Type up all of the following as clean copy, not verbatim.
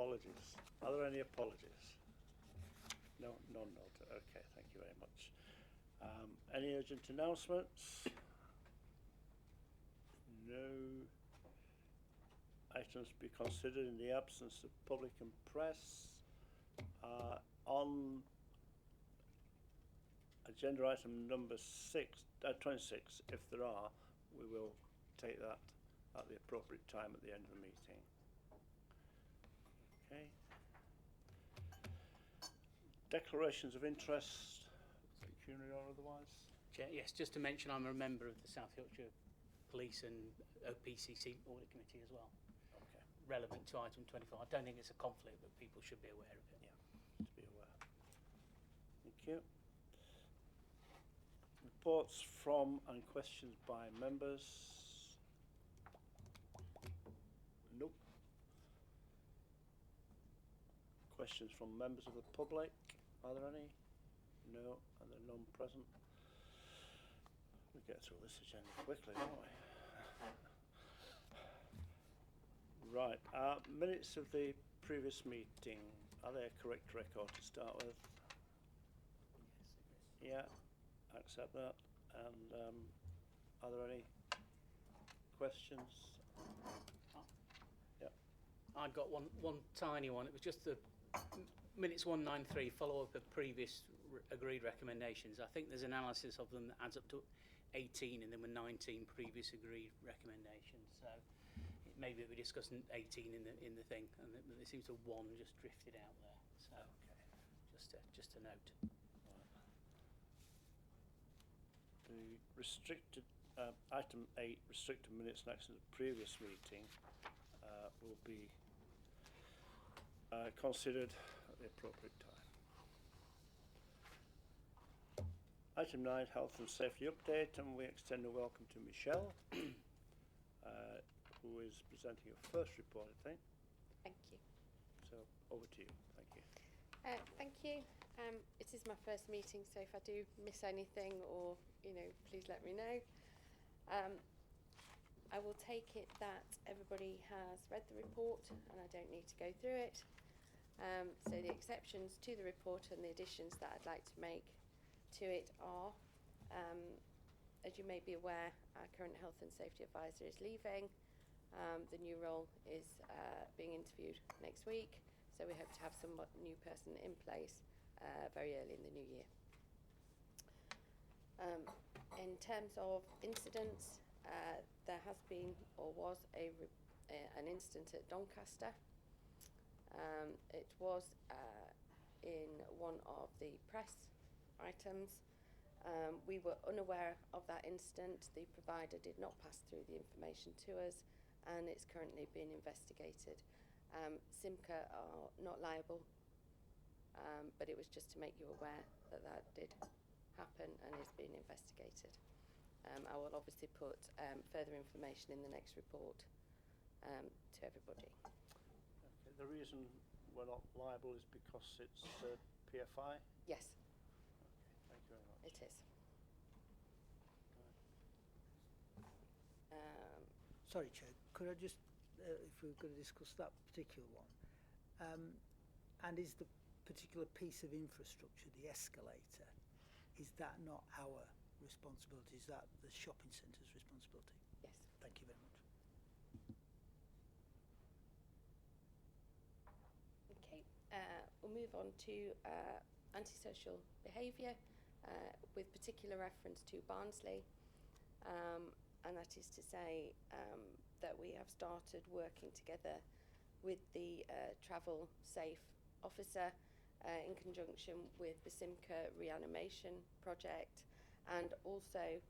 apologies. Are there any apologies? No, none noted. Okay, thank you very much. Any urgent announcements? No items to be considered in the absence of public and press. On agenda item number 26, if there are, we will take that at the appropriate time at the end of the meeting. Okay. Declarations of interest, pecuniary or otherwise? Chair, yes, just to mention I'm a member of the South Yorkshire Police and OPCC Audit Committee as well. Okay. Relevant to item 25. I don't think it's a conflict, but people should be aware of it. Yeah, to be aware. Thank you. Reports from and questions by members. Nope. Questions from members of the public. Are there any? No. Are there none present? We get through this agenda quickly, don't we? Right. Minutes of the previous meeting. Are they a correct record to start with? Yes. Yeah. Accept that. And are there any questions? Yeah. I've got one tiny one. It was just the minutes 193 follow up of previous agreed recommendations. I think there's analysis of them that adds up to 18, and there were 19 previous agreed recommendations. So maybe we discussed 18 in the thing, and there seems to one just drifted out there. So okay. just a note. The restricted item 8, restricted minutes next to the previous meeting, will be considered at the appropriate time. Item 9, health and safety update, and we extend a welcome to Michelle, who is presenting her first report, I think. Thank you. So over to you. Thank you. Thank you. It is my first meeting, so if I do miss anything, or please let me know. I will take it that everybody has read the report, and I don't need to go through it. So the exceptions to the report and the additions that I'd like to make to it are, as you may be aware, our current health and safety advisor is leaving. The new role is being interviewed next week, so we hope to have some new person in place very early in the new year. In terms of incidents, there has been or was an incident at Doncaster. It was in one of the press items. We were unaware of that incident. The provider did not pass through the information to us, and it's currently being investigated. SYMCA are not liable, but it was just to make you aware that that did happen and is being investigated. I will obviously put further information in the next report to everybody. Okay. The reason we're not liable is because it's PFI? Yes. Okay. Thank you very much. It is. Sorry, Chair, could I just, if we were going to discuss that particular one, and is the particular piece of infrastructure, the escalator, is that not our responsibility? Is that the shopping centre's responsibility? Yes. Thank you very much. Okay, we'll move on to antisocial behaviour with particular reference to Barnsley, and that is to say that we have started working together with the travel safe officer in conjunction with the SYMCA reanimation project, and also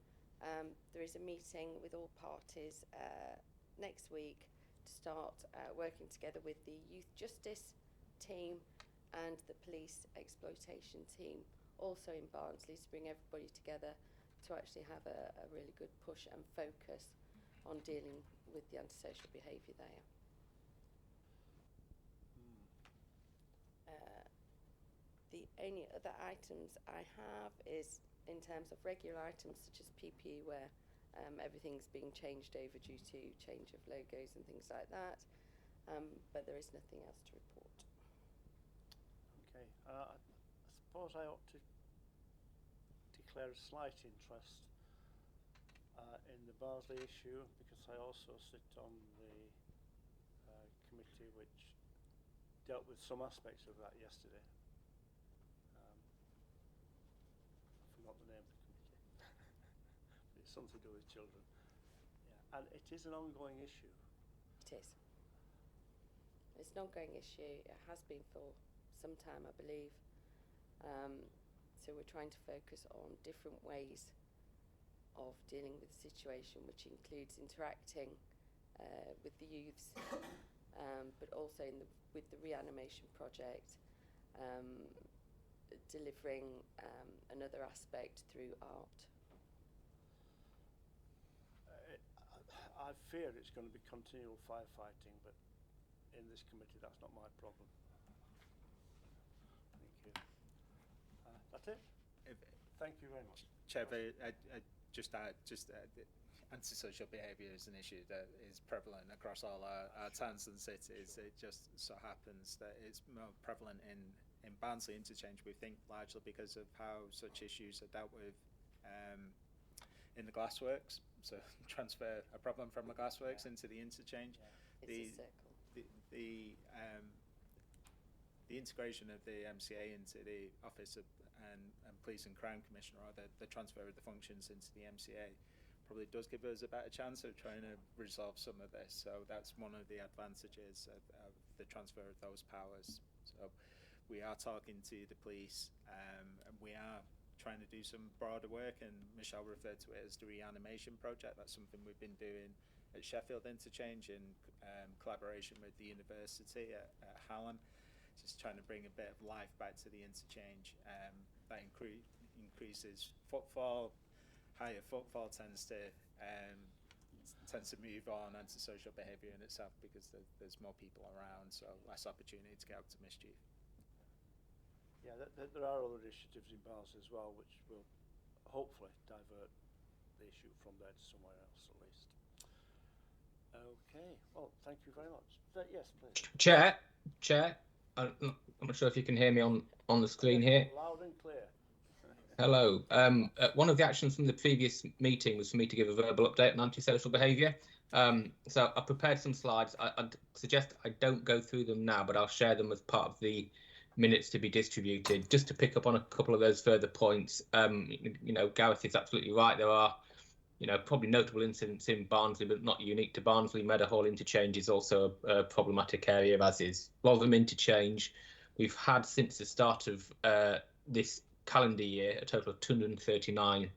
there is a meeting with all parties next week to start working together with the youth justice team and the police exploitation team, also in Barnsley, to bring everybody together to actually have a really good push and focus on dealing with the antisocial behaviour there. The only other items I have is in terms of regular items such as PPE, where everything's being changed over due to change of logos and things like that. but there is nothing else to report. Okay, I suppose I ought to declare a slight interest in the Barnsley issue, because I also sit on the committee which dealt with some aspects of that yesterday. I forgot the name of the committee. It's something to do with children. Yeah. And it is an ongoing issue. It is. It's an ongoing issue. It has been for some time, I believe. So we're trying to focus on different ways of dealing with the situation, which includes interacting with the youths, but also with the reanimation project, delivering another aspect through art. I fear it's going to be continual firefighting, but in this committee that's not my problem. Thank you. That's it? Thank you very much. Chair, antisocial behaviour is an issue that is prevalent across all our towns and cities. It just so happens that it's more prevalent in Barnsley interchange, we think, largely because of how such issues are dealt with in the glassworks. So transfer a problem from the glassworks into the interchange. It's a circle. The integration of the MCA into the Office of and Police and Crime Commissioner, or the transfer of the functions into the MCA, probably does give us a better chance of trying to resolve some of this. So that's one of the advantages of the transfer of those powers. So we are talking to the police, and we are trying to do some broader work, and Michelle referred to it as the reanimation project. That's something we've been doing at Sheffield Interchange in collaboration with the university at Hallam, just trying to bring a bit of life back to the interchange. That increases footfall. Higher footfall tends to move on antisocial behaviour in itself, because there's more people around, so less opportunity to get up to mischief. Yeah, there are other initiatives in Barnsley as well, which will hopefully divert the issue from there to somewhere else at least. Okay, well, thank you very much. Yes, please. Chair, I'm not sure if you can hear me on the screen here. Loud and clear. Hello. One of the actions from the previous meeting was for me to give a verbal update on antisocial behaviour. So I prepared some slides. I'd suggest I don't go through them now, but I'll share them as part of the minutes to be distributed. Just to pick up on a couple of those further points, Gareth is absolutely right. There are, probably notable incidents in Barnsley, but not unique to Barnsley. Meadowhall interchange is also a problematic area, as is Rotherham interchange. We've had, since the start of this calendar year, a total of 239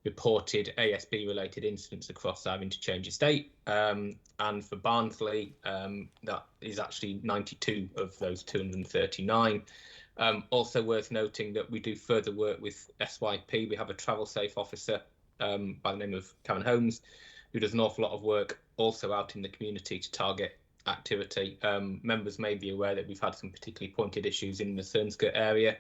reported ASB-related incidents across our interchange estate. And for Barnsley, that is actually 92 of those 239. Also worth noting that we do further work with SYPTE. We have a travel safe officer by the name of Karen Holmes, who does an awful lot of work also out in the community to target activity. Members may be aware that we've had some particularly pointed issues in the SYMCA area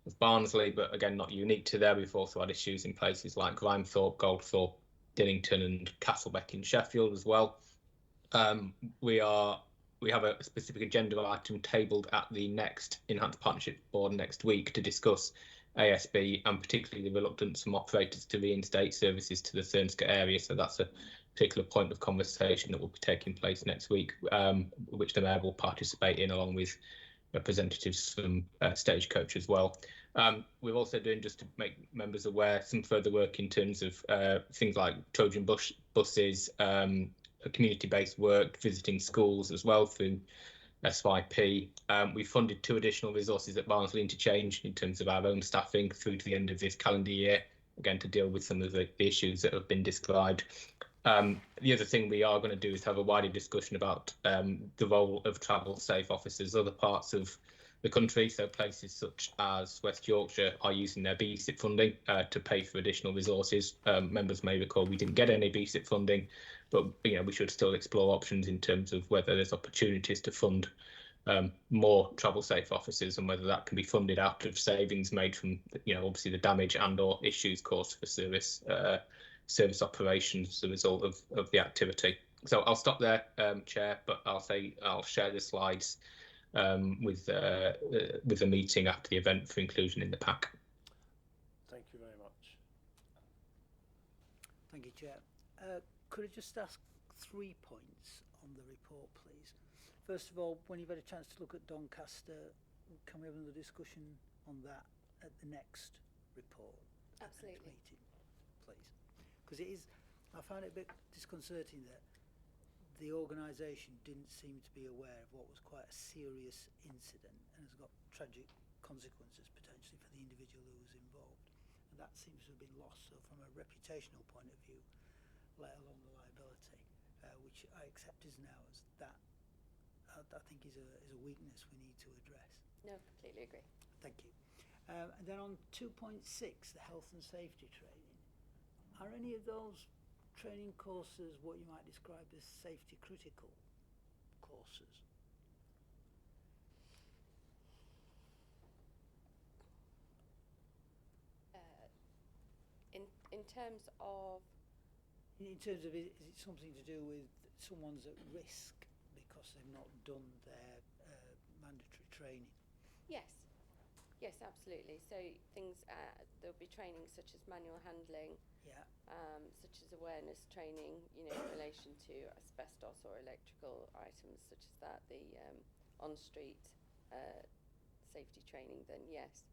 of Barnsley, but again, not unique to there. We've also had issues in places like Grimethorpe, Goldthorpe, Dillington and Castlebeck in Sheffield as well. We have a specific agenda item tabled at the next Enhanced Partnership Board next week to discuss ASB and particularly the reluctance from operators to reinstate services to the SYMCA area. So that's a particular point of conversation that will be taking place next week, which the Mayor will participate in, along with representatives from Stagecoach as well. We're also doing, just to make members aware, some further work in terms of things like Trojan buses, community-based work, visiting schools as well through SYP. We funded 2 additional resources at Barnsley Interchange in terms of our own staffing through to the end of this calendar year, again to deal with some of the issues that have been described. The other thing we are going to do is have a wider discussion about the role of travel safe officers. Other parts of the country, so places such as West Yorkshire, are using their BSIP funding to pay for additional resources. Members may recall we didn't get any BSIP funding, but we should still explore options in terms of whether there's opportunities to fund more travel safe officers, and whether that can be funded out of savings made from obviously the damage and or issues caused for service operations as a result of the activity. So I'll stop there, Chair, but I'll share the slides with the meeting after the event for inclusion in the pack. Thank you very much. Thank you, Chair. Could I just ask 3 points on the report, please? First of all, when you've had a chance to look at Doncaster, can we have another discussion on that at the next report? Absolutely. At the next meeting, please. Because it is, I found it a bit disconcerting that the organisation didn't seem to be aware of what was quite a serious incident and has got tragic consequences potentially for the individual who was involved. And that seems to have been lost. So from a reputational point of view, let alone the liability, which I accept is now as that, I think is a weakness we need to address. No, completely agree. Thank you. And then on 2.6, the health and safety training, are any of those training courses what you might describe as safety critical courses? In terms of In terms of, is it something to do with someone's at risk because they've not done their mandatory training? yes, absolutely. So things there'll be training such as manual handling, Yeah. such as awareness training, you know, in relation to asbestos or electrical items such as that. The on-street safety training. Then yes,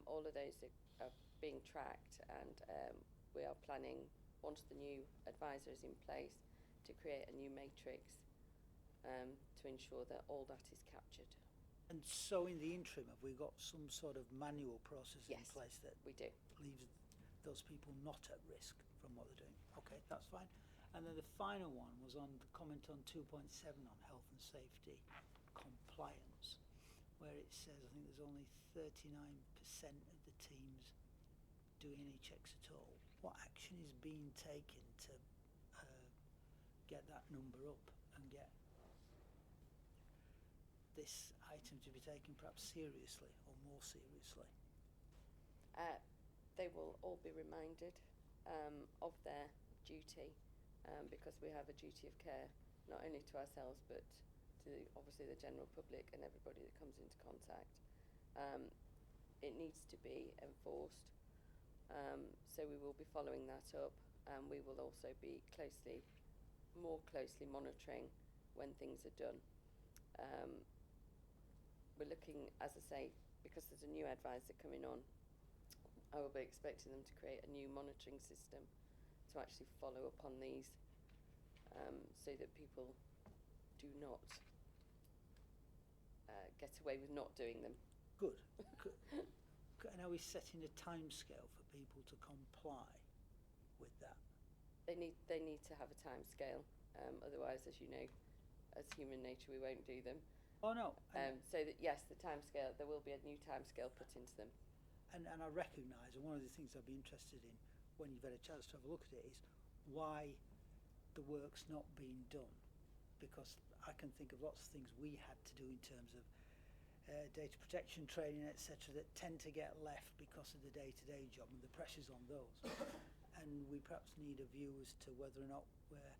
all of those are being tracked, and we are planning, once the new advisor is in place, to create a new matrix to ensure that all that is captured. And so in the interim, have we got some sort of manual process in Yes, place that we do. leaves those people not at risk from what they're doing? Okay, that's fine. And then the final one was on the comment on 2.7 on health and safety compliance, where it says, I think there's only 39% of the teams doing any checks at all. What action is being taken to get that number up and get this item to be taken perhaps seriously or more seriously? They will all be reminded of their duty, because we have a duty of care not only to ourselves but to obviously the general public and everybody that comes into contact. It needs to be enforced, so we will be following that up, and we will also be more closely monitoring when things are done. We're looking, as I say, because there's a new advisor coming on, I will be expecting them to create a new monitoring system to actually follow up on these, so that people do not get away with not doing them. Good. And are we setting a timescale for people to comply with that? They need to have a time scale, otherwise, as you know, as human nature, we won't do them. Oh no. So that yes, the time scale, there will be a new time scale put into them. And I recognise, and one of the things I'd be interested in when you've had a chance to have a look at it is why the work's not being done. Because I can think of lots of things we had to do in terms of data protection training, etc., that tend to get left because of the day-to-day job and the pressures on those. And we perhaps need a view as to whether or not we're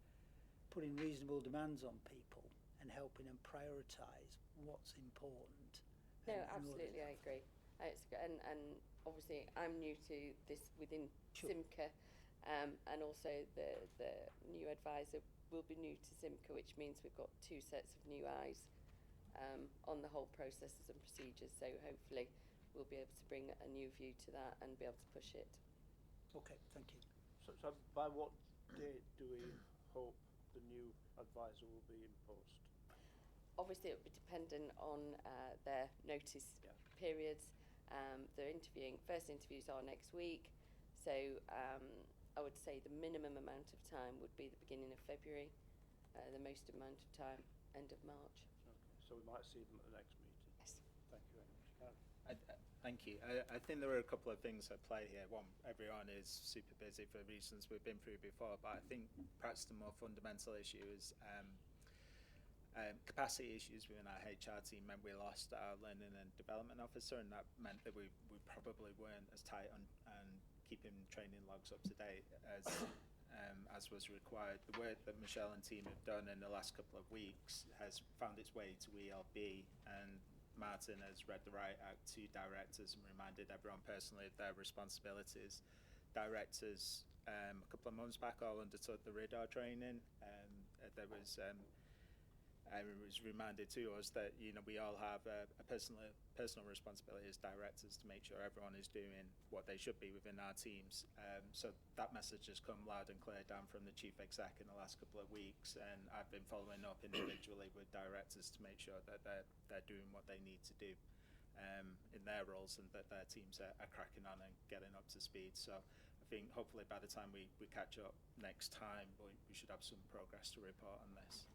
putting reasonable demands on people and helping them prioritise what's important. No, absolutely, I agree. And obviously I'm new to this within Sure. SYMCA, and also the new advisor will be new to SYMCA, which means we've got two sets of new eyes on the whole processes and procedures, so hopefully we'll be able to bring a new view to that and be able to push it. Okay, thank you. So by what date do we hope the new advisor will be imposed? Obviously it will be dependent on their notice periods. They're interviewing, first interviews are next week, so I would say the minimum amount of time would be the beginning of February, the most amount of time, end of March. Okay, so we might see them at the next meeting. Yes. Thank you very much. Gareth? Thank you. I think there are a couple of things at play here. One, everyone is super busy for reasons we've been through before, but I think perhaps the more fundamental issue is capacity issues within our HR team meant we lost our learning and development officer, and that meant that we probably weren't as tight on keeping training logs up to date as was required. The work that Michelle and team have done in the last couple of weeks has found its way to ELB, and Martin has read the right out to directors and reminded everyone personally of their responsibilities. Directors, a couple of months back, all undertook the radar training. There was it was reminded to us that we all have a personal responsibility as directors to make sure everyone is doing what they should be within our teams. So that message has come loud and clear down from the chief exec in the last couple of weeks, and I've been following up individually with directors to make sure that they're doing what they need to do in their roles, and that their teams are cracking on and getting up to speed. So I think hopefully by the time we catch up next time, we should have some progress to report on this.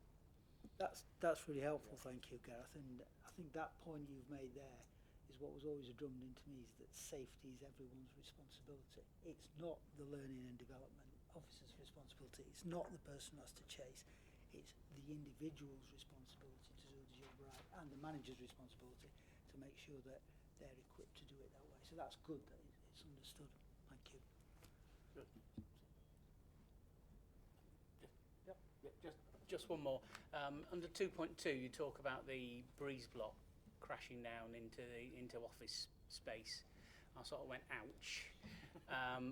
That's really helpful, thank you, Gareth. And I think that point you've made there is what was always drummed into me, is that safety is everyone's responsibility. It's not the learning and development officer's responsibility. It's not the person who has to chase. It's the individual's responsibility to do the job right, and the manager's responsibility to make sure that they're equipped to do it that way. So that's good that it's understood. Thank you. Good. Just one more. Under 2.2, you talk about the breeze block crashing down into office space. I sort of went, ouch.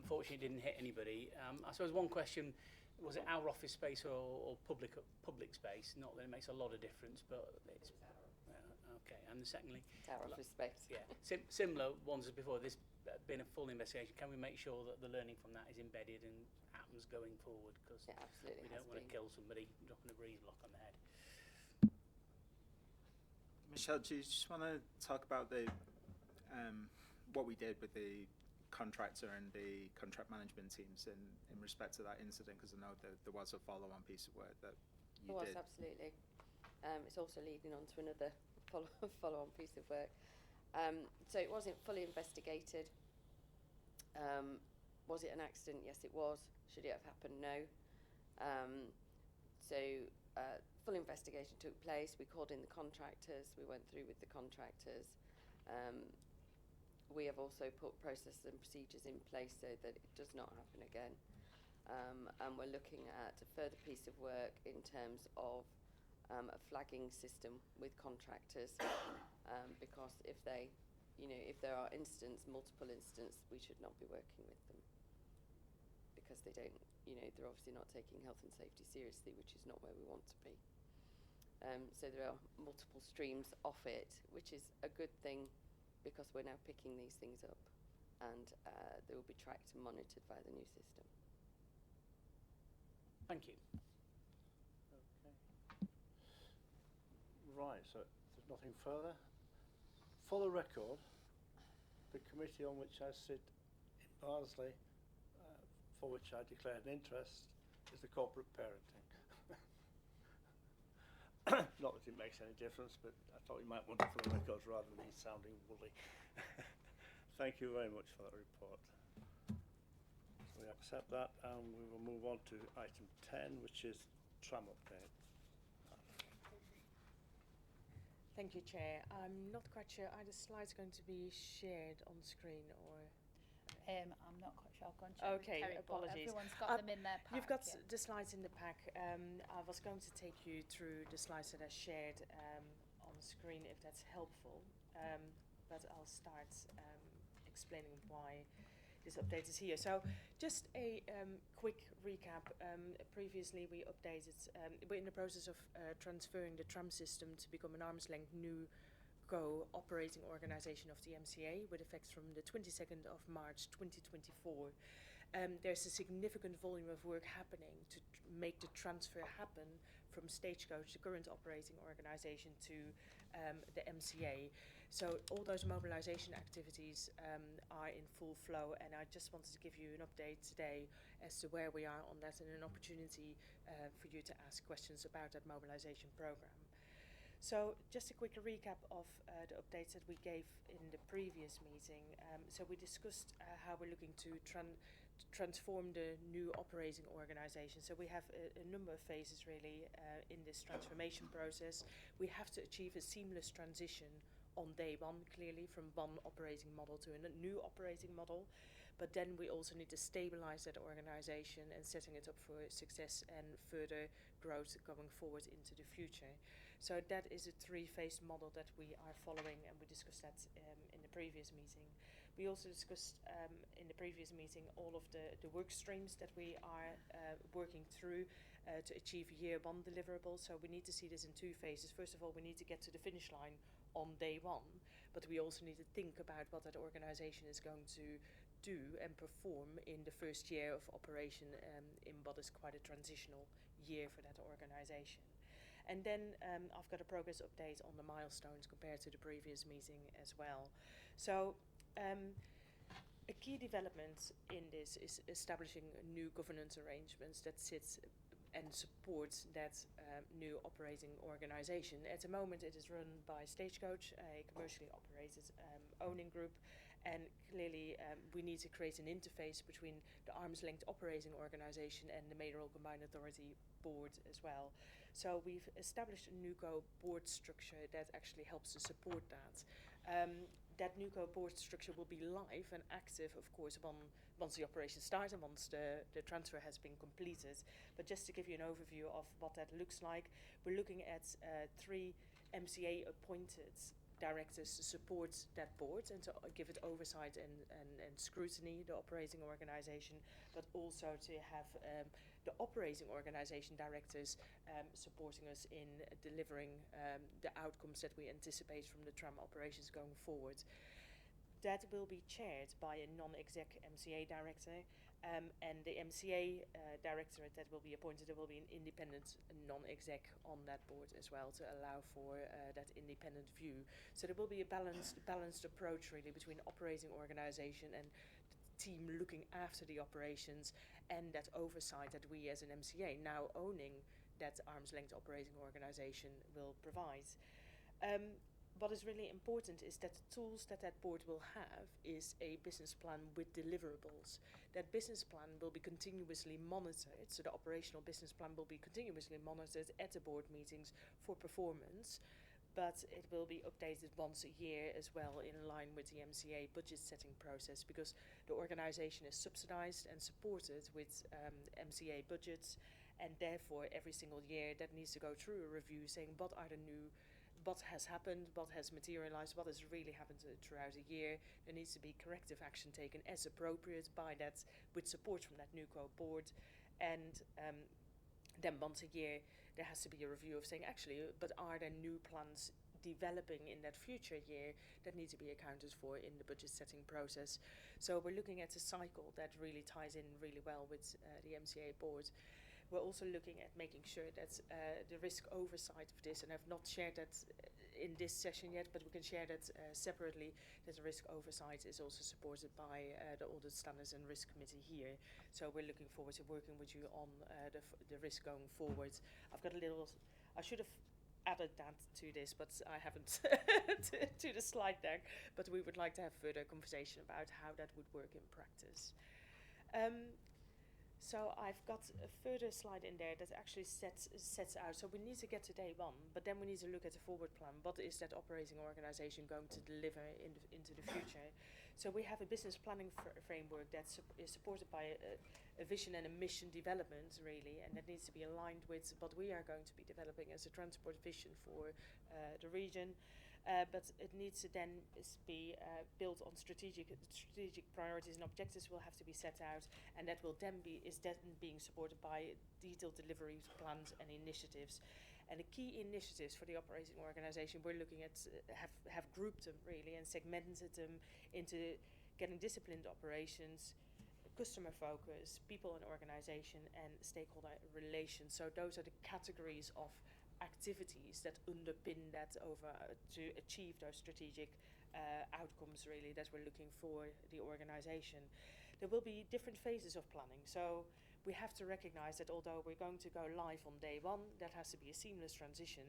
Fortunately, it didn't hit anybody. I suppose one question, was it our office space or public space? Not that it makes a lot of difference, but it's okay. And secondly, It's our office space. yeah, similar ones as before. There's been a full investigation. Can we make sure that the learning from that is embedded and happens going forward? Because Yeah, absolutely. we don't want to kill somebody dropping a breeze block on the head. Michelle, do you just want to talk about the what we did with the contractor and the contract management teams in respect to that incident? Because I know that there was a follow-on piece of work that you It was, did. absolutely. It's also leading on to another follow-on piece of work. So it wasn't fully investigated. Was it an accident? Yes, it was. Should it have happened? No. Full investigation took place. We called in the contractors. We went through with the contractors. We have also put processes and procedures in place so that it does not happen again. And we're looking at a further piece of work in terms of a flagging system with contractors, because if there are multiple incidents, we should not be working with them, because they're obviously not taking health and safety seriously, which is not where we want to be. So there are multiple streams off it, which is a good thing, because we're now picking these things up, and they will be tracked and monitored by the new system. Thank you. Okay. Right, so there's nothing further. For the record, the committee on which I sit in Barnsley, for which I declared an interest, is the corporate parenting. Not that it makes any difference, but I thought you might want it for the records rather than me sounding woolly. Thank you very much for that report. So we accept that, and we will move on to item 10, which is Tram update. Thank you, Chair. I'm not quite sure, are the slides going to be shared on screen or? I'm not quite sure. I've gone to Okay, Kerry, but apologies. everyone's got them in their pack. You've got yeah. the slides in the pack. I was going to take you through the slides that I shared on screen, if that's helpful. But I'll start explaining why this update is here. So just a quick recap. Previously we updated, we're in the process of transferring the Tram system to become an arm's length new operating organisation of the MCA with effect from the 22nd of March 2024. There's a significant volume of work happening to make the transfer happen from Stagecoach, the current operating organisation, to the MCA. So all those mobilisation activities are in full flow, and I just wanted to give you an update today as to where we are on that, and an opportunity for you to ask questions about that mobilisation programme. So just a quick recap of the updates that we gave in the previous meeting. So we discussed how we're looking to transform the new operating organisation. So we have a number of phases really in this transformation process. We have to achieve a seamless transition on day one, clearly, from one operating model to a new operating model. But then we also need to stabilize that organization and setting it up for success and further growth going forward into the future. So that is a three-phased model that we are following, and we discussed that in the previous meeting. We also discussed in the previous meeting all of the work streams that we are working through to achieve year one deliverables. So we need to see this in two phases. First of all, we need to get to the finish line on day one, but we also need to think about what that organization is going to do and perform in the first year of operation in what is quite a transitional year for that organization. And then I've got a progress update on the milestones compared to the previous meeting as well. So a key development in this is establishing new governance arrangements that sits and supports that new operating organization. At the moment it is run by Stagecoach, a commercially operated owning group, and clearly we need to create an interface between the arm's length operating organization and the Mayoral Combined Authority board as well. So we've established a NUCO board structure that actually helps to support that. That NUCO board structure will be live and active, of course, once the operation starts and once the transfer has been completed. But just to give you an overview of what that looks like, we're looking at 3 MCA appointed directors to support that board and to give it oversight and scrutiny, the operating organization, but also to have the operating organization directors supporting us in delivering the outcomes that we anticipate from the Tram operations going forward. That will be chaired by a non-exec MCA director, and the MCA directorate that will be appointed, there will be an independent non-exec on that board as well to allow for that independent view. So there will be a balanced approach really between operating organization and the team looking after the operations and that oversight that we as an MCA now owning that arm's length operating organization will provide. What is really important is that the tools that board will have is a business plan with deliverables. That business plan will be continuously monitored, so the operational business plan will be continuously monitored at the board meetings for performance, but it will be updated once a year as well in line with the MCA budget setting process, because the organization is subsidized and supported with MCA budgets, and therefore every single year that needs to go through a review saying what has happened, what has materialized, what has really happened throughout a year. There needs to be corrective action taken as appropriate by that, with support from that NUCO board. And then once a year there has to be a review of saying actually, but are there new plans developing in that future year that need to be accounted for in the budget setting process. So we're looking at a cycle that really ties in really well with the MCA board. We're also looking at making sure that the risk oversight of this, and I've not shared that in this session yet, but we can share that separately, that the risk oversight is also supported by the Audit Standards and Risk Committee here. So we're looking forward to working with you on the risk going forward. I've got a little, I should have added that to this, but I haven't to the slide deck, but we would like to have further conversation about how that would work in practice. So I've got a further slide in there that actually sets out. So we need to get to day one, but then we need to look at the forward plan. What is that operating organization going to deliver into the future? So we have a business planning framework that is supported by a vision and a mission development, really, and that needs to be aligned with what we are going to be developing as a transport vision for the region. But it needs to then be built on strategic priorities and objectives will have to be set out, and that will then is being supported by detailed delivery plans and initiatives. And the key initiatives for the operating organisation we're looking at have grouped them really and segmented them into getting disciplined operations, customer focus, people and organisation, and stakeholder relations. So those are the categories of activities that underpin that to achieve those strategic outcomes really that we're looking for the organisation. There will be different phases of planning, so we have to recognise that although we're going to go live on day one, that has to be a seamless transition.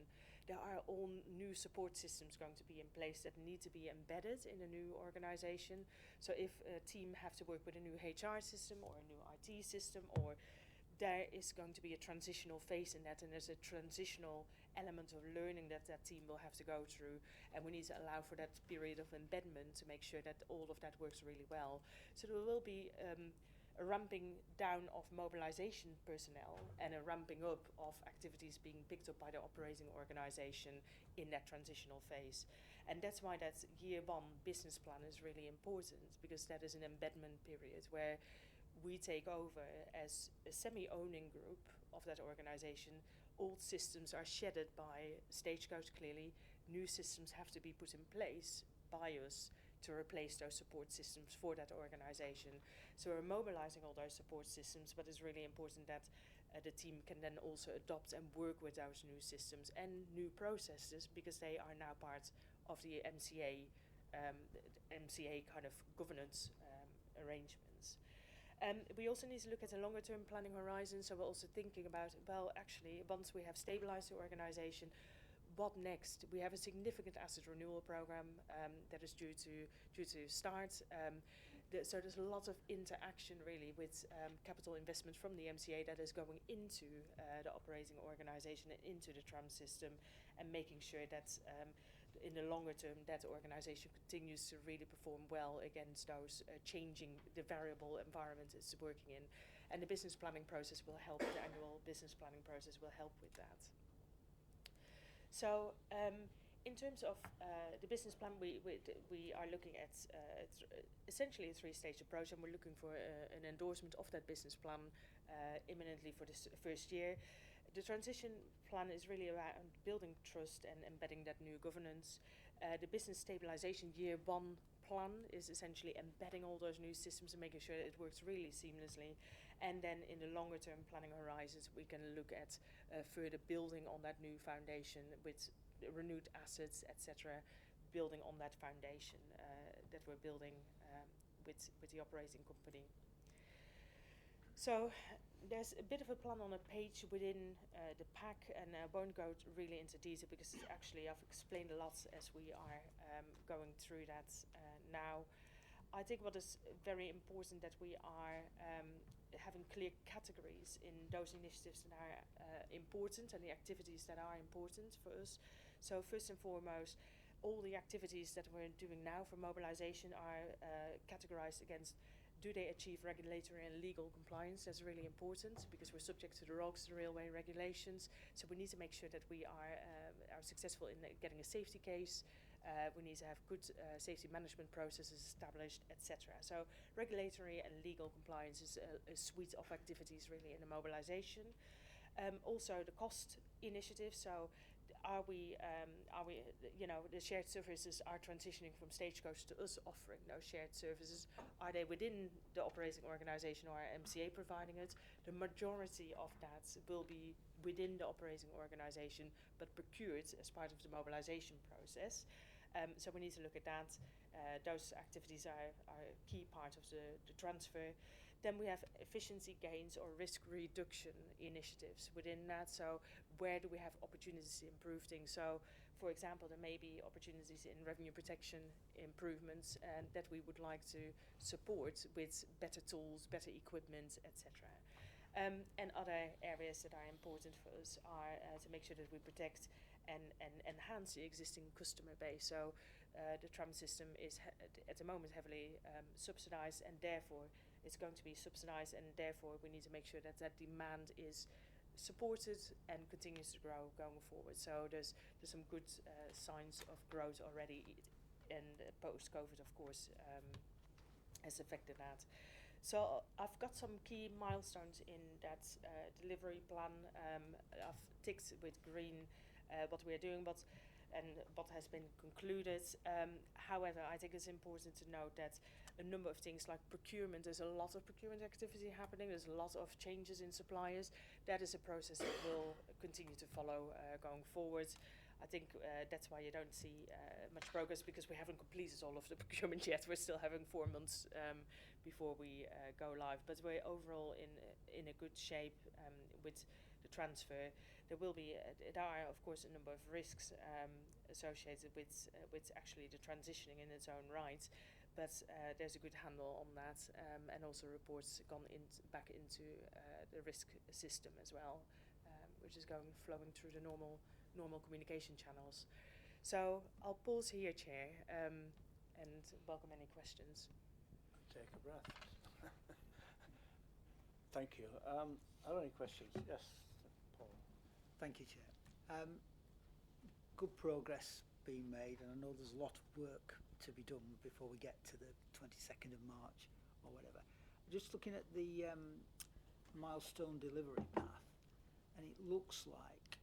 There are all new support systems going to be in place that need to be embedded in a new organisation. So if a team have to work with a new HR system or a new IT system, or there is going to be a transitional phase in that, and there's a transitional element of learning that that team will have to go through, and we need to allow for that period of embedment to make sure that all of that works really well. So there will be a ramping down of mobilization personnel and a ramping up of activities being picked up by the operating organization in that transitional phase. And that's why that year one business plan is really important, because that is an embedment period where we take over as a semi-owning group of that organization. Old systems are shedded by Stagecoach clearly. New systems have to be put in place by us to replace those support systems for that organization. So we're mobilizing all those support systems, but it's really important that the team can then also adopt and work with those new systems and new processes, because they are now part of the MCA kind of governance arrangements. We also need to look at a longer term planning horizon, so we're also thinking about, well, actually, once we have stabilized the organization, what next? We have a significant asset renewal program that is due to start. So there's a lot of interaction really with capital investment from the MCA that is going into the operating organization and into the Tram system, and making sure that in the longer term that organization continues to really perform well against those changing, the variable environment it's working in. And the business planning process will help, the annual business planning process will help with that. So in terms of the business plan, we are looking at essentially a three-stage approach, and we're looking for an endorsement of that business plan imminently for this first year. The transition plan is really around building trust and embedding that new governance. The business stabilization year one plan is essentially embedding all those new systems and making sure that it works really seamlessly. And then in the longer term planning horizons, we can look at further building on that new foundation with renewed assets, etc., building on that foundation that we're building with the operating company. So there's a bit of a plan on a page within the pack, and I won't go really into detail because actually I've explained a lot as we are going through that now. I think what is very important that we are having clear categories in those initiatives that are important and the activities that are important for us. So first and foremost, all the activities that we're doing now for mobilization are categorized against, do they achieve regulatory and legal compliance? That's really important because we're subject to the ROGS, the railway regulations. So we need to make sure that we are successful in getting a safety case. We need to have good safety management processes established, etc. So regulatory and legal compliance is a suite of activities really in the mobilization. Also the cost initiative. So are we, the shared services are transitioning from Stagecoach to us offering those shared services. Are they within the operating organization or MCA providing it? The majority of that will be within the operating organization, but procured as part of the mobilization process. So we need to look at that. Those activities are a key part of the transfer. Then we have efficiency gains or risk reduction initiatives within that. So where do we have opportunities to improve things? So for example, there may be opportunities in revenue protection improvements and that we would like to support with better tools, better equipment, etc. And other areas that are important for us are to make sure that we protect and enhance the existing customer base. So the Tram system is at the moment heavily subsidized, and therefore it's going to be subsidized, and therefore we need to make sure that that demand is supported and continues to grow going forward. So there's some good signs of growth already, and post-COVID, of course, has affected that. So I've got some key milestones in that delivery plan. I've ticked with green what we're doing, and what has been concluded. However, I think it's important to note that a number of things like procurement, there's a lot of procurement activity happening, there's a lot of changes in suppliers. That is a process that will continue to follow going forward. I think that's why you don't see much progress, because we haven't completed all of the procurement yet. We're still having 4 months before we go live, but we're overall in a good shape with the transfer. There are of course a number of risks associated with actually the transitioning in its own right, but there's a good handle on that, and also reports gone back into the risk system as well, which is flowing through the normal normal communication channels. So I'll pause here, Chair, and welcome any questions. Take a breath. Thank you. Are there any questions? Yes, Paul. Thank you, Chair. Good progress being made, and I know there's a lot of work to be done before we get to the 22nd of March or whatever. Just looking at the milestone delivery path, and it looks like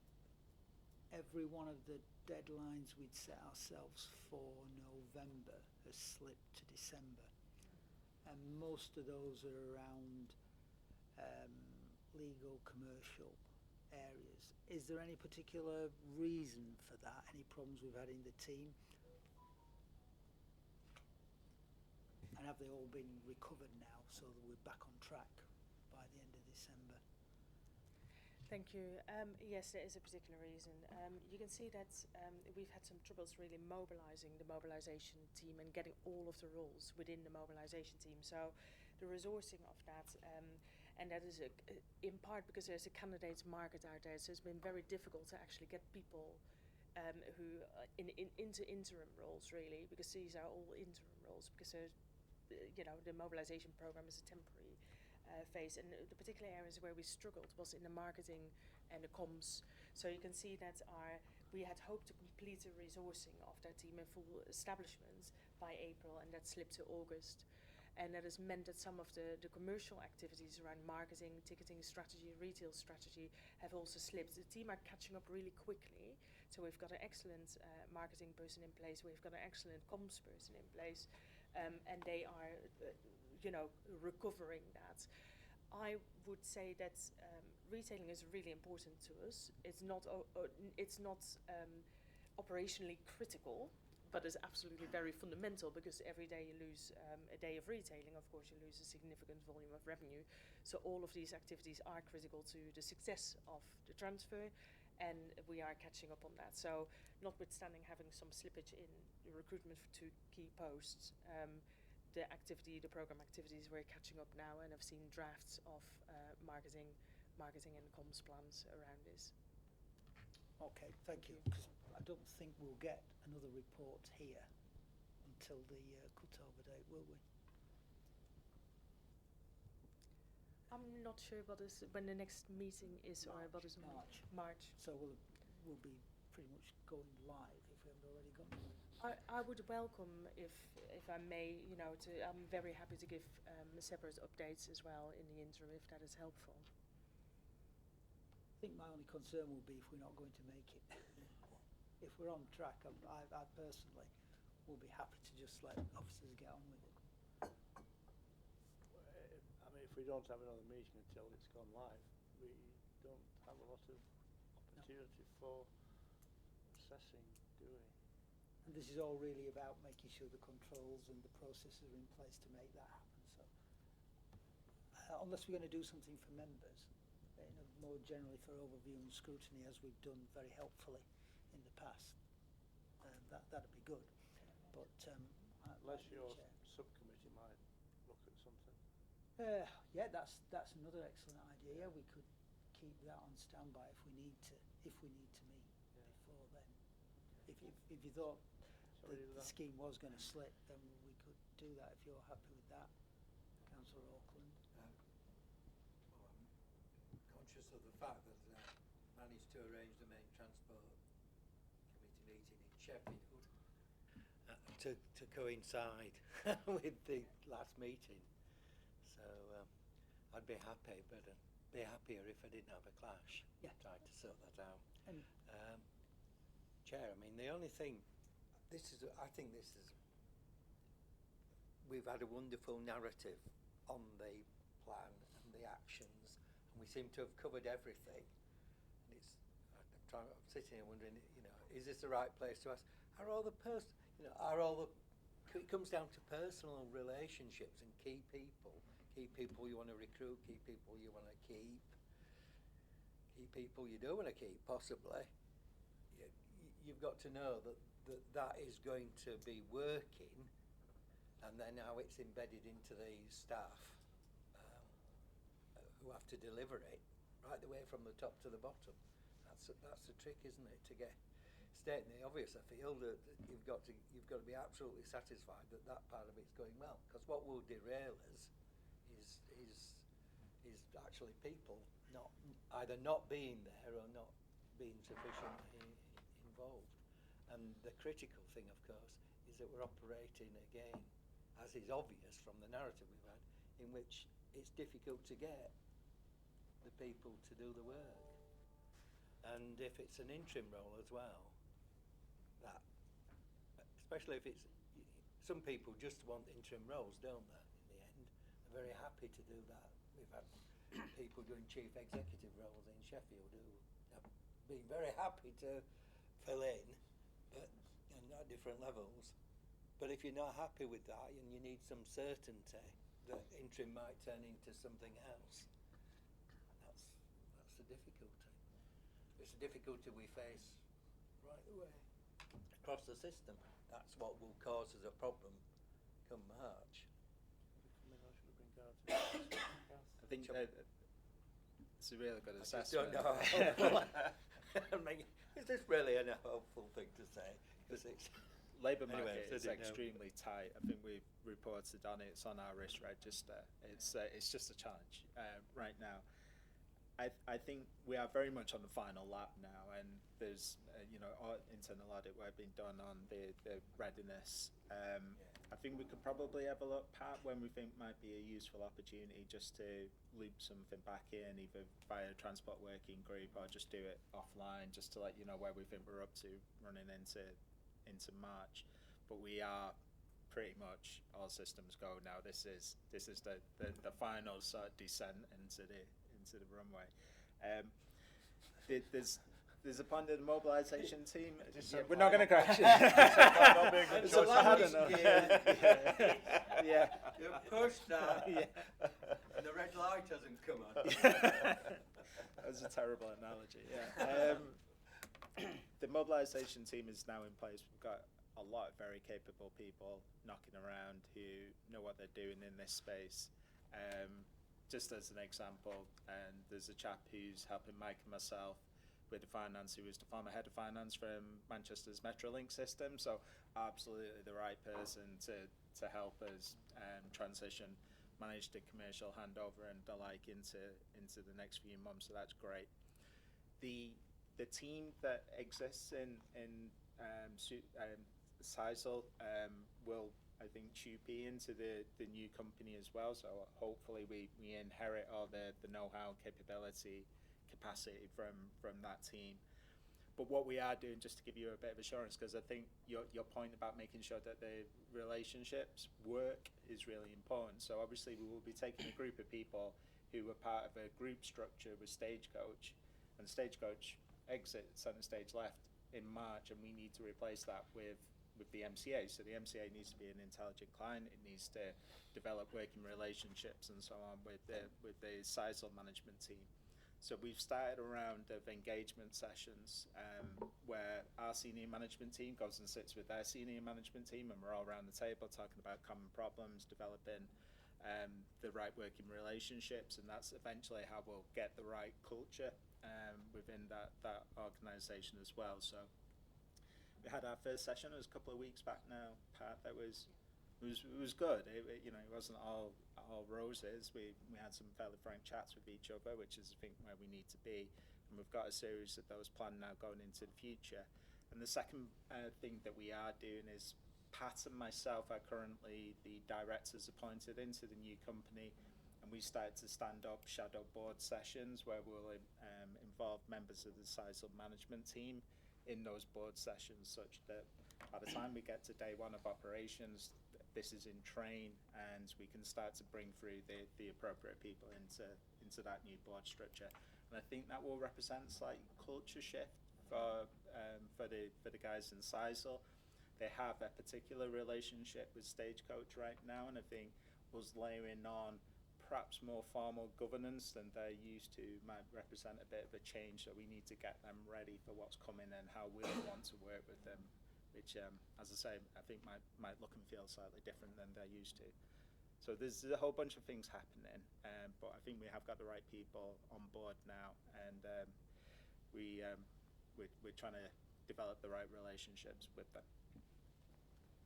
every one of the deadlines we'd set ourselves for November has slipped to December, and most of those are around legal, commercial areas. Is there any particular reason for that? Any problems we've had in the team? And have they all been recovered now so that we're back on track by the end of December? Thank you. Yes, there is a particular reason. You can see that we've had some troubles really mobilising the mobilisation team and getting all of the roles within the mobilisation team. So the resourcing of that, and that is in part because there's a candidates market out there, so it's been very difficult to actually get people who into interim roles, really, because these are all interim roles, because the mobilisation programme is a temporary phase, and the particular areas where we struggled was in the marketing and the comms. So you can see that we had hoped to complete the resourcing of that team in full establishment by April, and that slipped to August. And that has meant that some of the commercial activities around marketing, ticketing strategy, retail strategy have also slipped. The team are catching up really quickly. So we've got an excellent marketing person in place. We've got an excellent comms person in place. And they are, recovering that. I would say that retailing is really important to us. It's not operationally critical, but it's absolutely very fundamental, because every day you lose a day of retailing, of course you lose a significant volume of revenue. So all of these activities are critical to the success of the transfer, and we are catching up on that. So notwithstanding having some slippage in the recruitment for 2 key posts, the program activities, we're catching up now, and I've seen drafts of marketing and comms plans around this. Okay, thank you. Because I don't think we'll get another report here until the cut-over date, will we? I'm not sure when the next meeting is, or what is March. So we'll be pretty much going live if we haven't already gone. I would welcome, if I may, I'm very happy to give separate updates as well in the interim, if that is helpful. I think my only concern will be if we're not going to make it. If we're on track, I personally will be happy to just let officers get on with it. I mean, if we don't have another meeting until it's gone live, we don't have a lot of opportunity for assessing, do we? And this is all really about making sure the controls and the processes are in place to make that happen. So, unless we're going to do something for members, more generally for overview and scrutiny, as we've done very helpfully in the past, that'd be good. But unless your subcommittee might look at something. Yeah, that's another excellent idea. We could keep that on standby if we need to meet before then. If you thought the scheme was going to slip, then we could do that if you're happy with that, Councillor Auckland. I'm conscious of the fact that managed to arrange the main transport committee meeting in Sheffield to coincide with the last meeting. So I'd be happy, but I'd be happier if I didn't have a clash. Yeah. Try to sort that out. And Chair, I mean, the only thing, we've had a wonderful narrative on the plan and the actions, and we seem to have covered everything. And I'm sitting here wondering, is this the right place to ask? It comes down to personal relationships and key people you want to recruit, key people you want to keep, key people you don't want to keep, possibly. You've got to know that is going to be working, and then how it's embedded into the staff who have to deliver it, right the way from the top to the bottom. that's the trick, isn't it? To get stating the obvious. I feel that you've got to be absolutely satisfied that that part of it's going well. Because what will derail us is actually people either not being there or not being sufficiently involved. And the critical thing, of course, is that we're operating again, as is obvious from the narrative we've had, in which it's difficult to get the people to do the work. And if it's an interim role as well, that, especially if it's, some people just want interim roles, don't they, in the end? They're very happy to do that. We've had people doing chief executive roles in Sheffield who have been very happy to fill in, but and at different levels. But if you're not happy with that and you need some certainty that interim might turn into something else, that's the difficulty. It's a difficulty we face right the way across the system. That's what will cause us a problem come March. I think it's a really good assessment. I just don't know. I mean, is this really a helpful thing to say? Because it's Labour market anyway, is extremely tight. I think we've reported on it. It's on our risk register. It's just a challenge right now. I think we are very much on the final lap now, and there's internal audit work being done on the readiness. I think we could probably have a look, Pat, when we think might be a useful opportunity just to loop something back in, either via a transport working group or just do it offline, just to let you know where we think we're up to running into March. But we are pretty much all systems go now. This is the final sort of descent into the runway. There's a point of the mobilisation team. We're not going to crash. It's a bad enough. Yeah. You've pushed that, and the red light hasn't come on. That was a terrible analogy. Yeah. The mobilisation team is now in place. We've got a lot of very capable people knocking around who know what they're doing in this space. Just as an example, and there's a chap who's helping Mike and myself with the finance, who was the former head of finance from Manchester's Metrolink system, so absolutely the right person to help us transition, manage the commercial handover and the like into the next few months, so that's great. The team that exists in Sizewell will, I think, be into the new company as well, so hopefully we inherit all the know-how, capability, capacity from that team. But what we are doing, just to give you a bit of assurance, because I think your point about making sure that the relationships work is really important. So obviously we will be taking a group of people who were part of a group structure with Stagecoach, and Stagecoach exits Centre Stage left in March, and we need to replace that with the MCA. So the MCA needs to be an intelligent client. It needs to develop working relationships and so on with the Sizewell management team. So we've started a round of engagement sessions where our senior management team goes and sits with their senior management team, and we're all around the table talking about common problems, developing the right working relationships, and that's eventually how we'll get the right culture within that organisation as well. So we had our first session. It was a couple of weeks back now, Pat. That was good. It wasn't all roses. We had some fairly frank chats with each other, which is, I think, where we need to be. And we've got a series of those planned now going into the future. And the second thing that we are doing is Pat and myself are currently the directors appointed into the new company, and we started to stand up shadow board sessions where we'll involve members of the Sizewell management team in those board sessions, such that by the time we get to day one of operations, this is in train, and we can start to bring through the appropriate people into that new board structure. And I think that will represent a slight culture shift for the guys in Sizewell. They have a particular relationship with Stagecoach right now, and I think us layering on perhaps more formal governance than they're used to might represent a bit of a change. So we need to get them ready for what's coming and how we'll want to work with them, which, as I say, I think might look and feel slightly different than they're used to. So there's a whole bunch of things happening, but I think we have got the right people on board now, and we're trying to develop the right relationships with them.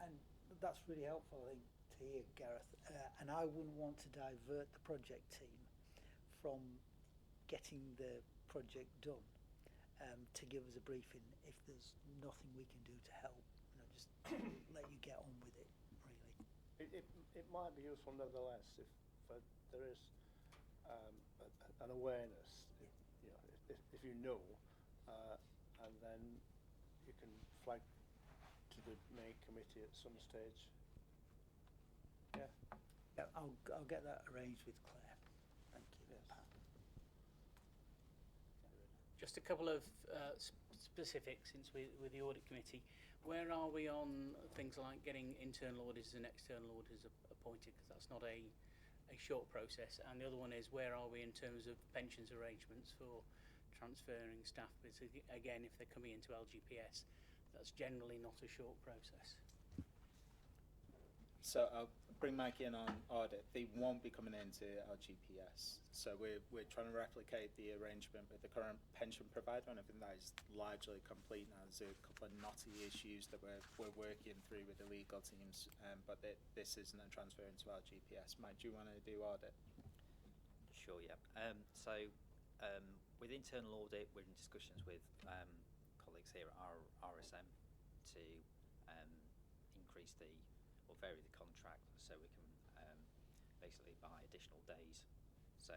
And that's really helpful, I think, to hear, Gareth. And I wouldn't want to divert the project team from getting the project done to give us a briefing if there's nothing we can do to help. Just let you get on with it, really. It might be useful nevertheless if there is an awareness, if you know, and then you can flag to the main committee at some stage. Yeah. Yeah, I'll get that arranged with Claire. Thank you. Yes. Pat. Just a couple of specifics since with the audit committee. Where are we on things like getting internal auditors and external auditors appointed? Because that's not a short process. And the other one is, where are we in terms of pensions arrangements for transferring staff? Because again, if they're coming into LGPS, that's generally not a short process. So I'll bring Mike in on audit. They won't be coming into LGPS. So we're trying to replicate the arrangement with the current pension provider, and I think that is largely complete now. There's a couple of knotty issues that we're working through with the legal teams, but this isn't a transfer into LGPS. Mike, do you want to do audit? Sure, yeah. With internal audit, we're in discussions with colleagues here at RSM to increase or vary the contract so we can basically buy additional days. So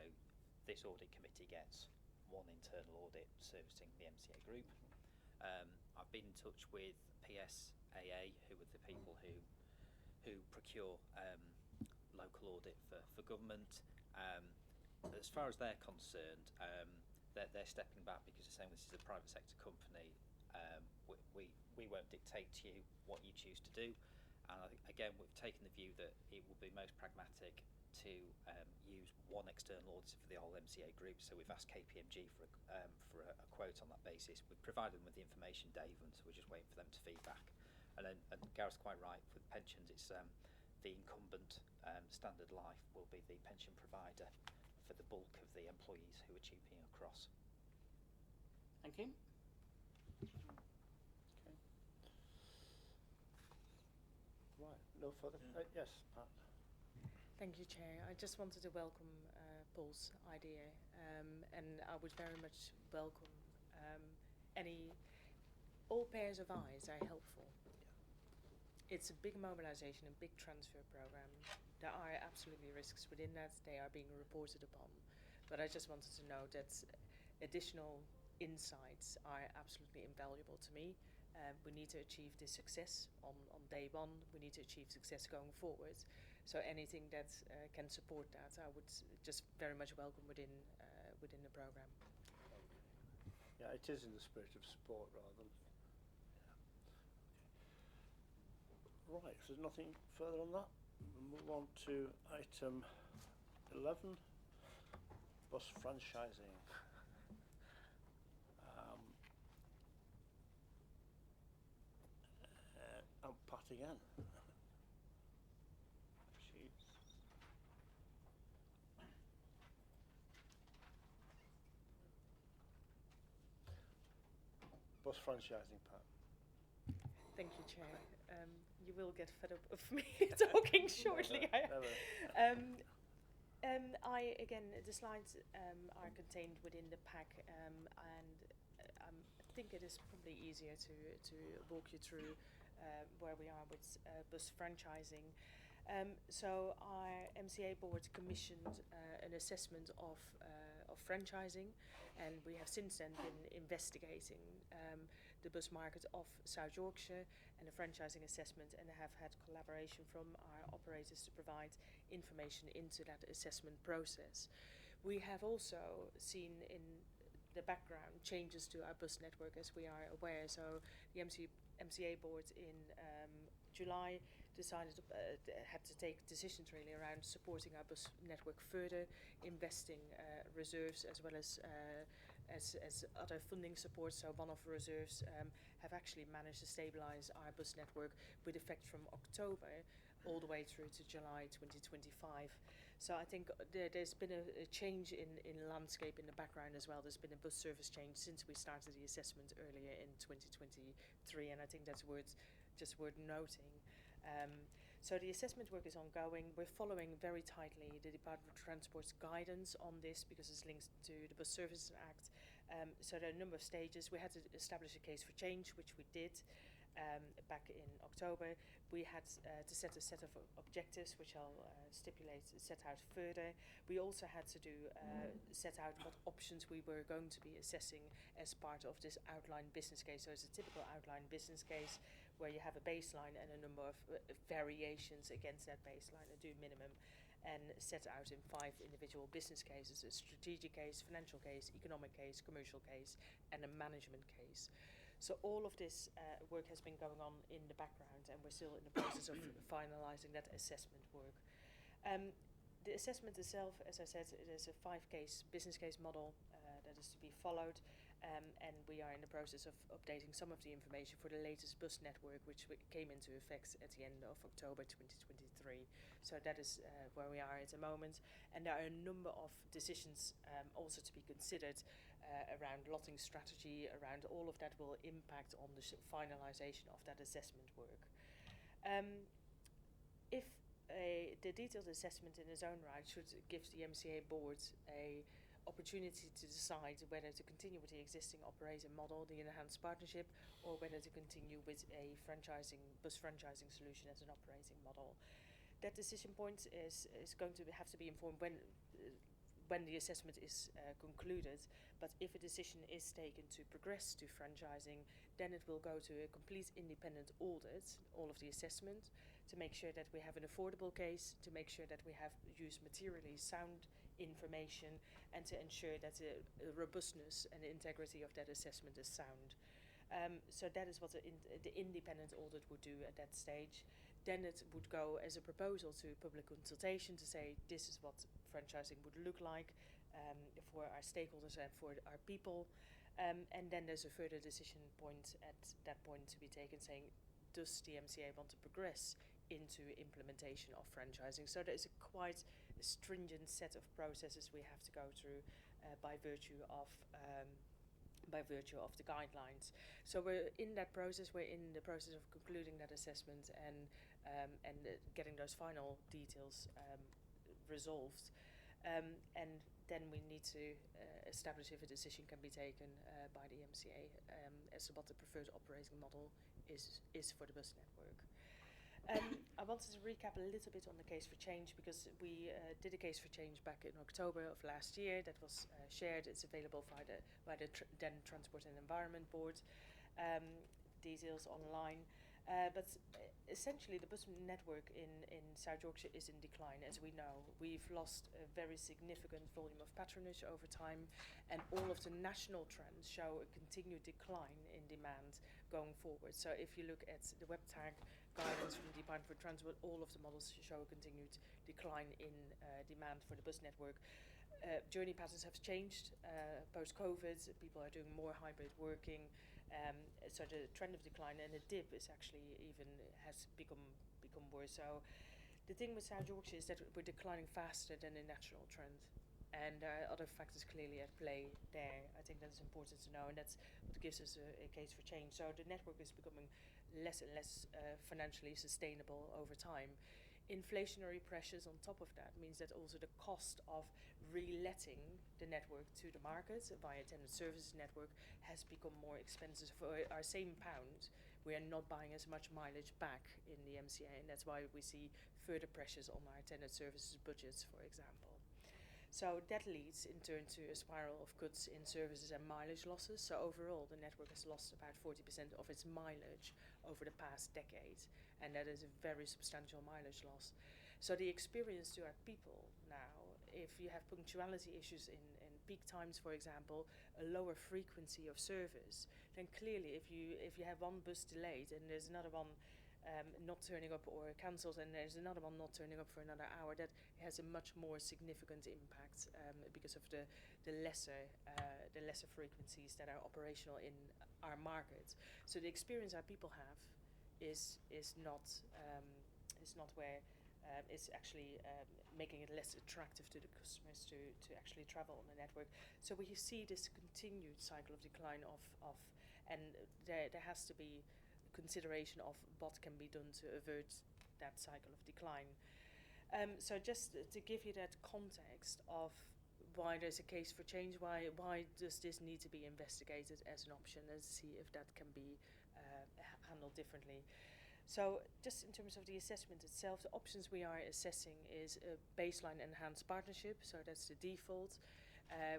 this audit committee gets one internal audit servicing the MCA group. I've been in touch with PSAA, who are the people who procure local audit for government. As far as they're concerned, they're stepping back because they're saying this is a private sector company. We won't dictate to you what you choose to do. And I think, again, we've taken the view that it will be most pragmatic to use one external auditor for the whole MCA group. So we've asked KPMG for a quote on that basis. We've provided them with the information, Dave, and so we're just waiting for them to feedback. And Gareth's quite right, with pensions, it's the incumbent Standard Life will be the pension provider for the bulk of the employees who are tubing across. Thank you. Okay. Right, no further. Yes, Pat. Thank you, Chair. I just wanted to welcome Paul's idea, and I would very much welcome all pairs of eyes are helpful. It's a big mobilisation, a big transfer program. There are absolutely risks within that. They are being reported upon. But I just wanted to know that additional insights are absolutely invaluable to me. We need to achieve this success on day one. We need to achieve success going forward. So anything that can support that, I would just very much welcome within the program. Yeah, it is in the spirit of support rather than. Yeah. Right, if there's nothing further on that, we'll move on to item 11, bus franchising. I'm Pat again. Bus franchising, Pat. Thank you, Chair. You will get fed up of me talking shortly. The slides are contained within the pack, and I think it is probably easier to walk you through where we are with bus franchising. So our MCA board commissioned an assessment of franchising, and we have since then been investigating the bus market of South Yorkshire and the franchising assessment, and have had collaboration from our operators to provide information into that assessment process. We have also seen in the background changes to our bus network, as we are aware. So the MCA board in July decided had to take decisions really around supporting our bus network further, investing reserves as well as other funding support. So one-off reserves have actually managed to stabilise our bus network with effect from October all the way through to July 2025. So I think there's been a change in landscape in the background as well. There's been a bus service change since we started the assessment earlier in 2023, and I think that's worth noting. So the assessment work is ongoing. We're following very tightly the Department of Transport's guidance on this because it's linked to the Bus Services Act. So there are a number of stages. We had to establish a case for change, which we did back in October. We had to set a set of objectives, which I'll set out further. We also had to set out what options we were going to be assessing as part of this outlined business case. So it's a typical outlined business case where you have a baseline and a number of variations against that baseline, a due minimum, and set out in 5 individual business cases: a strategic case, financial case, economic case, commercial case, and a management case. So all of this work has been going on in the background, and we're still in the process of finalising that assessment work. The assessment itself, as I said, it is a 5-case business case model that is to be followed, and we are in the process of updating some of the information for the latest bus network, which came into effect at the end of October 2023. So that is where we are at the moment, and there are a number of decisions also to be considered around lotting strategy, around all of that will impact on the finalisation of that assessment work. If the detailed assessment in its own right should give the MCA board a opportunity to decide whether to continue with the existing operating model, the enhanced partnership, or whether to continue with a bus franchising solution as an operating model. That decision point is going to have to be informed when the assessment is concluded, but if a decision is taken to progress to franchising, then it will go to a complete independent audit, all of the assessment, to make sure that we have an affordable case, to make sure that we have used materially sound information, and to ensure that the robustness and the integrity of that assessment is sound. So that is what the independent audit would do at that stage. Then it would go as a proposal to public consultation to say this is what franchising would look like for our stakeholders and for our people. And then there's a further decision point at that point to be taken saying, does the MCA want to progress into implementation of franchising? So there is a quite stringent set of processes we have to go through by virtue of the guidelines. So we're in that process. We're in the process of concluding that assessment and getting those final details resolved. And then we need to establish if a decision can be taken by the MCA as to what the preferred operating model is for the bus network. I wanted to recap a little bit on the case for change because we did a case for change back in October of last year that was shared. It's available by the then Transport and Environment Board. Details online. But essentially the bus network in South Yorkshire is in decline, as we know. We've lost a very significant volume of patronage over time, and all of the national trends show a continued decline in demand going forward. So if you look at the web tag guidance from the Department for Transport, all of the models show a continued decline in demand for the bus network. Journey patterns have changed post-COVID. People are doing more hybrid working. So the trend of decline and the dip is actually even has become worse. So the thing with South Yorkshire is that we're declining faster than the national trend, and there are other factors clearly at play there. I think that's important to know, and that's what gives us a case for change. So the network is becoming less and less financially sustainable over time. Inflationary pressures on top of that means that also the cost of reletting the network to the market via attendant services network has become more expensive. For our same pound, we are not buying as much mileage back in the MCA, and that's why we see further pressures on our attendant services budgets, for example. So that leads in turn to a spiral of cuts in services and mileage losses. So overall, the network has lost about 40% of its mileage over the past decade, and that is a very substantial mileage loss. So the experience to our people now, if you have punctuality issues in peak times, for example, a lower frequency of service, then clearly if you have one bus delayed and there's another one not turning up or cancelled, and there's another one not turning up for another hour, that has a much more significant impact because of the lesser frequencies that are operational in our market. So the experience our people have is not where is actually making it less attractive to the customers to actually travel on the network. So we see this continued cycle of decline and there has to be consideration of what can be done to avert that cycle of decline. So just to give you that context of why there's a case for change, why does this need to be investigated as an option, and see if that can be handled differently. So just in terms of the assessment itself, the options we are assessing is a baseline enhanced partnership, so that's the default.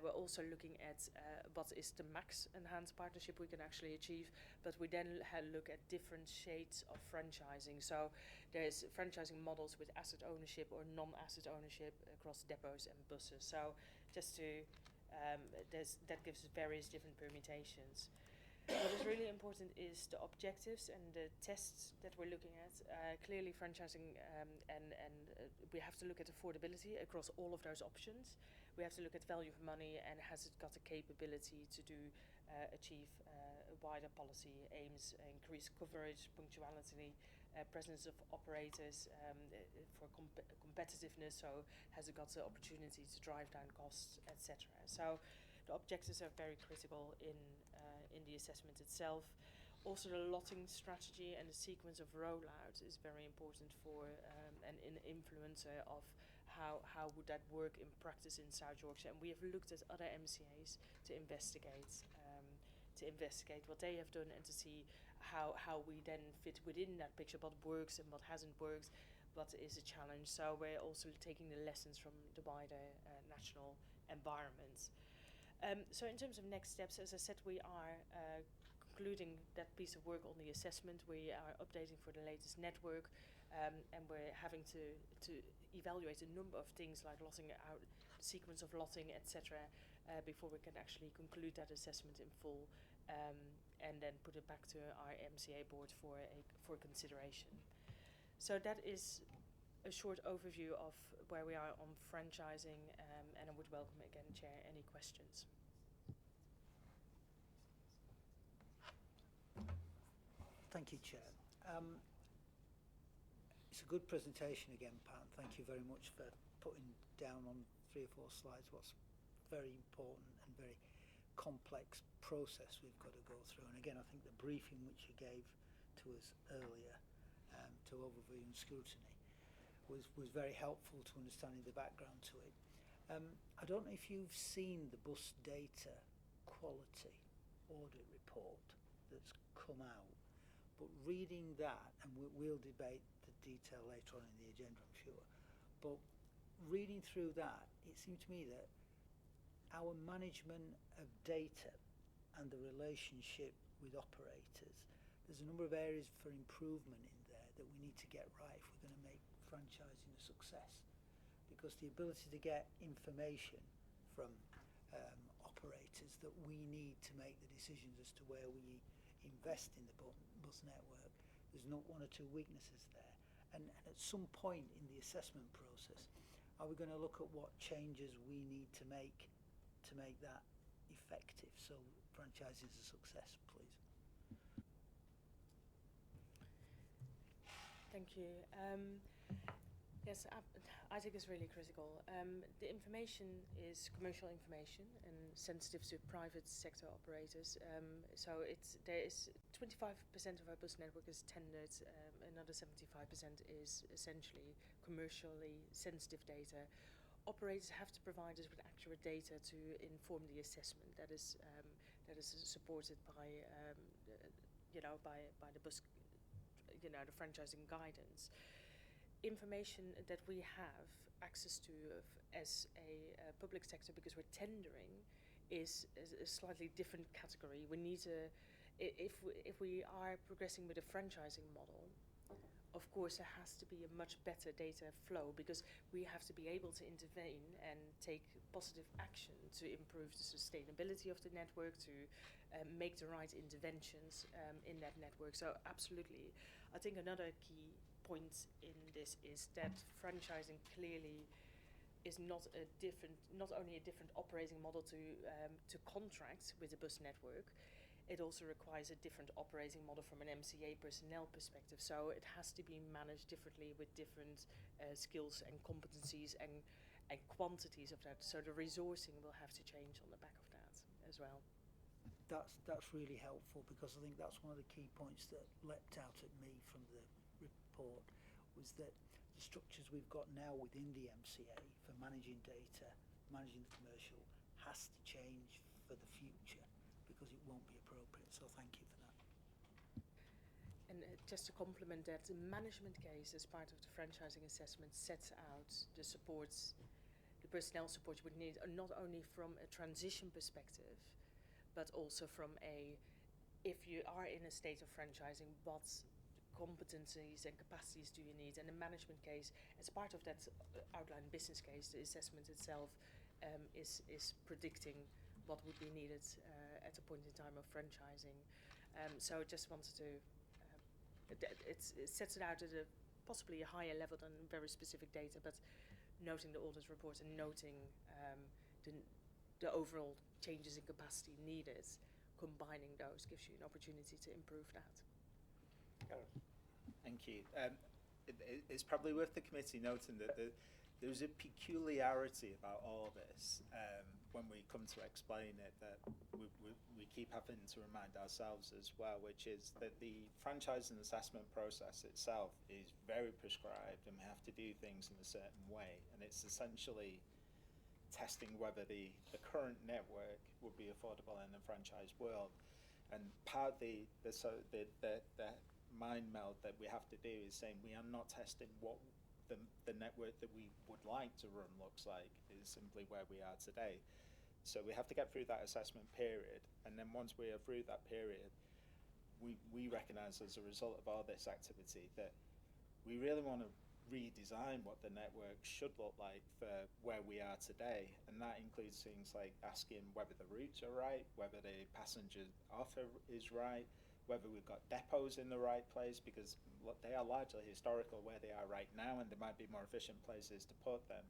We're also looking at what is the max enhanced partnership we can actually achieve, but we then look at different shades of franchising. So there's franchising models with asset ownership or non-asset ownership across depots and buses. So just to, that gives us various different permutations. What is really important is the objectives and the tests that we're looking at. Clearly franchising, we have to look at affordability across all of those options. We have to look at value for money, and has it got the capability to achieve wider policy aims, increased coverage, punctuality, presence of operators for competitiveness, so has it got the opportunity to drive down costs, etc. So the objectives are very critical in the assessment itself. Also the lotting strategy and the sequence of rollout is very important for an influencer of how would that work in practice in South Yorkshire. And we have looked at other MCAs to investigate what they have done, and to see how we then fit within that picture, what works and what hasn't worked, what is a challenge. So we're also taking the lessons from the wider national environment. So in terms of next steps, as I said, we are concluding that piece of work on the assessment. We are updating for the latest network, and we're having to evaluate a number of things like lotting out, sequence of lotting, etc., before we can actually conclude that assessment in full, and then put it back to our MCA board for consideration. So that is a short overview of where we are on franchising, and I would welcome again, Chair, any questions. Thank you, Chair. It's a good presentation again, Pat. Thank you very much for putting down on 3 or 4 slides what's very important and very complex process we've got to go through. And again, I think the briefing which you gave to us earlier, to overview and scrutiny, was very helpful to understanding the background to it. I don't know if you've seen the bus data quality audit report that's come out, but reading that, and we'll debate the detail later on in the agenda, I'm sure, but reading through that, it seemed to me that our management of data and the relationship with operators, there's a number of areas for improvement in there that we need to get right if we're going to make franchising a success. Because the ability to get information from operators that we need to make the decisions as to where we invest in the bus network, there's not 1 or 2 weaknesses there. And at some point in the assessment process, are we going to look at what changes we need to make that effective, so franchising is a success, please? Thank you. Yes, I think it's really critical. The information is commercial information and sensitive to private sector operators. So there is 25% of our bus network is tendered, another 75% is essentially commercially sensitive data. Operators have to provide us with accurate data to inform the assessment that is supported by by the bus, the franchising guidance. Information that we have access to as a public sector, because we're tendering, is a slightly different category. We need to, if we are progressing with a franchising model, of course there has to be a much better data flow, because we have to be able to intervene and take positive action to improve the sustainability of the network, to make the right interventions in that network. So absolutely, I think another key point in this is that franchising clearly is not only a different operating model to contract with the bus network. it also requires a different operating model from an MCA personnel perspective. So it has to be managed differently with different skills and competencies and quantities of that. So the resourcing will have to change on the back of that as well. That's really helpful, because I think that's one of the key points that leapt out at me from the report, was that the structures we've got now within the MCA for managing data, managing the commercial, has to change for the future, because it won't be appropriate. So thank you for that. And just to complement that, the management case as part of the franchising assessment sets out the supports, the personnel support you would need, not only from a transition perspective, but also from if you are in a state of franchising, what competencies and capacities do you need? And the management case, as part of that outline business case, the assessment itself is predicting what would be needed at a point in time of franchising. So just wanted to, it sets it out at possibly a higher level than very specific data, but noting the audit report and noting the overall changes in capacity needed, combining those gives you an opportunity to improve that. Gareth. Thank you. It's probably worth the committee noting that there's a peculiarity about all this when we come to explain it, that we keep having to remind ourselves as well, which is that the franchising assessment process itself is very prescribed, and we have to do things in a certain way, and it's essentially testing whether the current network would be affordable in the franchise world. And part of the mind meld that we have to do is saying we are not testing what the network that we would like to run looks like, is simply where we are today. So we have to get through that assessment period, and then once we are through that period, we recognise as a result of all this activity that we really want to redesign what the network should look like for where we are today, and that includes things like asking whether the routes are right, whether the passenger offer is right, whether we've got depots in the right place, because they are largely historical where they are right now, and there might be more efficient places to put them.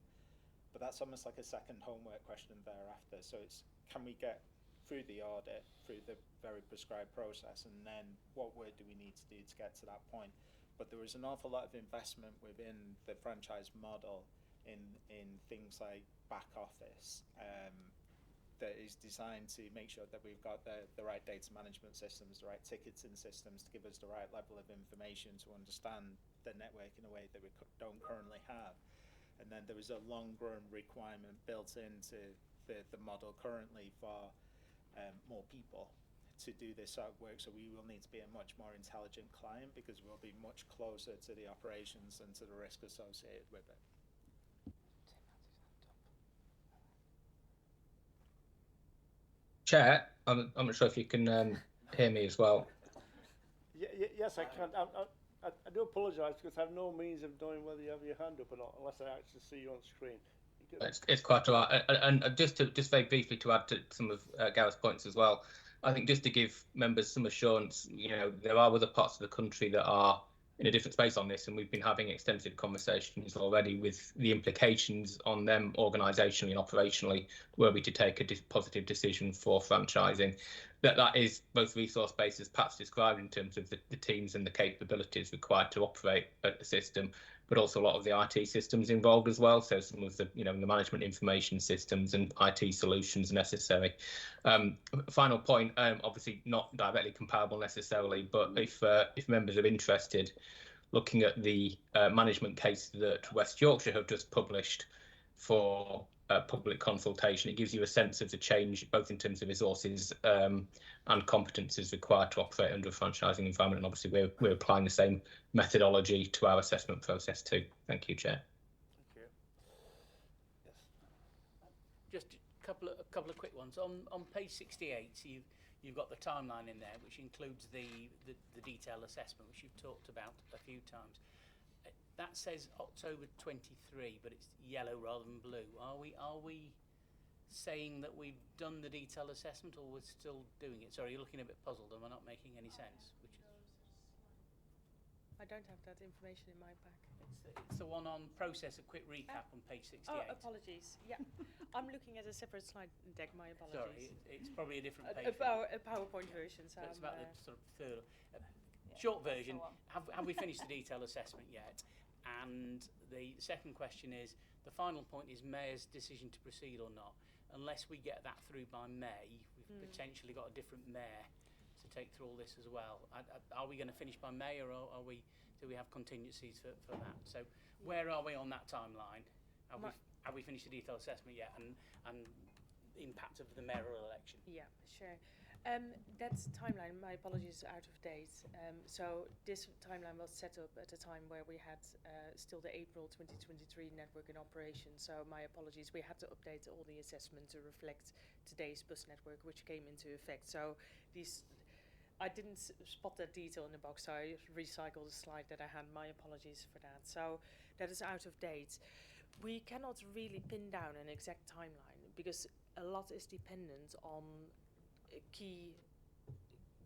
But that's almost like a second homework question thereafter. So it's, can we get through the audit, through the very prescribed process, and then what work do we need to do to get to that point? But there is an awful lot of investment within the franchise model in things like back office that is designed to make sure that we've got the right data management systems, the right ticketing systems to give us the right level of information to understand the network in a way that we don't currently have. And then there is a long-run requirement built into the model currently for more people to do this sort of work, so we will need to be a much more intelligent client, because we'll be much closer to the operations and to the risk associated with it. Chair, I'm not sure if you can hear me as well. Yes, I can. I do apologise, because I have no means of knowing whether you have your hand up or not, unless I actually see you on screen. It's quite a lot. And just very briefly to add to some of Gareth's points as well, I think just to give members some assurance, there are other parts of the country that are in a different space on this, and we've been having extensive conversations already with the implications on them organisationally and operationally were we to take a positive decision for franchising. That is both resource-based, as Pat's described, in terms of the teams and the capabilities required to operate the system, but also a lot of the IT systems involved as well. So some of the the management information systems and IT solutions necessary. Final point, obviously not directly comparable necessarily, but if members are interested, looking at the management case that West Yorkshire have just published for public consultation, it gives you a sense of the change, both in terms of resources and competences required to operate under a franchising environment. And obviously, we're applying the same methodology to our assessment process too. Thank you, Chair. Thank you. Yes. Just a couple of quick ones. On page 68, you've got the timeline in there, which includes the detailed assessment, which you've talked about a few times. That says October 23, but it's yellow rather than blue. Are we saying that we've done the detailed assessment, or we're still doing it? Sorry, you're looking a bit puzzled. Am I not making any sense? I don't have that information in my pack. It's the one on process, a quick recap on page 68. Oh, apologies. Yeah, I'm looking at a separate slide deck. My apologies. Sorry, it's probably a different page. A PowerPoint version. So It's about the sort of third. Yeah, Short that's the version, one. have we finished the detailed assessment yet? And the second question is, the final point is Mayor's decision to proceed or not. Unless we get that through by May, we've potentially got a different Mayor to take through all this as well. Are we going to finish by May, or do we have contingencies for that? So where are we on that timeline? Have we finished the detailed assessment yet, and the impact of the mayoral election? Yeah, sure. That timeline, my apologies, is out of date. So this timeline was set up at a time where we had still the April 2023 network in operation. So my apologies, we had to update all the assessment to reflect today's bus network, which came into effect. So I didn't spot that detail in the box, so I recycled the slide that I had. My apologies for that. So that is out of date. We cannot really pin down an exact timeline because a lot is dependent on key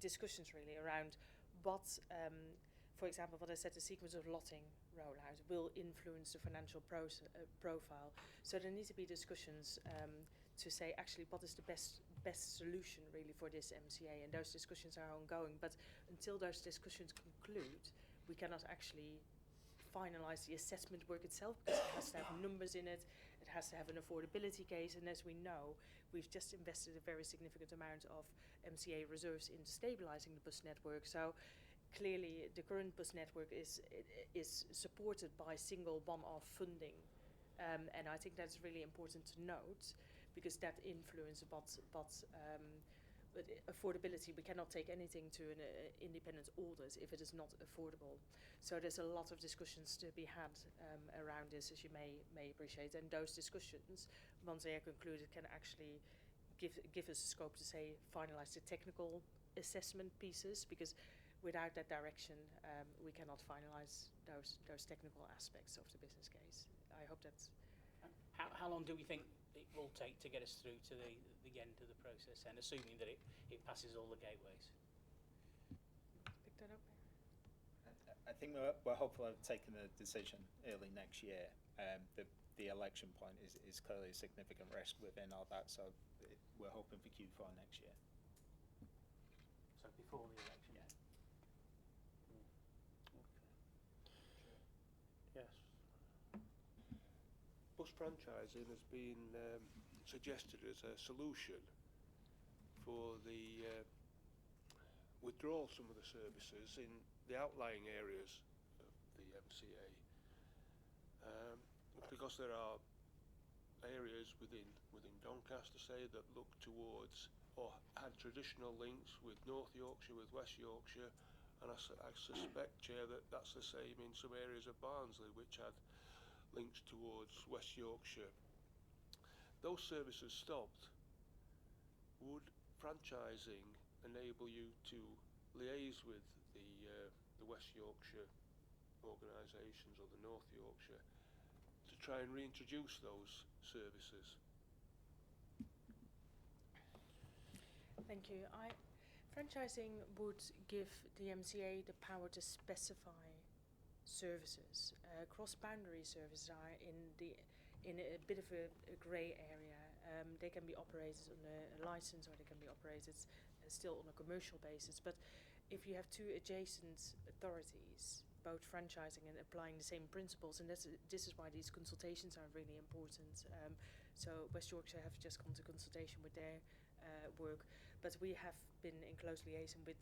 discussions really around what, for example, what I said, the sequence of lotting rollout will influence the financial profile. So there need to be discussions to say actually what is the best solution really for this MCA, and those discussions are ongoing. But until those discussions conclude, we cannot actually finalise the assessment work itself because it has to have numbers in it. It has to have an affordability case, and as we know, we've just invested a very significant amount of MCA reserves into stabilising the bus network. So clearly the current bus network is supported by single one-off funding, and I think that's really important to note because that influences affordability. We cannot take anything to an independent audit if it is not affordable. So there's a lot of discussions to be had around this, as you may appreciate. And those discussions, once they are concluded, can actually give us scope to say finalise the technical assessment pieces, because without that direction, we cannot finalise those technical aspects of the business case. I hope that's. How long do we think it will take to get us through to the end of the process, and assuming that it passes all the gateways? Pick that up. I think we're hopeful of taking a decision early next year. The election point is clearly a significant risk within all that, so we're hoping for Q4 next year. So before the election? Yeah. Okay. Yes. Bus franchising has been suggested as a solution for the withdrawal of some of the services in the outlying areas of the MCA, because there are areas within Doncaster, say, that look towards or had traditional links with North Yorkshire, with West Yorkshire, and I suspect, Chair, that that's the same in some areas of Barnsley which had links towards West Yorkshire. Those services stopped. Would franchising enable you to liaise with the West Yorkshire organisations or the North Yorkshire to try and reintroduce those services? Thank you. Franchising would give the MCA the power to specify services. Cross-boundary services are in a bit of a grey area. They can be operated on a license, or they can be operated still on a commercial basis. But if you have two adjacent authorities, both franchising and applying the same principles, and this is why these consultations are really important. So West Yorkshire have just come to consultation with their work, but we have been in close liaison with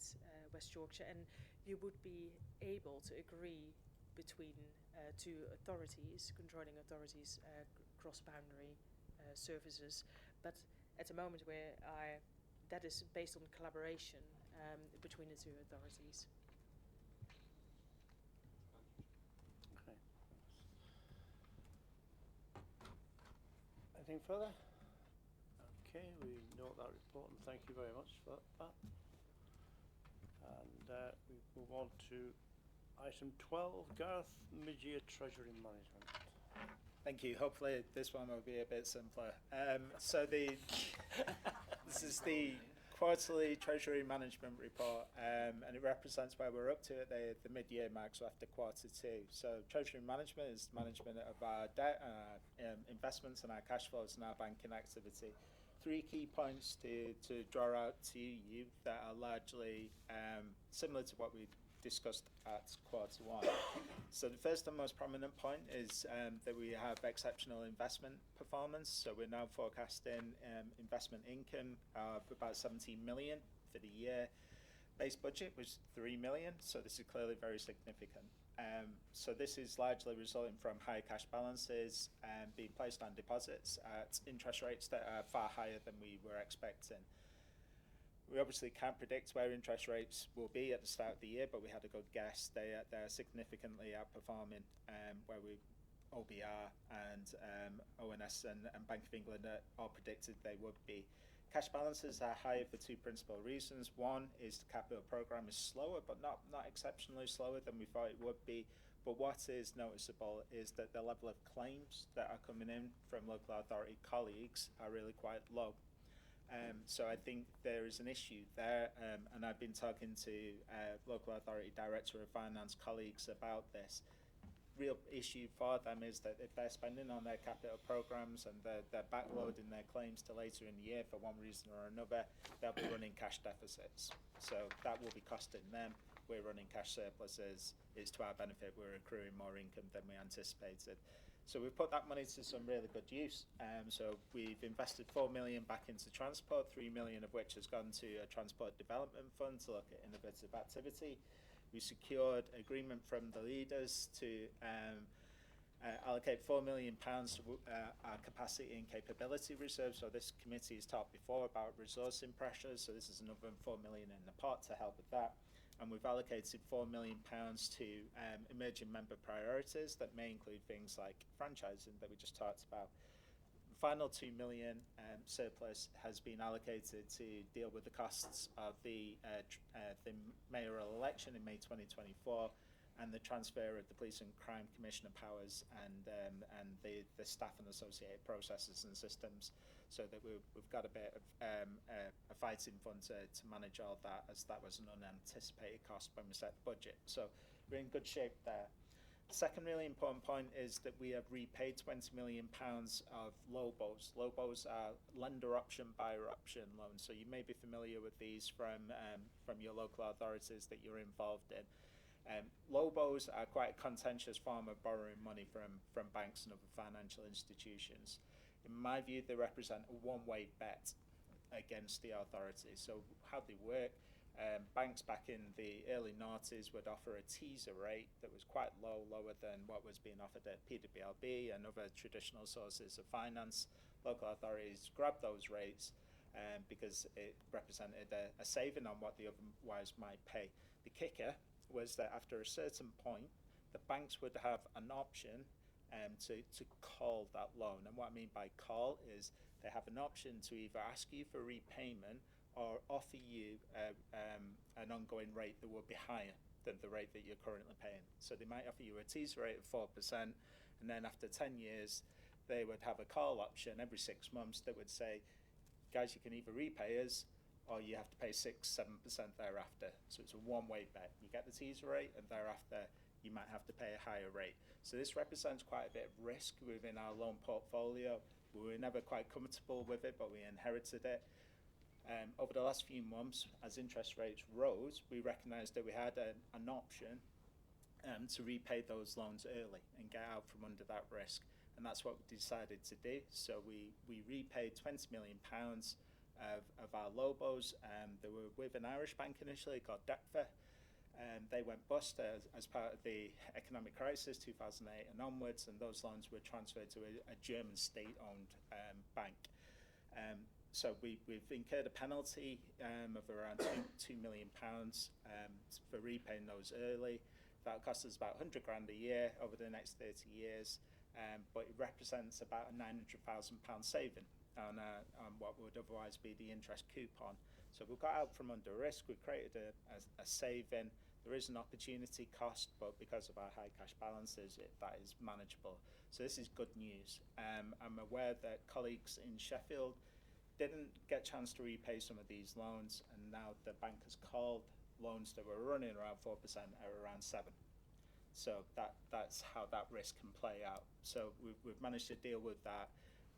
West Yorkshire, and you would be able to agree between two authorities, controlling authorities, cross-boundary services. But at the moment that is based on collaboration between the two authorities. Okay. Anything further? Okay, we note that report and thank you very much for that. And we move on to item 12, Gareth, mid-year Treasury management. Thank you. Hopefully this one will be a bit simpler. So this is the quarterly Treasury management report, and it represents where we're up to at the mid-year mark, so after quarter two. So Treasury management is management of our debt, investments and our cash flows and our banking activity. Three key points to draw out to you that are largely similar to what we discussed at quarter one. So the first and most prominent point is that we have exceptional investment performance. So we're now forecasting investment income of about 17 million for the year. Base budget was 3 million, so this is clearly very significant. So this is largely resulting from high cash balances being placed on deposits at interest rates that are far higher than we were expecting. We obviously can't predict where interest rates will be at the start of the year, but we had a good guess. They're significantly outperforming where we OBR and ONS and Bank of England all predicted they would be. Cash balances are higher for two principal reasons. One is the capital programme is slower, but not exceptionally slower than we thought it would be. But what is noticeable is that the level of claims that are coming in from local authority colleagues are really quite low. So I think there is an issue there, and I've been talking to local authority director of finance colleagues about this. Real issue for them is that if they're spending on their capital programs and they're backloading their claims to later in the year for one reason or another, they'll be running cash deficits. So that will be costing them. We're running cash surpluses. It's to our benefit. We're accruing more income than we anticipated. So we've put that money to some really good use. So we've invested 4 million back into transport, 3 million of which has gone to a transport development fund to look at innovative activity. We secured agreement from the leaders to allocate £4 million to our capacity and capability reserve. So this committee has talked before about resourcing pressures. So this is another 4 million in the pot to help with that. And we've allocated £4 million to emerging member priorities that may include things like franchising that we just talked about. The final 2 million surplus has been allocated to deal with the costs of the mayoral election in May 2024 and the transfer of the Police and Crime Commissioner powers and the staff and associated processes and systems, so that we've got a bit of a fighting fund to manage all that, as that was an unanticipated cost when we set the budget. So we're in good shape there. The second really important point is that we have repaid £20 million of LOBOs. LOBOs are lender option, buyer option loans. So you may be familiar with these from your local authorities that you're involved in. LOBOs are quite a contentious form of borrowing money from banks and other financial institutions. In my view, they represent a one-way bet against the authorities. So how they work, banks back in the early noughties would offer a teaser rate that was quite low, lower than what was being offered at PWLB and other traditional sources of finance. Local authorities grabbed those rates because it represented a saving on what they otherwise might pay. The kicker was that after a certain point, the banks would have an option to call that loan. And what I mean by call is they have an option to either ask you for repayment or offer you an ongoing rate that would be higher than the rate that you're currently paying. So they might offer you a teaser rate of 4%, and then after 10 years, they would have a call option every 6 months that would say, guys, you can either repay us or you have to pay 6-7% thereafter. So it's a one-way bet. You get the teaser rate, and thereafter you might have to pay a higher rate. So this represents quite a bit of risk within our loan portfolio. We were never quite comfortable with it, but we inherited it. Over the last few months, as interest rates rose, we recognised that we had an option to repay those loans early and get out from under that risk. And that's what we decided to do. So we repaid £20 million of our LOBOs. They were with an Irish bank initially called DEPFA. They went bust as part of the economic crisis 2008 and onwards, and those loans were transferred to a German state-owned bank. So we've incurred a penalty of around £2 million for repaying those early. That cost us about 100 grand a year over the next 30 years, but it represents about a £900,000 saving on what would otherwise be the interest coupon. So we've got out from under risk, we've created a saving. There is an opportunity cost, but because of our high cash balances, that is manageable. So this is good news. I'm aware that colleagues in Sheffield didn't get a chance to repay some of these loans, and now the bank has called loans that were running around 4% are around 7%. So that's how that risk can play out. So we've managed to deal with that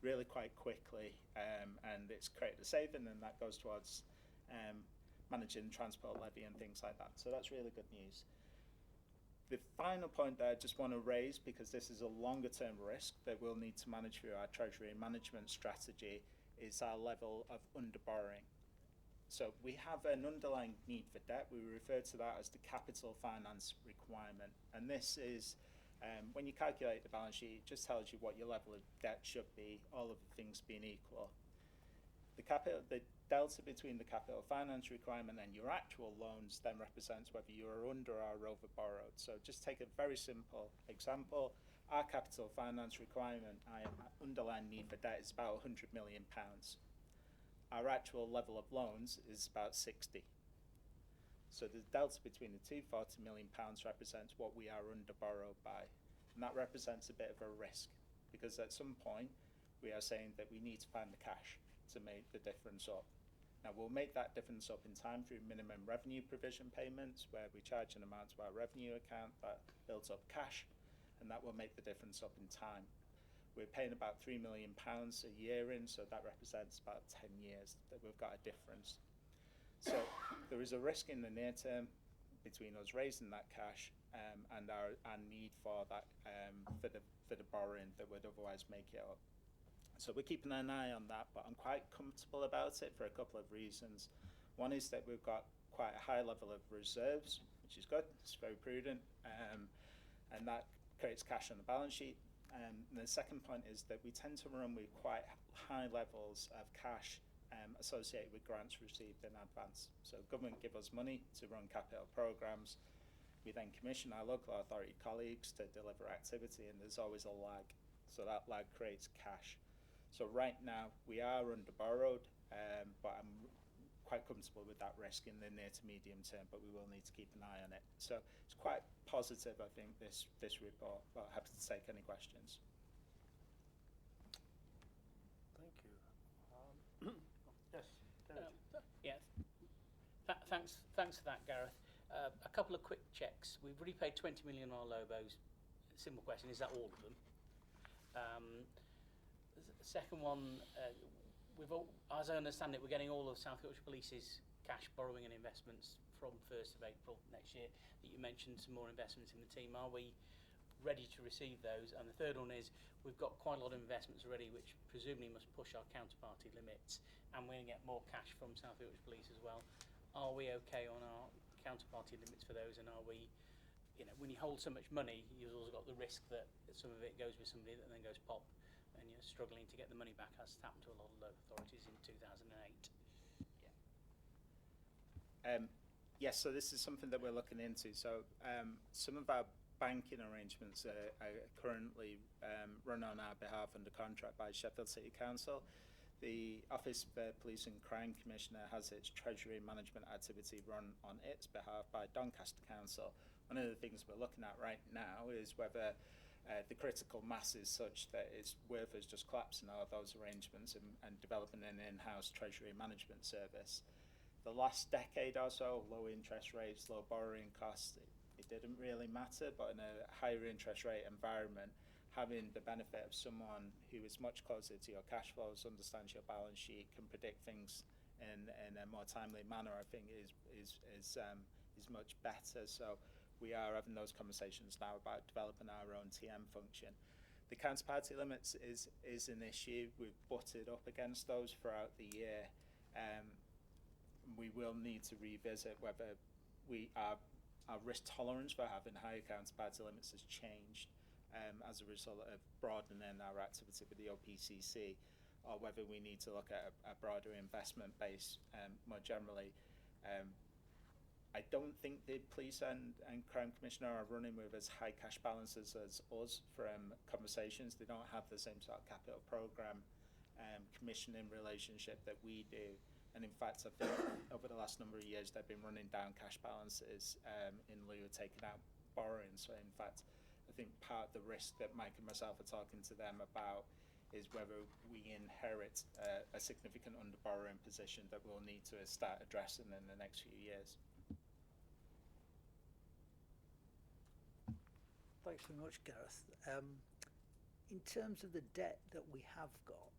really quite quickly, and it's created a saving, and that goes towards managing transport levy and things like that. So that's really good news. The final point that I just want to raise, because this is a longer term risk that we'll need to manage through our treasury management strategy, is our level of underborrowing. So we have an underlying need for debt. We refer to that as the capital finance requirement. And this is, when you calculate the balance sheet, it just tells you what your level of debt should be, all of the things being equal. The delta between the capital finance requirement and your actual loans then represents whether you are under or over borrowed. So just take a very simple example. Our capital finance requirement, our underlying need for debt, is about £100 million. Our actual level of loans is about 60. So the delta between the two, £40 million, represents what we are under borrowed by. And that represents a bit of a risk, because at some point we are saying that we need to find the cash to make the difference up. Now we'll make that difference up in time through minimum revenue provision payments, where we charge an amount to our revenue account that builds up cash, and that will make the difference up in time. We're paying about £3 million a year in, so that represents about 10 years that we've got a difference. So there is a risk in the near term between us raising that cash and our need for that for the borrowing that would otherwise make it up. So we're keeping an eye on that, but I'm quite comfortable about it for a couple of reasons. One is that we've got quite a high level of reserves, which is good. It's very prudent, and that creates cash on the balance sheet. And the second point is that we tend to run with quite high levels of cash associated with grants received in advance. So government give us money to run capital programs. We then commission our local authority colleagues to deliver activity, and there's always a lag. So that lag creates cash. So right now we are under borrowed, but I'm quite comfortable with that risk in the near to medium term, but we will need to keep an eye on it. So it's quite positive, I think, this report, but happy to take any questions. Thank you. Yes, David. Thanks for that, Gareth. A couple of quick checks. We've repaid 20 million on our Lobos. Simple question, is that all of them? The second one, as I understand it, we're getting all of South Yorkshire Police's cash borrowing and investments from 1st of April next year. That you mentioned some more investments in the team. Are we ready to receive those? And the third one is, we've got quite a lot of investments already, which presumably must push our counterparty limits, and we're going to get more cash from South Yorkshire Police as well. Are we okay on our counterparty limits for those? And are we, when you hold so much money, you've also got the risk that some of it goes with somebody that then goes pop, and you're struggling to get the money back, as happened to a lot of local authorities in 2008. Yes, so this is something that we're looking into. So some of our banking arrangements are currently run on our behalf under contract by Sheffield City Council. The Office for Police and Crime Commissioner has its Treasury management activity run on its behalf by Doncaster Council. One of the things we're looking at right now is whether the critical mass is such that it's worth us just collapsing all those arrangements and developing an in-house Treasury management service. The last decade or so, low interest rates, low borrowing costs, it didn't really matter, but in a higher interest rate environment, having the benefit of someone who is much closer to your cash flows, understands your balance sheet, can predict things in a more timely manner, I think is much better. So we are having those conversations now about developing our own TM function. The counterparty limits is an issue. We've butted up against those throughout the year. We will need to revisit whether our risk tolerance for having higher counterparty limits has changed as a result of broadening our activity with the OPCC, or whether we need to look at a broader investment base more generally. I don't think the Police and Crime Commissioner are running with as high cash balances as us from conversations. They don't have the same sort of capital programme commissioning relationship that we do. And in fact, I think over the last number of years, they've been running down cash balances in lieu of taking out borrowing. So in fact, I think part of the risk that Mike and myself are talking to them about is whether we inherit a significant under-borrowing position that we'll need to start addressing in the next few years. Thanks very much, Gareth. In terms of the debt that we have got,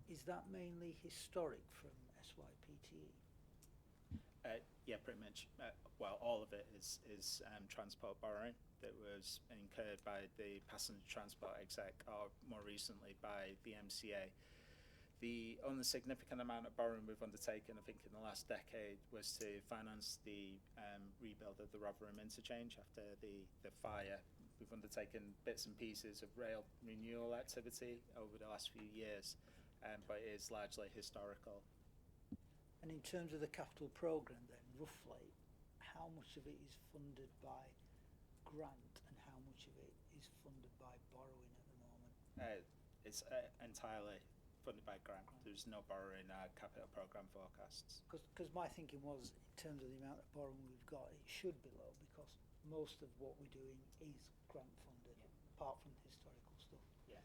is that mainly historic from SYPTE? Yeah, pretty much. Well, all of it is transport borrowing that was incurred by the passenger transport exec, or more recently by the MCA. The only significant amount of borrowing we've undertaken, I think, in the last decade was to finance the rebuild of the Rotherham interchange after the fire. We've undertaken bits and pieces of rail renewal activity over the last few years, but it is largely historical. And in terms of the capital programme then, roughly, how much of it is funded by grant and how much of it is funded by borrowing at the moment? It's entirely funded by grant. There's no borrowing in our capital programme forecasts. Because my thinking was, in terms of the amount of borrowing we've got, it should be low, because most of what we're doing is grant funded, apart from the historical stuff. Yeah,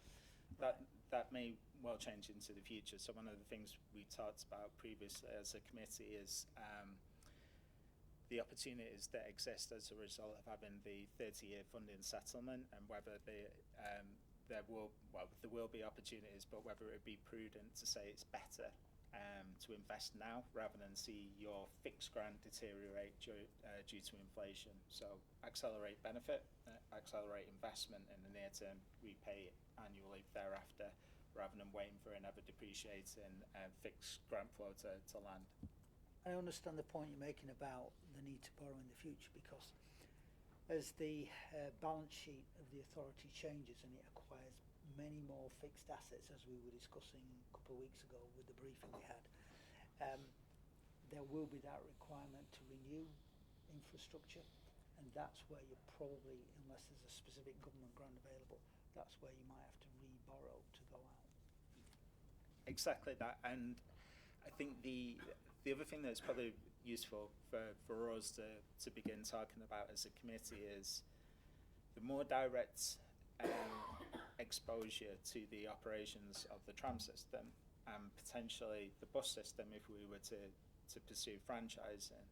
Right. that may well change into the future. So one of the things we talked about previously as a committee is the opportunities that exist as a result of having the 30-year funding settlement, and whether there will be opportunities, but whether it would be prudent to say it's better to invest now rather than see your fixed grant deteriorate due to inflation. So accelerate benefit, accelerate investment in the near term, repay annually thereafter, rather than waiting for another depreciating fixed grant flow to land. I understand the point you're making about the need to borrow in the future, because as the balance sheet of the authority changes and it acquires many more fixed assets, as we were discussing a couple of weeks ago with the briefing we had, there will be that requirement to renew infrastructure, and that's where you're probably, unless there's a specific government grant available, that's where you might have to re-borrow to go out. Exactly that, and I think the other thing that's probably useful for us to begin talking about as a committee is the more direct exposure to the operations of the tram system and potentially the bus system, if we were to pursue franchising,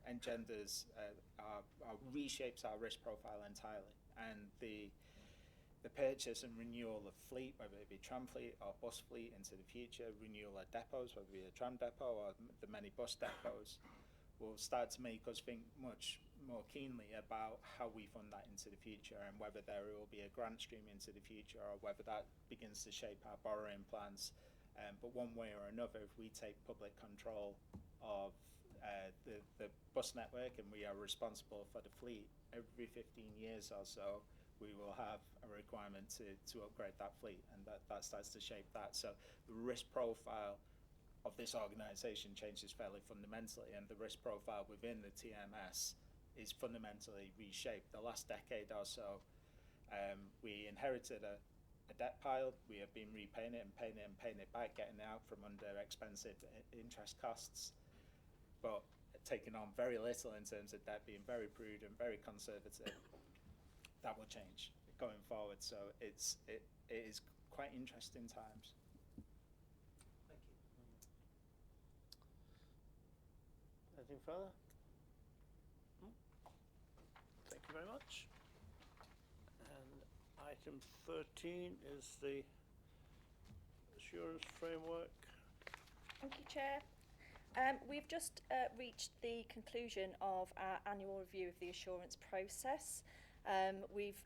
engenders reshapes our risk profile entirely, and the purchase and renewal of fleet, whether it be tram fleet or bus fleet into the future, renewal of depots, whether it be a tram depot or the many bus depots, will start to make us think much more keenly about how we fund that into the future, and whether there will be a grant stream into the future, or whether that begins to shape our borrowing plans. But one way or another, if we take public control of the bus network and we are responsible for the fleet, every 15 years or so we will have a requirement to upgrade that fleet, and that starts to shape that. So the risk profile of this organisation changes fairly fundamentally, and the risk profile within the TMS is fundamentally reshaped. The last decade or so, we inherited a debt pile. We have been repaying it and paying it and paying it back, getting it out from under expensive interest costs, but taking on very little in terms of debt, being very prudent, very conservative. That will change going forward, so it is quite interesting times. Thank you. Anything further? No? Thank you very much. And item 13 is the assurance framework. Thank you, Chair. We've just reached the conclusion of our annual review of the assurance process. We've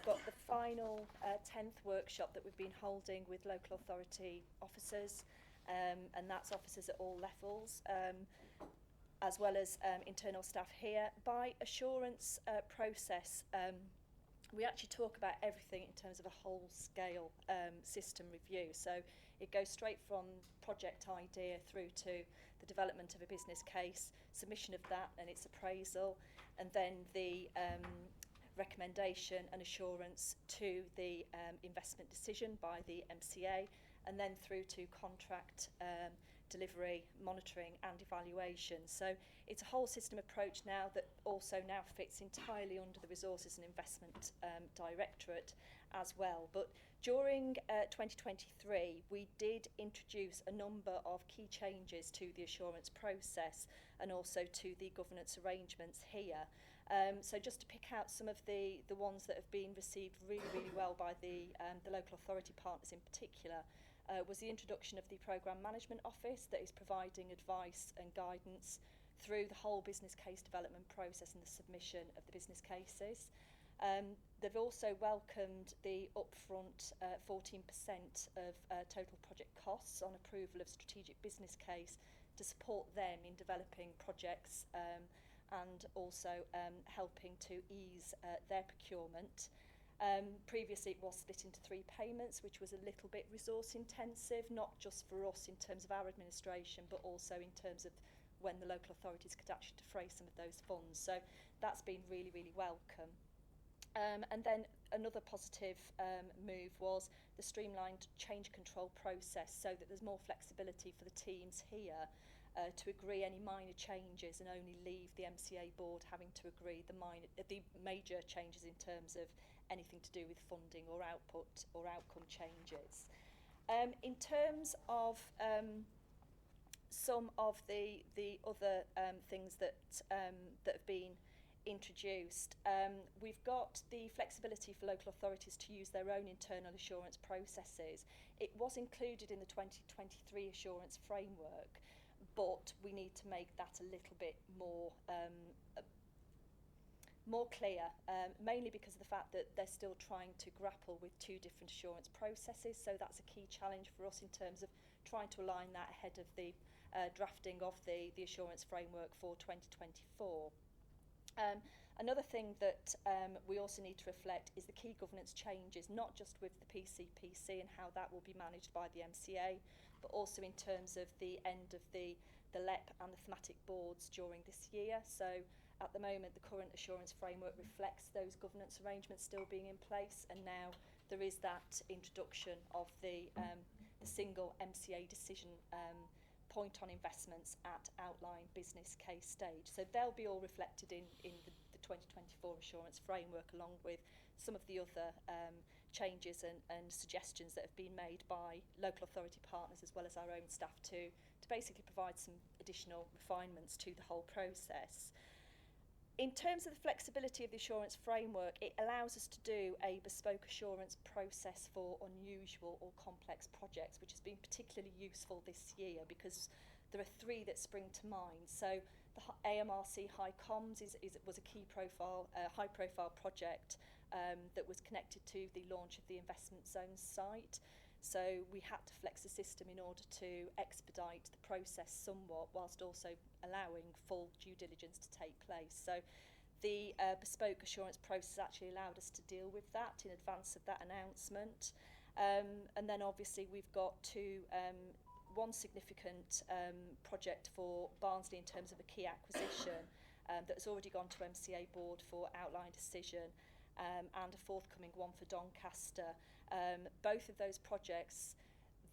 got the final 10th workshop that we've been holding with local authority officers, and that's officers at all levels, as well as internal staff here. By assurance process, we actually talk about everything in terms of a whole scale system review. So it goes straight from project idea through to the development of a business case, submission of that and its appraisal, and then the recommendation and assurance to the investment decision by the MCA, and then through to contract delivery, monitoring and evaluation. So it's a whole system approach now that also now fits entirely under the Resources and Investment Directorate, as well. But during 2023, we did introduce a number of key changes to the assurance process and also to the governance arrangements here. So just to pick out some of the ones that have been received really, really well by the local authority partners in particular, was the introduction of the Programme Management Office that is providing advice and guidance through the whole business case development process and the submission of the business cases. They've also welcomed the upfront 14% of total project costs on approval of strategic business case to support them in developing projects and also helping to ease their procurement. Previously it was split into 3 payments, which was a little bit resource intensive, not just for us in terms of our administration, but also in terms of when the local authorities could actually defray some of those funds. So that's been really, really welcome. And then another positive move was the streamlined change control process, so that there's more flexibility for the teams here to agree any minor changes and only leave the MCA board having to agree the major changes in terms of anything to do with funding or output or outcome changes. In terms of some of the other things that have been introduced, we've got the flexibility for local authorities to use their own internal assurance processes. It was included in the 2023 assurance framework, but we need to make that a little bit more clear, mainly because of the fact that they're still trying to grapple with 2 different assurance processes. So that's a key challenge for us in terms of trying to align that ahead of the drafting of the assurance framework for 2024. Another thing that we also need to reflect is the key governance changes, not just with the PCPC and how that will be managed by the MCA, but also in terms of the end of the LEP and the thematic boards during this year. So at the moment, the current assurance framework reflects those governance arrangements still being in place, and now there is that introduction of the single MCA decision point on investments at outline business case stage. So they'll be all reflected in the 2024 assurance framework, along with some of the other changes and suggestions that have been made by local authority partners as well as our own staff to basically provide some additional refinements to the whole process. In terms of the flexibility of the assurance framework, it allows us to do a bespoke assurance process for unusual or complex projects, which has been particularly useful this year because there are 3 that spring to mind. So the AMRC High Comms was a high profile project that was connected to the launch of the investment zone site. So we had to flex the system in order to expedite the process somewhat, whilst also allowing full due diligence to take place. So the bespoke assurance process actually allowed us to deal with that in advance of that announcement. And then obviously we've got one significant project for Barnsley in terms of a key acquisition that has already gone to MCA board for outline decision, and a forthcoming one for Doncaster. Both of those projects,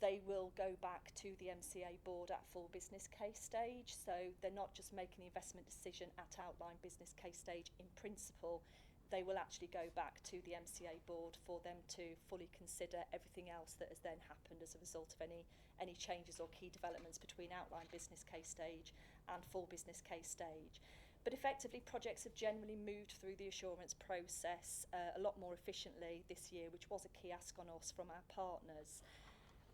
they will go back to the MCA board at full business case stage. So they're not just making the investment decision at outline business case stage in principle, they will actually go back to the MCA board for them to fully consider everything else that has then happened as a result of any changes or key developments between outline business case stage and full business case stage. But effectively, projects have generally moved through the assurance process a lot more efficiently this year, which was a key ask on us from our partners.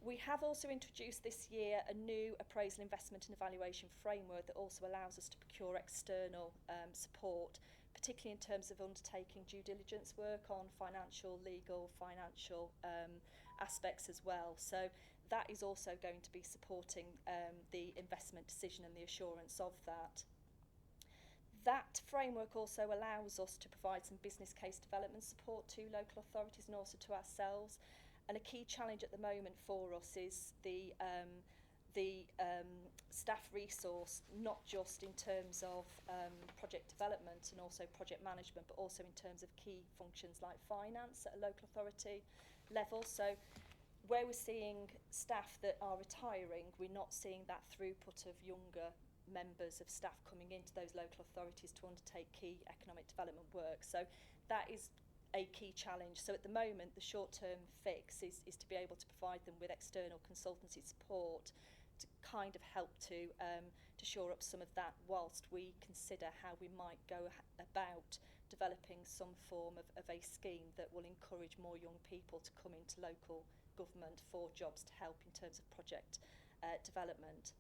We have also introduced this year a new appraisal, investment and evaluation framework that also allows us to procure external support, particularly in terms of undertaking due diligence work on financial, legal, financial aspects as well. So that is also going to be supporting the investment decision and the assurance of that. That framework also allows us to provide some business case development support to local authorities and also to ourselves. And a key challenge at the moment for us is the staff resource, not just in terms of project development and also project management, but also in terms of key functions like finance at a local authority level. So where we're seeing staff that are retiring, we're not seeing that throughput of younger members of staff coming into those local authorities to undertake key economic development work. So that is a key challenge. So at the moment, the short-term fix is to be able to provide them with external consultancy support to kind of help to shore up some of that, whilst we consider how we might go about developing some form of a scheme that will encourage more young people to come into local government for jobs to help in terms of project development.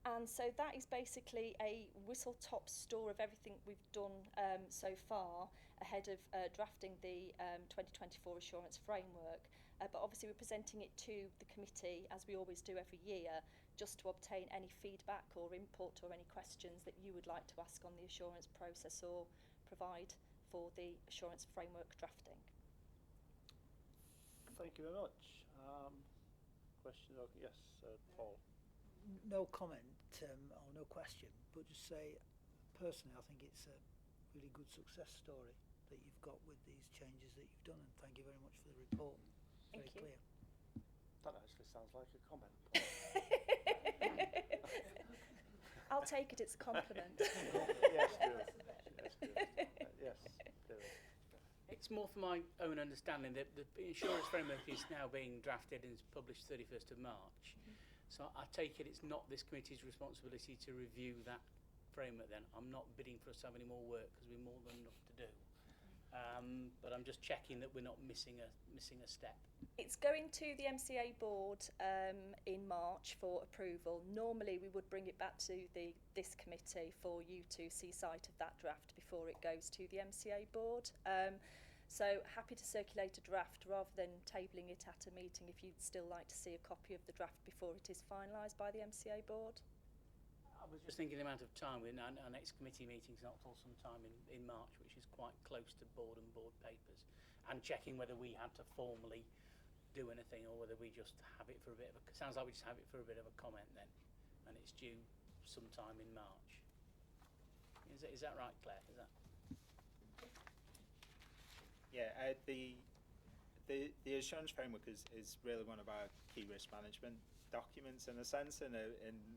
And so that is basically a whistle-top tour of everything we've done so far ahead of drafting the 2024 assurance framework. But obviously we're presenting it to the committee, as we always do every year, just to obtain any feedback or input or any questions that you would like to ask on the assurance process or provide for the assurance framework drafting. Thank you very much. Question? Yes, Paul. No comment or no question, but just say, personally, I think it's a really good success story that you've got with these changes that you've done, and thank you very much for the report. Very clear. That actually sounds like a comment. I'll take it, it's a compliment. Yes, do it. Yes, do it. Yes, do it. It's more for my own understanding that the insurance framework is now being drafted and is published 31st of March. So I take it it's not this committee's responsibility to review that framework then. I'm not bidding for us to have any more work because we're more than enough to do. But I'm just checking that we're not missing a step. It's going to the MCA board in March for approval. Normally we would bring it back to this committee for you to see sight of that draft before it goes to the MCA board. So happy to circulate a draft rather than tabling it at a meeting if you'd still like to see a copy of the draft before it is finalised by the MCA board. I was just thinking the amount of time. Our next committee meeting's not till some time in March, which is quite close to board and board papers, and checking whether we had to formally do anything or whether we just have it for a bit of a... Sounds like we just have it for a bit of a comment then, and it's due sometime in March. Is that right, Claire? Is that... Yeah, the assurance framework is really one of our key risk management documents in a sense, in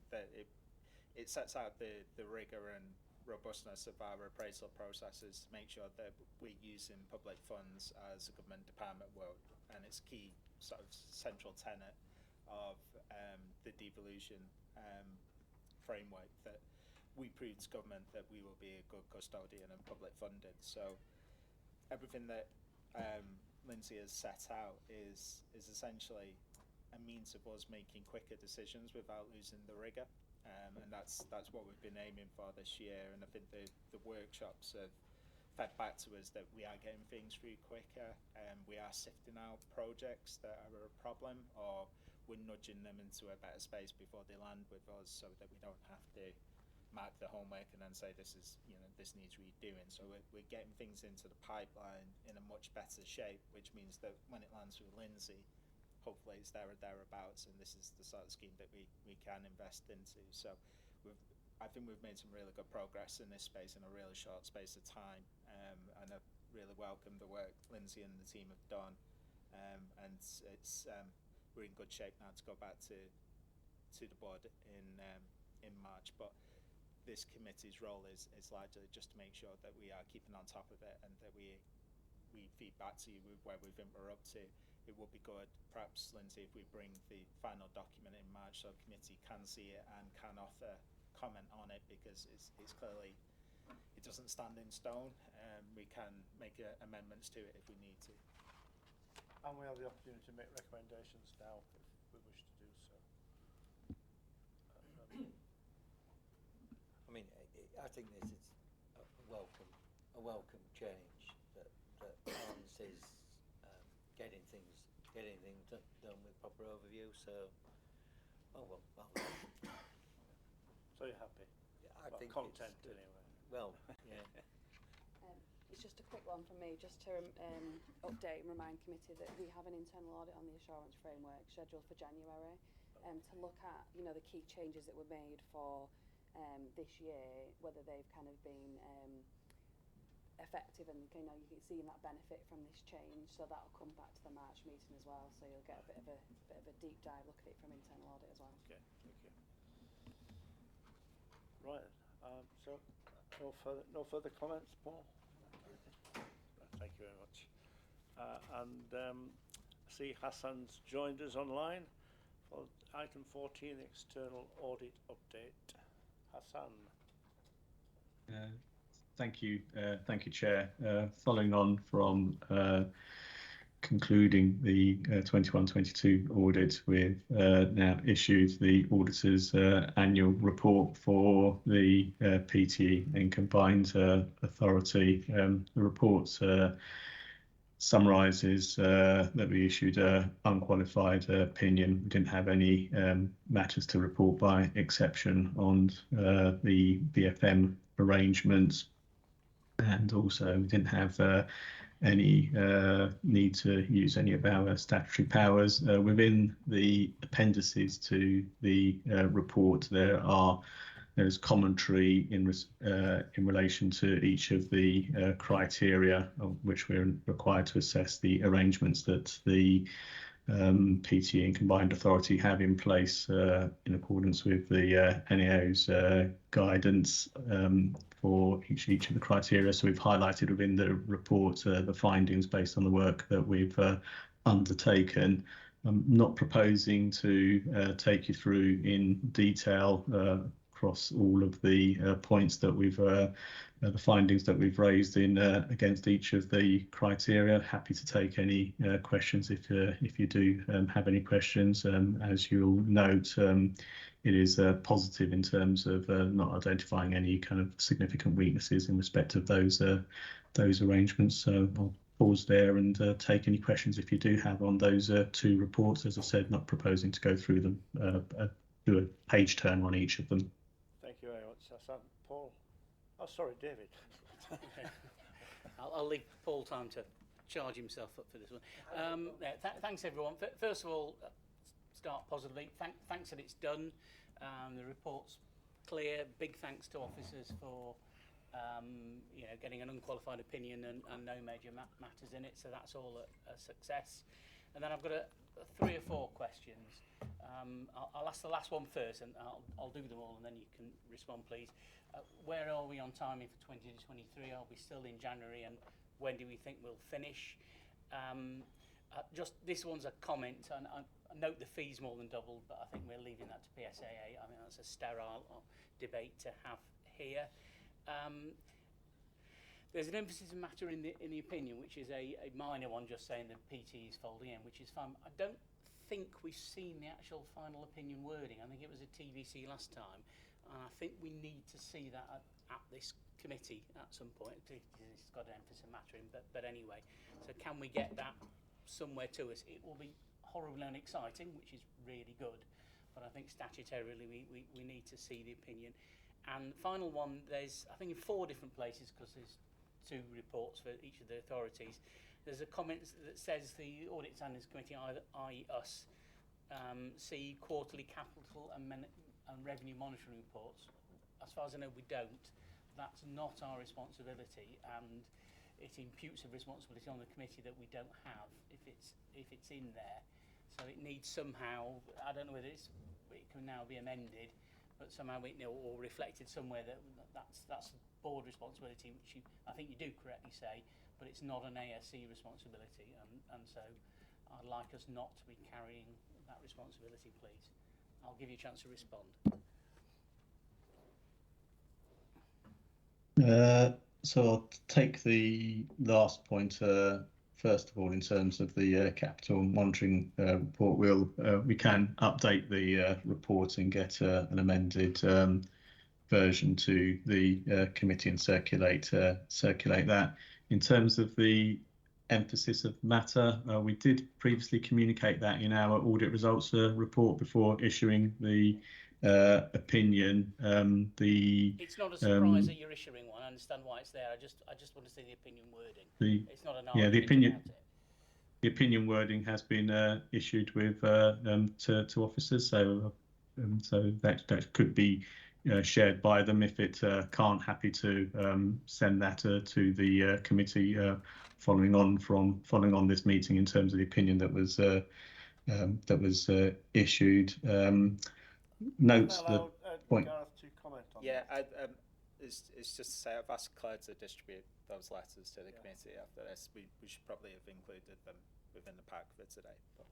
that it sets out the rigour and robustness of our appraisal processes to make sure that we're using public funds as a government department will, and it's key sort of central tenet of the devolution framework that we prove to government that we will be a good custodian of public funding. So everything that Lyndsey has set out is essentially a means of us making quicker decisions without losing the rigour, and that's what we've been aiming for this year. And I think the workshops have fed back to us that we are getting things through quicker, and we are sifting out projects that are a problem, or we're nudging them into a better space before they land with us, so that we don't have to mark the homework and then say this needs redoing. So we're getting things into the pipeline in a much better shape, which means that when it lands with Lyndsey, hopefully it's there or thereabouts, and this is the sort of scheme that we can invest into. So I think we've made some really good progress in this space in a really short space of time, and I really welcome the work Lyndsey and the team have done, and it's we're in good shape now to go back to the board in March. But this committee's role is largely just to make sure that we are keeping on top of it, and that we feed back to you with where we think we're up to. It would be good, perhaps, Lyndsey, if we bring the final document in March so the committee can see it and can offer comment on it, because it's clearly, it doesn't stand in stone. We can make amendments to it if we need to. And we have the opportunity to make recommendations now if we wish to do so. I mean, I think this is a welcome change that Hans is getting things done with proper overview. So, well. So you're happy? Yeah, I think content it's, anyway. Well, yeah. It's just a quick one from me, just to update and remind committee that we have an internal audit on the assurance framework scheduled for January, to look at the key changes that were made for this year, whether they've kind of been effective, and you can see that benefit from this change. So that'll come back to the March meeting as well. So you'll get a bit of a deep dive look at it from internal audit as well. Okay, thank you. Right. So no further comments, Paul. Thank Thank you very much. I see Hassan's joined us online for item 14, external audit update. Hassan. Thank you, Chair. Following on from concluding the 21-22 audit, we've now issued the auditor's annual report for the PTE and combined authority. The report summarises that we issued an unqualified opinion. We didn't have any matters to report by exception on the BFM arrangements, and also we didn't have any need to use any of our statutory powers. Within the appendices to the report, there's commentary in relation to each of the criteria of which we're required to assess the arrangements that the PTE and combined authority have in place in accordance with the NAO's guidance for each of the criteria. So we've highlighted within the report the findings based on the work that we've undertaken. I'm not proposing to take you through in detail across all of the points that we've the findings that we've raised in against each of the criteria. Happy to take any questions if you do have any questions. As you'll note, it is positive in terms of not identifying any kind of significant weaknesses in respect of those arrangements. So I'll pause there and take any questions if you do have on those two reports. As I said, not proposing to go through them, do a page turn on each of them. Thank you very much, Hassan. Paul. Oh, sorry, David. I'll leave Paul time to charge himself up for this one. Thanks, everyone. First of all, start positively. Thanks that it's done. The report's clear. Big thanks to officers for getting an unqualified opinion and no major matters in it. So that's all a success. And then I've got 3 or 4 questions. I'll ask the last one first, and I'll do them all, and then you can respond, please. Where are we on timing for 2023? Are we still in January, and when do we think we'll finish? Just this one's a comment, and I note the fees more than doubled, but I think we're leaving that to PSAA. I mean, that's a sterile debate to have here. There's an emphasis matter in the opinion, which is a minor one, just saying the PT is folding in, which is fine. I don't think we've seen the actual final opinion wording. I think it was a TVC last time, and I think we need to see that at this committee at some point. It's got an emphasis matter in, but anyway. So can we get that somewhere to us? It will be horribly unexciting, which is really good, but I think statutorily we need to see the opinion. And final one, there's, I think, in 4 different places, because there's 2 reports for each of the authorities. There's a comment that says the Audit Standards Committee, i.e. us, see quarterly capital and revenue monitoring reports. As far as I know, we don't. That's not our responsibility, and it imputes a responsibility on the committee that we don't have if it's in there. So it needs somehow, I don't know whether it can now be amended, but somehow or reflected somewhere that's board responsibility, which I think you do correctly say, but it's not an ASC responsibility, and so I'd like us not to be carrying that responsibility, please. I'll give you a chance to respond. So I'll take the last point first of all. In terms of the capital monitoring report, we can update the report and get an amended version to the committee and circulate that. In terms of the emphasis of matter, we did previously communicate that in our audit results report before issuing the opinion. It's not a surprise that you're issuing one. I understand why it's there. I just want to see the opinion wording. It's not an argument. The opinion wording has been issued with to officers, so that could be shared by them if it can't. Happy to send that to the committee following on this meeting in terms of the opinion that was issued. Notes the point. Gareth, to comment on yeah, that. It's just to say I've asked Claire to distribute those letters to the committee after this. We should probably have included them within the pack for today, but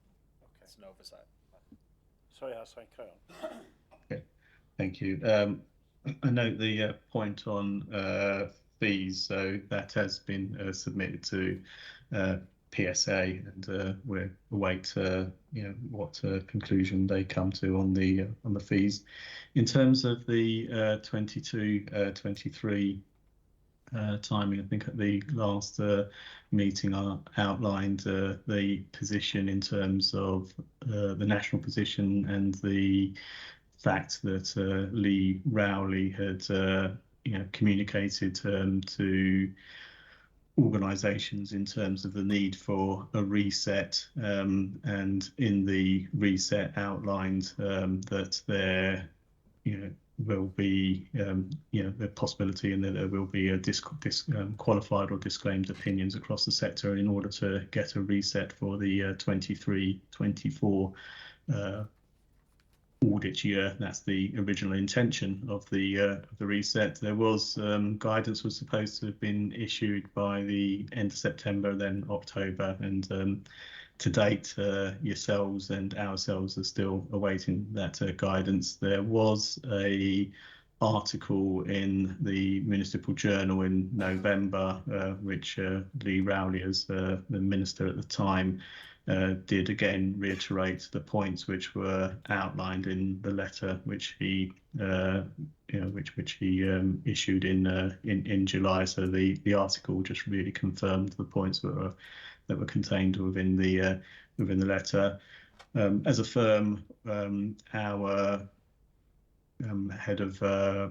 it's an oversight. Sorry, Hassan, carry on. Okay, thank you. I note the point on fees, so that has been submitted to PSA, and we'll await what conclusion they come to on the fees. In terms of the 22-23 timing, I think at the last meeting I outlined the position in terms of the national position and the fact that Lee Rowley had communicated to organisations in terms of the need for a reset, and in the reset outlined that there will be the possibility and that there will be a qualified or disclaimed opinions across the sector in order to get a reset for the 23-24 audit year. That's the original intention of the reset. There was guidance was supposed to have been issued by the end of September, then October, and to date yourselves and ourselves are still awaiting that guidance. There was a article in the Municipal Journal in November which Lee Rowley, as the minister at the time, did again reiterate the points which were outlined in the letter which he which he issued in July. So the article just really confirmed the points that were contained within the letter. As a firm, our head of our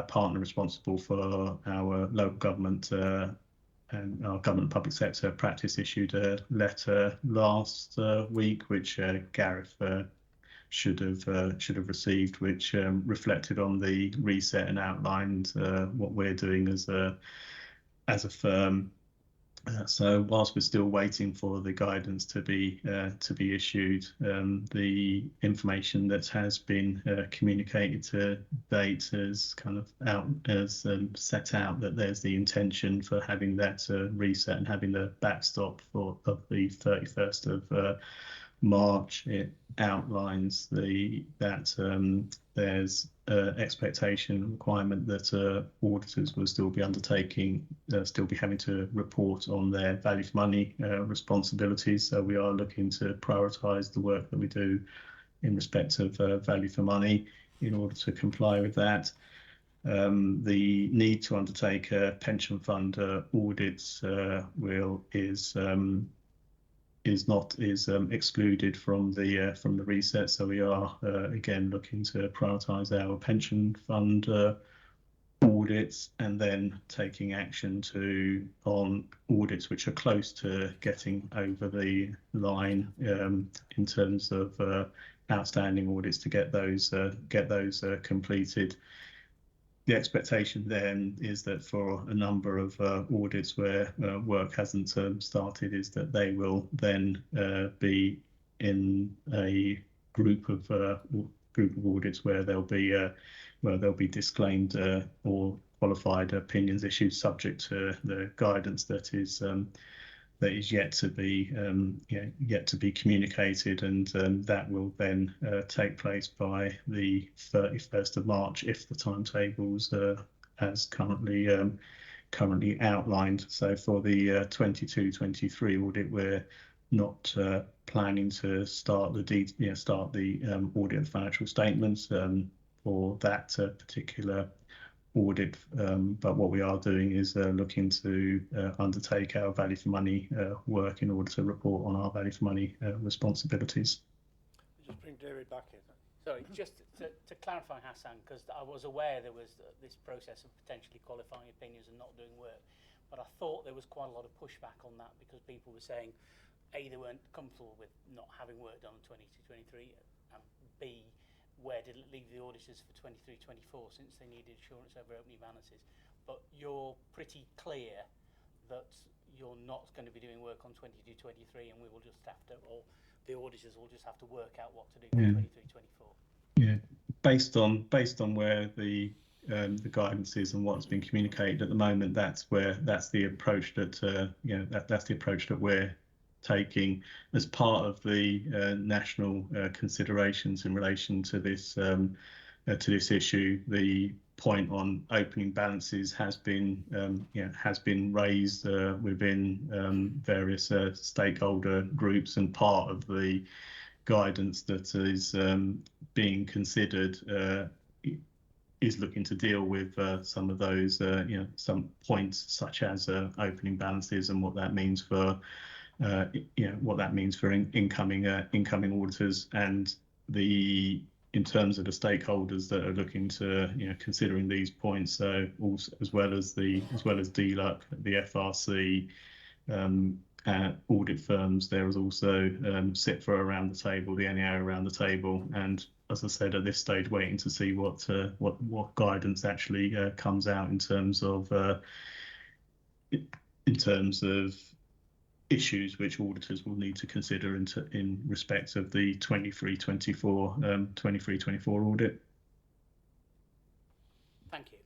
partner responsible for our local government and our government public sector practice issued a letter last week, which Gareth should have received, which reflected on the reset and outlined what we're doing as a firm. So whilst we're still waiting for the guidance to be issued, the information that has been communicated to date has set out that there's the intention for having that reset and having the backstop of the 31st of March. It outlines that there's expectation requirement that auditors will still be undertaking, still be having to report on their value for money responsibilities. So we are looking to prioritise the work that we do in respect of value for money in order to comply with that. The need to undertake pension fund audits is excluded from the reset. So we are again looking to prioritise our pension fund audits, and then taking action on audits which are close to getting over the line in terms of outstanding audits, to get those completed. The expectation then is that for a number of audits where work hasn't started, is that they will then be in a group of audits where there'll be disclaimed or qualified opinions issued, subject to the guidance that is yet to be communicated, and that will then take place by the 31st of March if the timetables as currently outlined. So for the 22-23 audit, we're not planning to start the audit of financial statements for that particular audit, but what we are doing is looking to undertake our value for money work in order to report on our value for money responsibilities. Just bring David back in. Sorry, just to clarify, Hassan, because I was aware there was this process of potentially qualifying opinions and not doing work, but I thought there was quite a lot of pushback on that because people were saying, A, they weren't comfortable with not having work done on 22-23, and B, where did it leave the auditors for 23-24 since they needed assurance over opening balances? But you're pretty clear that you're not going to be doing work on 22-23, and we will just have to, or the auditors will just have to work out what to do for 23-24. Yeah, based on where the the guidance is and what's been communicated at the moment, that's the approach that that's the approach that we're taking as part of the national considerations in relation to this issue. The point on opening balances has been raised within various stakeholder groups, and part of the guidance that is being considered is looking to deal with some of those some points such as opening balances and what that means for incoming auditors, and in terms of the stakeholders that are looking to considering these points, also, as well as DLUC, the FRC, audit firms. There is also SIPTE around the table, the NEA around the table, and as I said, at this stage, waiting to see what guidance actually comes out in terms of issues which auditors will need to consider in respect of the 23-24 audit. Thank you.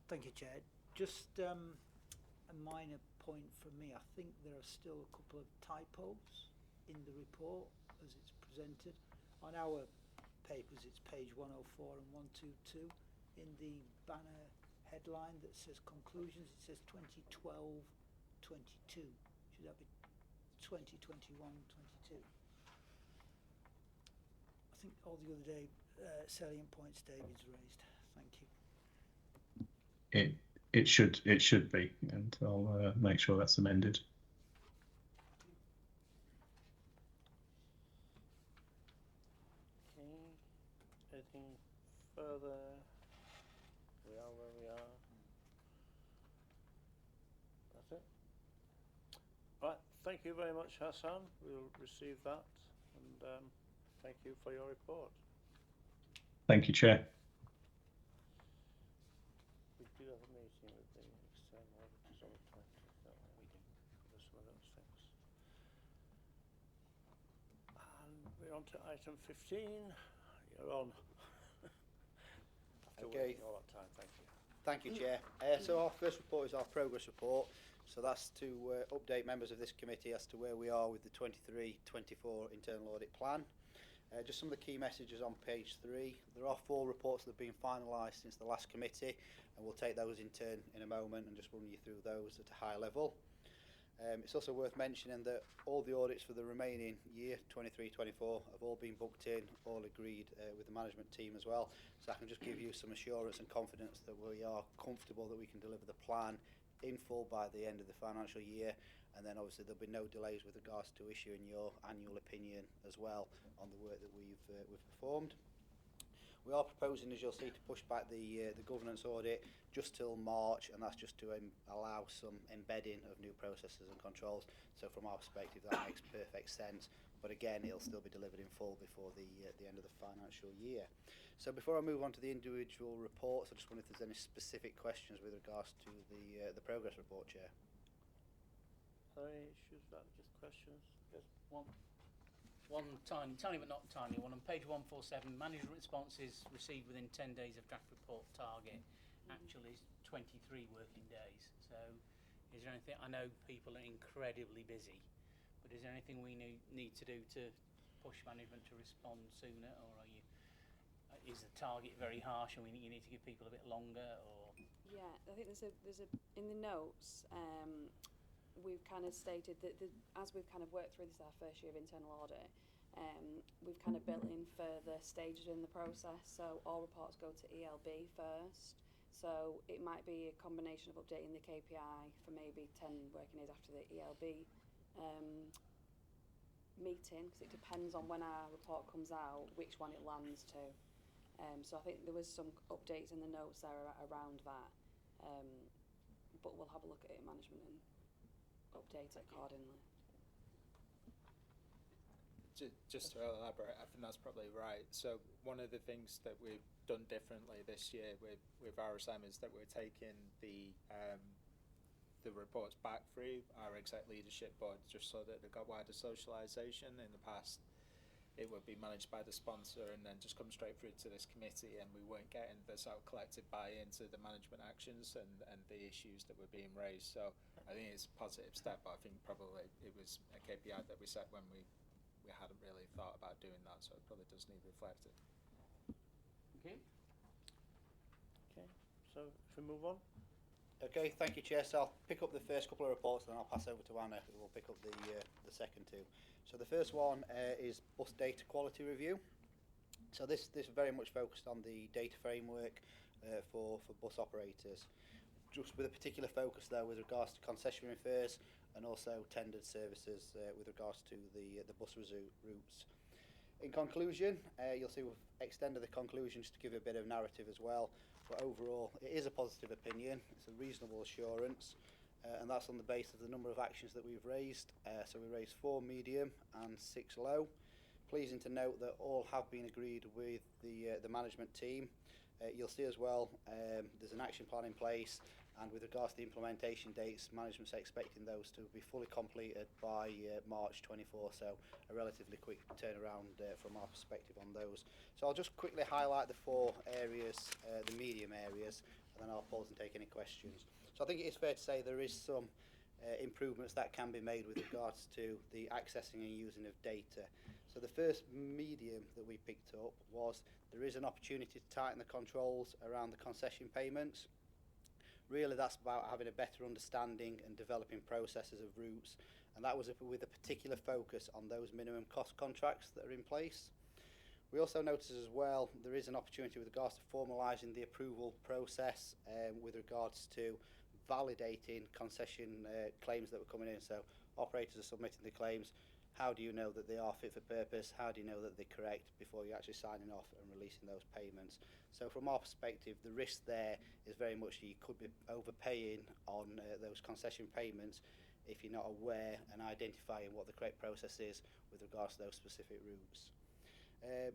Thank you, Chair. Just a minor point from me. I think there are still a couple of typos in the report as it's presented. On our papers, it's page 104 and 122. In the banner headline that says conclusions, it says 2012-22. Should that be 2021-22? I think all the other salient points David's raised. Thank you. It should be, and I'll make sure that's amended. Okay. Anything further? We are where we are. That's it. Right. Thank you very much, Hassan. We'll receive that, and thank you for your report. Thank you, Chair. We do have a meeting with the external auditors on the 20th, don't we? We do. For some of those things. And we're on to item 15. You're on. Okay. All that time. Thank you. Thank you, Chair. So our first report is our progress report. So that's to update members of this committee as to where we are with the 23-24 internal audit plan. Just some of the key messages on page 3. There are 4 reports that have been finalised since the last committee, and we'll take those in turn in a moment and just run you through those at a high level. It's also worth mentioning that all the audits for the remaining year, 23-24, have all been booked in, all agreed with the management team as well. So I can just give you some assurance and confidence that we are comfortable that we can deliver the plan in full by the end of the financial year. And then obviously there'll be no delays with regards to issuing your annual opinion as well on the work that we've performed. We are proposing, as you'll see, to push back the governance audit just till March, and that's just to allow some embedding of new processes and controls. So from our perspective, that makes perfect sense. But again, it'll still be delivered in full before the end of the financial year. So before I move on to the individual reports, I just wonder if there's any specific questions with regards to the progress report, Chair. Are there any issues with that? Just questions? Yes. One tiny but not tiny one. On page 147, management responses received within 10 days of draft report target. Actually, is 23 working days. So, is there anything? I know people are incredibly busy, but is there anything we need to do to push management to respond sooner, or is the target very harsh and you need to give people a bit longer? Or yeah, I think there's a in the notes. We've kind of stated that as we've kind of worked through this our first year of internal audit, we've kind of built in further stages in the process. So all reports go to ELB first. So it might be a combination of updating the KPI for maybe 10 working days after the ELB meeting, because it depends on when our report comes out, which one it lands to. So I think there was some updates in the notes there around that. But we'll have a look at it in management and update it accordingly. Just to elaborate, I think that's probably right. So one of the things that we've done differently this year with RSM is that we're taking the reports back through our exec leadership board, just so that they've got wider socialisation. In the past, it would be managed by the sponsor and then just come straight through to this committee, and we weren't getting the sort of collective buy-in to the management actions and the issues that were being raised. So I think it's a positive step, but I think probably it was a KPI that we set when we hadn't really thought about doing that, so it probably does need reflected. Okay. Okay, so if we move on. Okay, thank you, Chair. So I'll pick up the first couple of reports, then I'll pass over to Anna, who will pick up the second two. So the first one is bus data quality review. So this very much focused on the data framework for bus operators, just with a particular focus there with regards to concessionary fares and also tendered services with regards to the bus routes. In conclusion, you'll see we've extended the conclusion just to give you a bit of narrative as well. But overall, it is a positive opinion. It's a reasonable assurance, and that's on the basis of the number of actions that we've raised. So we raised 4 medium and 6 low. Pleasing to note that all have been agreed with the management team. You'll see as well, there's an action plan in place, and with regards to the implementation dates, management's expecting those to be fully completed by March 24, so a relatively quick turnaround from our perspective on those. So I'll just quickly highlight the 4 areas, the medium areas, and then I'll pause and take any questions. So I think it is fair to say there is some improvements that can be made with regards to the accessing and using of data. So the first medium that we picked up was there is an opportunity to tighten the controls around the concession payments. Really, that's about having a better understanding and developing processes of routes, and that was with a particular focus on those minimum cost contracts that are in place. We also noticed as well there is an opportunity with regards to formalising the approval process with regards to validating concession claims that were coming in. So operators are submitting the claims. How do you know that they are fit for purpose? How do you know that they're correct before you're actually signing off and releasing those payments? So from our perspective, the risk there is very much you could be overpaying on those concession payments if you're not aware and identifying what the correct process is with regards to those specific routes.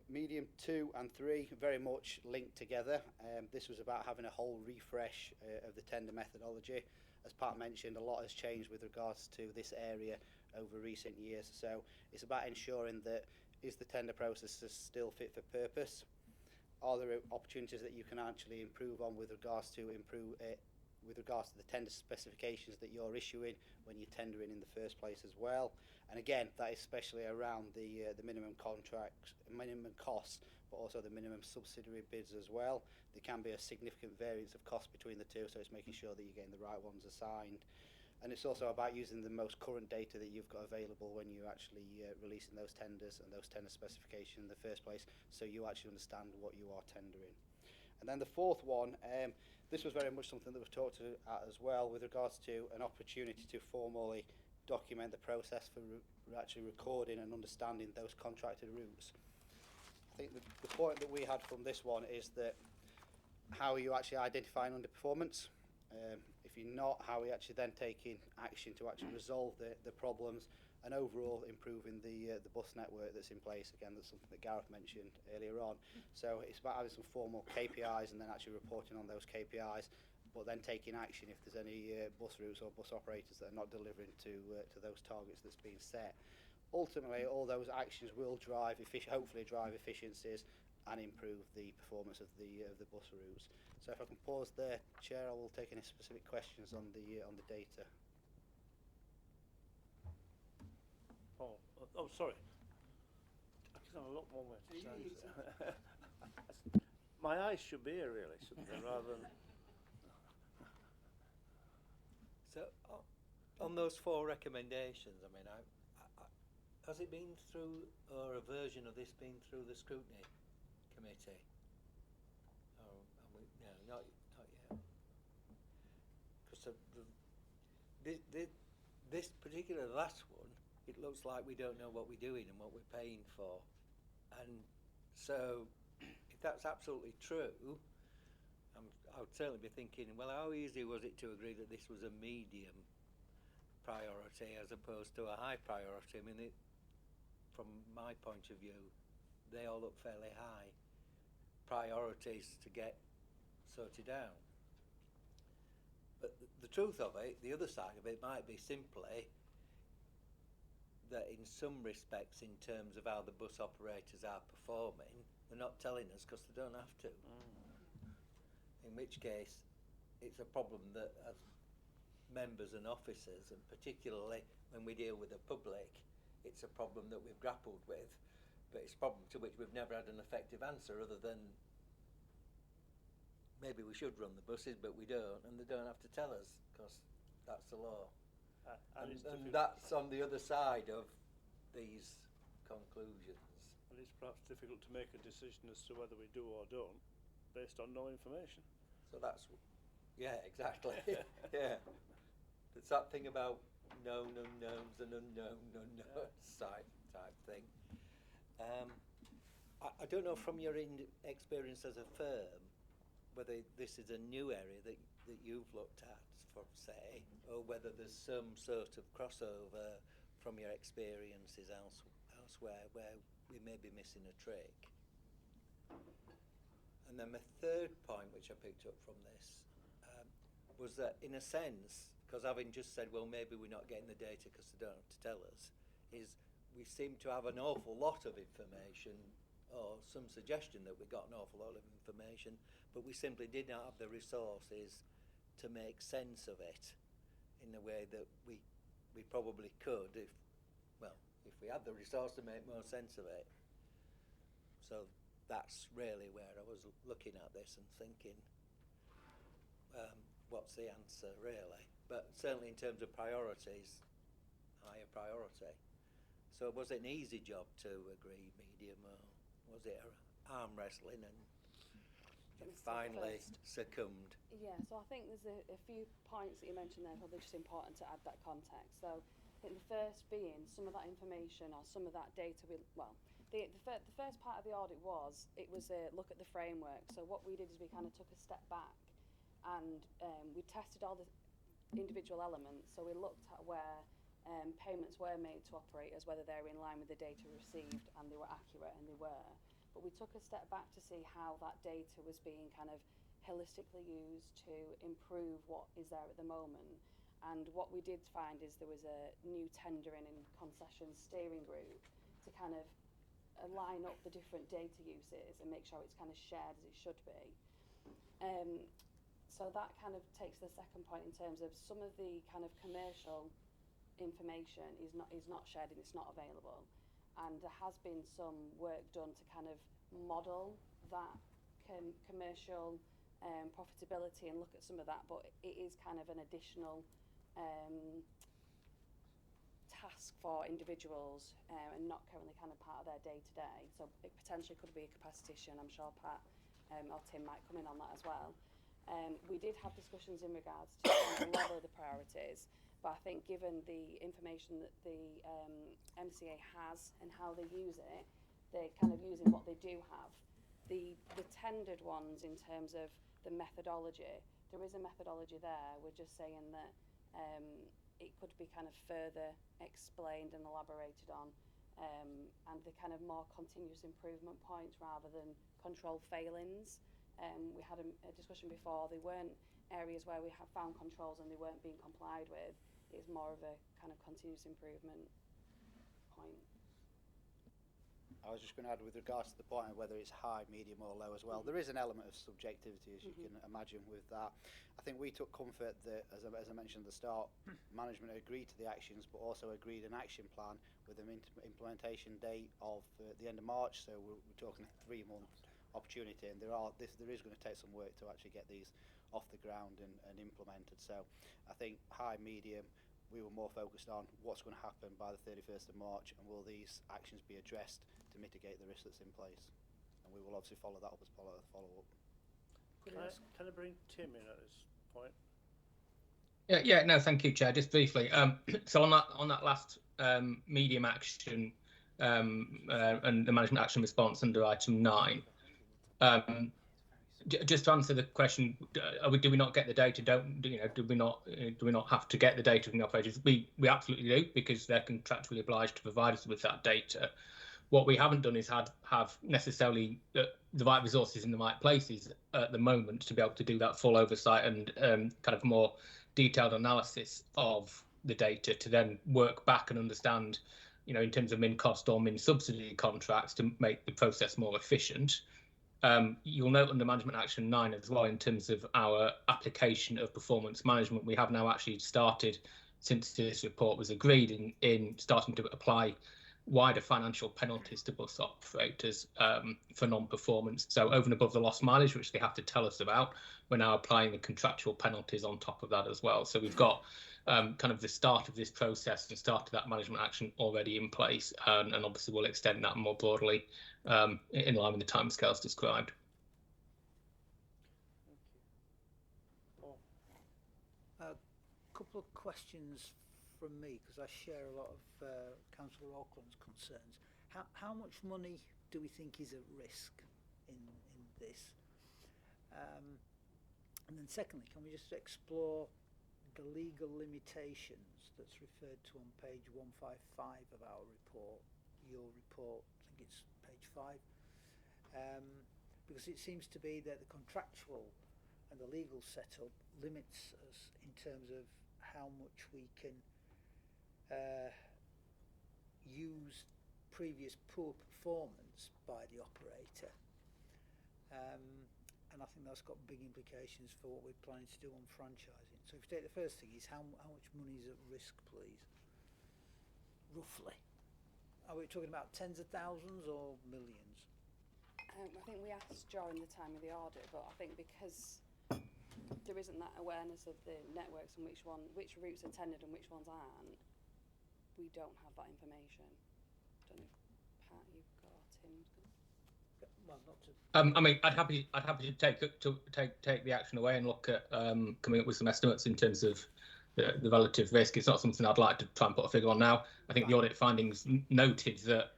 Medium 2 and 3 very much linked together. This was about having a whole refresh of the tender methodology. As Pat mentioned, a lot has changed with regards to this area over recent years. So it's about ensuring that is the tender process still fit for purpose? Are there opportunities that you can actually improve on with regards to the tender specifications that you're issuing when you're tendering in the first place as well? And again, that is especially around the minimum contracts, minimum costs, but also the minimum subsidiary bids as well. There can be a significant variance of cost between the two, so it's making sure that you're getting the right ones assigned. And it's also about using the most current data that you've got available when you're actually releasing those tenders and those tender specifications in the first place, so you actually understand what you are tendering. And then the fourth one, this was very much something that we've talked about as well with regards to an opportunity to formally document the process for actually recording and understanding those contracted routes. I think the point that we had from this one is that how are you actually identifying underperformance? If you're not, how are you actually then taking action to actually resolve the problems and overall improving the bus network that's in place? Again, that's something that Gareth mentioned earlier on. So it's about having some formal KPIs and then actually reporting on those KPIs, but then taking action if there's any bus routes or bus operators that are not delivering to those targets that's been set. Ultimately, all those actions will hopefully drive efficiencies and improve the performance of the bus routes. So if I can pause there, Chair, I will take any specific questions on the data. Oh, sorry. I can have a lot more way to say. My eyes should be here, really, shouldn't they, rather than... So, on those 4 recommendations, I mean, has it been through, or a version of this been through the scrutiny committee? No, not yet. Because this particular last one, it looks like we don't know what we're doing and what we're paying for. And so, if that's absolutely true, I would certainly be thinking, well, how easy was it to agree that this was a medium priority as opposed to a high priority? I mean, from my point of view, they all look fairly high priorities to get sorted out. But the truth of it, the other side of it might be simply that in some respects, in terms of how the bus operators are performing, they're not telling us because they don't have to. In which case, it's a problem that as members and officers, and particularly when we deal with the public, it's a problem that we've grappled with, but it's a problem to which we've never had an effective answer other than maybe we should run the buses, but we don't, and they don't have to tell us because that's the law. And that's on the other side of these conclusions. And it's perhaps difficult to make a decision as to whether we do or don't based on no information. So that's, yeah, exactly. Yeah. It's that thing about known unknowns and unknown unknowns type thing. I don't know from your experience as a firm whether this is a new area that you've looked at, for say, or whether there's some sort of crossover from your experiences elsewhere where we may be missing a trick. And then my third point, which I picked up from this, was that in a sense, because having just said, well, maybe we're not getting the data because they don't have to tell us, is we seem to have an awful lot of information, or some suggestion that we got an awful lot of information, but we simply did not have the resources to make sense of it in the way that we probably could if we had the resource to make more sense of it. So that's really where I was looking at this and thinking, what's the answer really? But certainly in terms of priorities, higher priority. So was it an easy job to agree medium, or was it arm wrestling and finally succumbed? Yeah, so I think there's a few points that you mentioned there, probably just important to add that context. So I think the first being some of that information or some of that data, the first part of the audit was a look at the framework. So what we did is we kind of took a step back and we tested all the individual elements. So we looked at where payments were made to operators, whether they're in line with the data received and they were accurate, and they were. But we took a step back to see how that data was being kind of holistically used to improve what is there at the moment. And what we did find is there was a new tendering and concession steering group to kind of line up the different data uses and make sure it's kind of shared as it should be. So that kind of takes the second point in terms of some of the kind of commercial information is not shared and it's not available. And there has been some work done to kind of model that commercial profitability and look at some of that, but it is kind of an additional task for individuals and not currently kind of part of their day-to-day. So it potentially could be a capacity issue, and I'm sure Pat or Tim might come in on that as well. We did have discussions in regards to the level of the priorities, but I think given the information that the MCA has and how they use it, they're kind of using what they do have. The tendered ones in terms of the methodology, there is a methodology there. We're just saying that it could be kind of further explained and elaborated on, and the kind of more continuous improvement points rather than control failings. We had a discussion before, they weren't areas where we have found controls and they weren't being complied with. It's more of a kind of continuous improvement point. I was just going to add with regards to the point of whether it's high, medium or low as well. There is an element of subjectivity, as you can imagine with that. I think we took comfort that, as I mentioned at the start, management agreed to the actions but also agreed an action plan with an implementation date of the end of March. So we're talking a 3-month opportunity, and there is going to take some work to actually get these off the ground and implemented. So I think high, medium, we were more focused on what's going to happen by the 31st of March and will these actions be addressed to mitigate the risk that's in place. And we will obviously follow that up as part of the follow-up. Can I bring Tim in at this point? Yeah, no, thank you, Chair. Just briefly, so on that last medium action and the management action response under item 9, just to answer the question, do we not get the data? Do we not have to get the data from the operators? We absolutely do, because they're contractually obliged to provide us with that data. What we haven't done is have necessarily the right resources in the right places at the moment to be able to do that full oversight and kind of more detailed analysis of the data to then work back and understand in terms of min cost or min subsidy contracts to make the process more efficient. You'll note under Management Action 9 as well, in terms of our application of performance management, we have now actually started, since this report was agreed, in starting to apply wider financial penalties to bus operators for non-performance. So over and above the lost mileage, which they have to tell us about, we're now applying the contractual penalties on top of that as well. So we've got kind of the start of this process and start of that management action already in place, and obviously we'll extend that more broadly in line with the timescales described. A couple of questions from me, because I share a lot of Councillor Auckland's concerns. How much money do we think is at risk in this? And then secondly, can we just explore the legal limitations that's referred to on page 155 of our report, your report, I think it's page 5, because it seems to be that the contractual and the legal setup limits us in terms of how much we can use previous poor performance by the operator, and I think that's got big implications for what we're planning to do on franchising. So if you take the first thing, is how much money is at risk, please? Roughly. Are we talking about tens of thousands or millions? I think we asked during the time of the audit, but I think because there isn't that awareness of the networks and which routes are tendered and which ones aren't, we don't have that information. Don't know if Pat, you've got, or Tim's got. Well, not to. I mean, I'd happy to take the action away and look at coming up with some estimates in terms of the relative risk. It's not something I'd like to try and put a figure on now. I think the audit findings noted that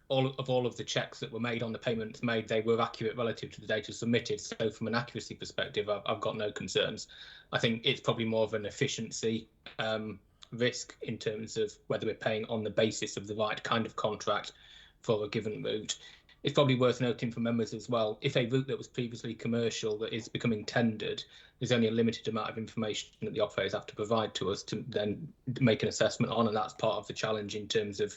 all of the checks that were made on the payments made, they were accurate relative to the data submitted. So from an accuracy perspective, I've got no concerns. I think it's probably more of an efficiency risk in terms of whether we're paying on the basis of the right kind of contract for a given route. It's probably worth noting for members as well, if a route that was previously commercial that is becoming tendered, there's only a limited amount of information that the operators have to provide to us to then make an assessment on, and that's part of the challenge in terms of,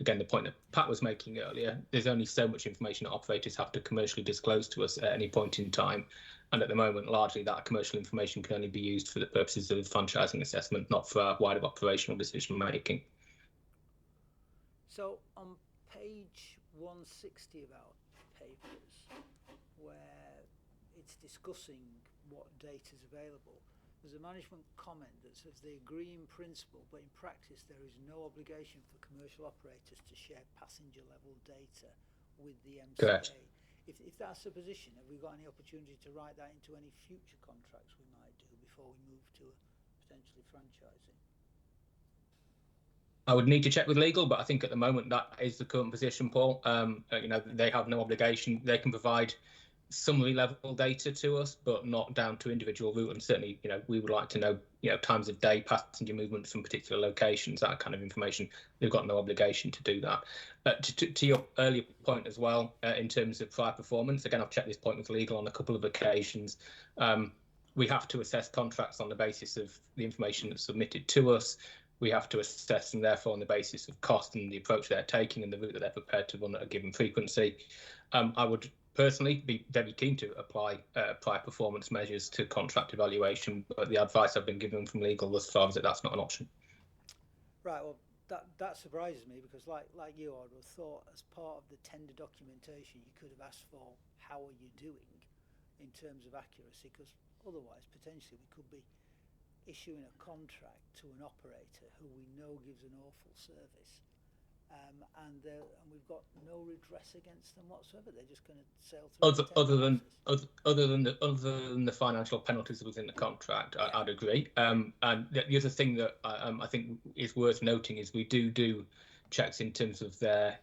again, the point that Pat was making earlier. There's only so much information that operators have to commercially disclose to us at any point in time, and at the moment, largely that commercial information can only be used for the purposes of franchising assessment, not for our wider operational decision making. So on page 160 of our papers, where it's discussing what data is available, there's a management comment that says they agree in principle, but in practice there is no obligation for commercial operators to share passenger level data with the MCA. Correct. If that's the position, have we got any opportunity to write that into any future contracts we might do before we move to potentially franchising? I would need to check with legal, but I think at the moment that is the current position, Paul. They have no obligation. They can provide summary level data to us, but not down to individual route. And certainly, we would like to know, times of day, passenger movements from particular locations, that kind of information. They've got no obligation to do that. To your earlier point as well, in terms of prior performance, again, I've checked this point with legal on a couple of occasions. We have to assess contracts on the basis of the information that's submitted to us. We have to assess them, therefore, on the basis of cost and the approach they're taking and the route that they're prepared to run at a given frequency. I would personally be very keen to apply prior performance measures to contract evaluation, but the advice I've been given from legal thus far is that that's not an option. Right, well, that surprises me, because like you, I would have thought as part of the tender documentation you could have asked for how are you doing in terms of accuracy, because otherwise potentially we could be issuing a contract to an operator who we know gives an awful service, and we've got no redress against them whatsoever. They're just going to sail through. Other than the financial penalties within the contract, yeah. I'd agree. And the other thing that I think is worth noting is we do checks in terms of their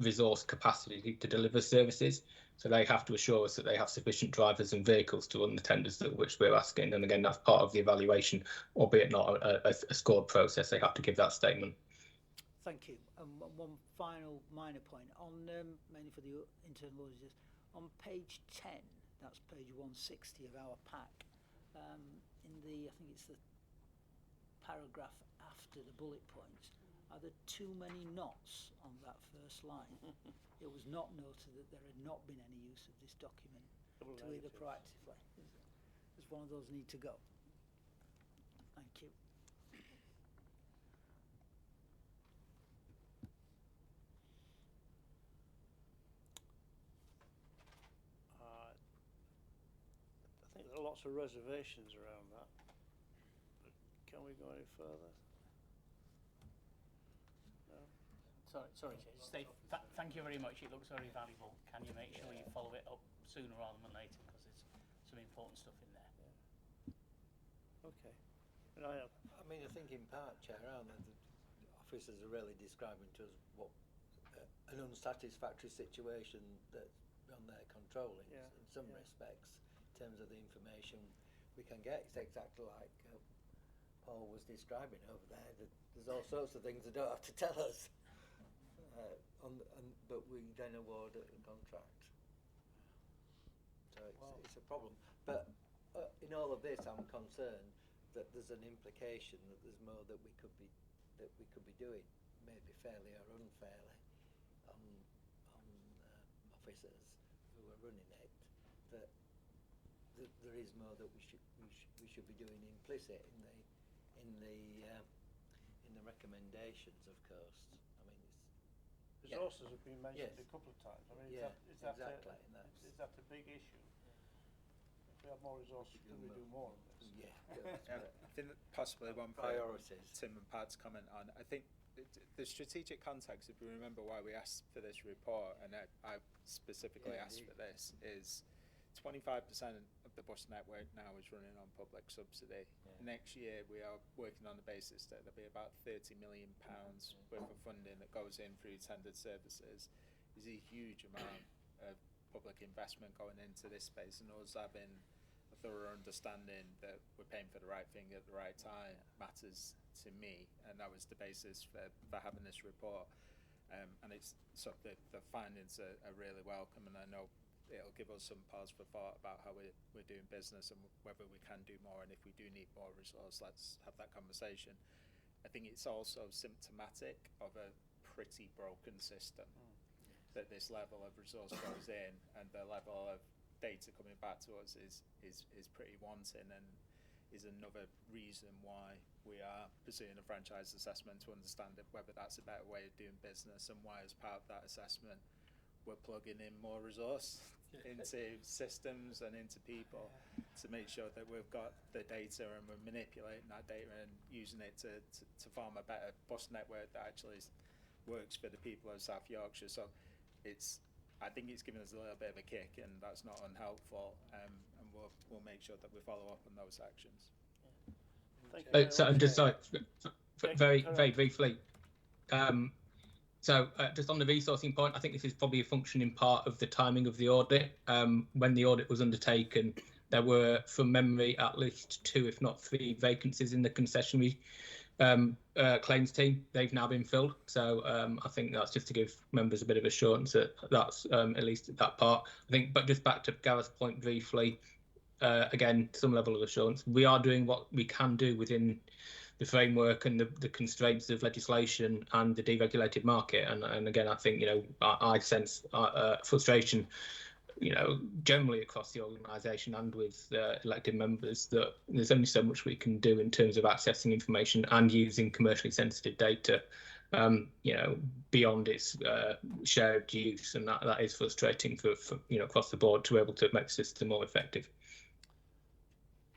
resource capacity to deliver services. So they have to assure us that they have sufficient drivers and vehicles to run the tenders at which we're asking. And again, that's part of the evaluation, albeit not a scored process. They have to give that statement. Thank you. One final minor point on mainly for the internal auditors. On page 10, that's page 160 of our pack. In the, I think it's the paragraph after the bullet points, are there too many knots on that first line? It was not noted that there had not been any use of this document Double to either negatives. proactively. Does one of those need to go? Thank you. I think there are lots of reservations around that. But can we go any further? No? Sorry, Chair. Steve, thank you very much. It looks very valuable. Can you make sure you follow it up sooner rather than later, because there's some important stuff in there. Okay. And I mean, I think in part, Chair, aren't there, the officers are really describing to us what an unsatisfactory situation that's beyond their control in some respects, in terms of the information we can get. It's exactly like Paul was describing over there, that there's all sorts of things they don't have to tell us, but we then award a contract. So it's a problem. But in all of this, I'm concerned that there's an implication that there's more that we could be doing, maybe fairly or unfairly, on officers who are running it. That there is more that we should be doing implicit in the recommendations, of course. I mean, resources have been mentioned a couple of times. I mean, is that a big issue? If we have more resources, could we do more of this? Yeah, I think that possibly one priorities. Tim and Pat's comment on. I think the strategic context, if we remember why we asked for this report, and I specifically asked for this, is 25% of the bus network now is running on public subsidy. Next year we are working on the basis that there'll be about £30 million worth of funding that goes in through tendered services. There's a huge amount of public investment going into this space, and us having a thorough understanding that we're paying for the right thing at the right time matters to me, and that was the basis for having this report. And it's so the findings are really welcome, and I know it'll give us some pause for thought about how we're doing business and whether we can do more, and if we do need more resource, let's have that conversation. I think it's also symptomatic of a pretty broken system, that this level of resource goes in and the level of data coming back to us is pretty wanting, and is another reason why we are pursuing a franchise assessment to understand whether that's a better way of doing business, and why as part of that assessment we're plugging in more resource into systems and into people to make sure that we've got the data and we're manipulating that data and using it to form a better bus network that actually works for the people of South Yorkshire. So I think it's given us a little bit of a kick, and that's not unhelpful, and we'll make sure that we follow up on those actions. So I'm just sorry, very briefly. So just on the resourcing point, I think this is probably a function in part of the timing of the audit. When the audit was undertaken, there were, from memory, at least 2, if not 3 vacancies in the concessionary claims team. They've now been filled, so I think that's just to give members a bit of assurance that that's at least that part. I think, but just back to Gareth's point briefly, again, some level of assurance. We are doing what we can do within the framework and the constraints of legislation and the deregulated market. And again, I think, I sense frustration, generally across the organisation and with elected members, that there's only so much we can do in terms of accessing information and using commercially sensitive data, beyond its shared use, and that is frustrating for across the board to be able to make the system more effective.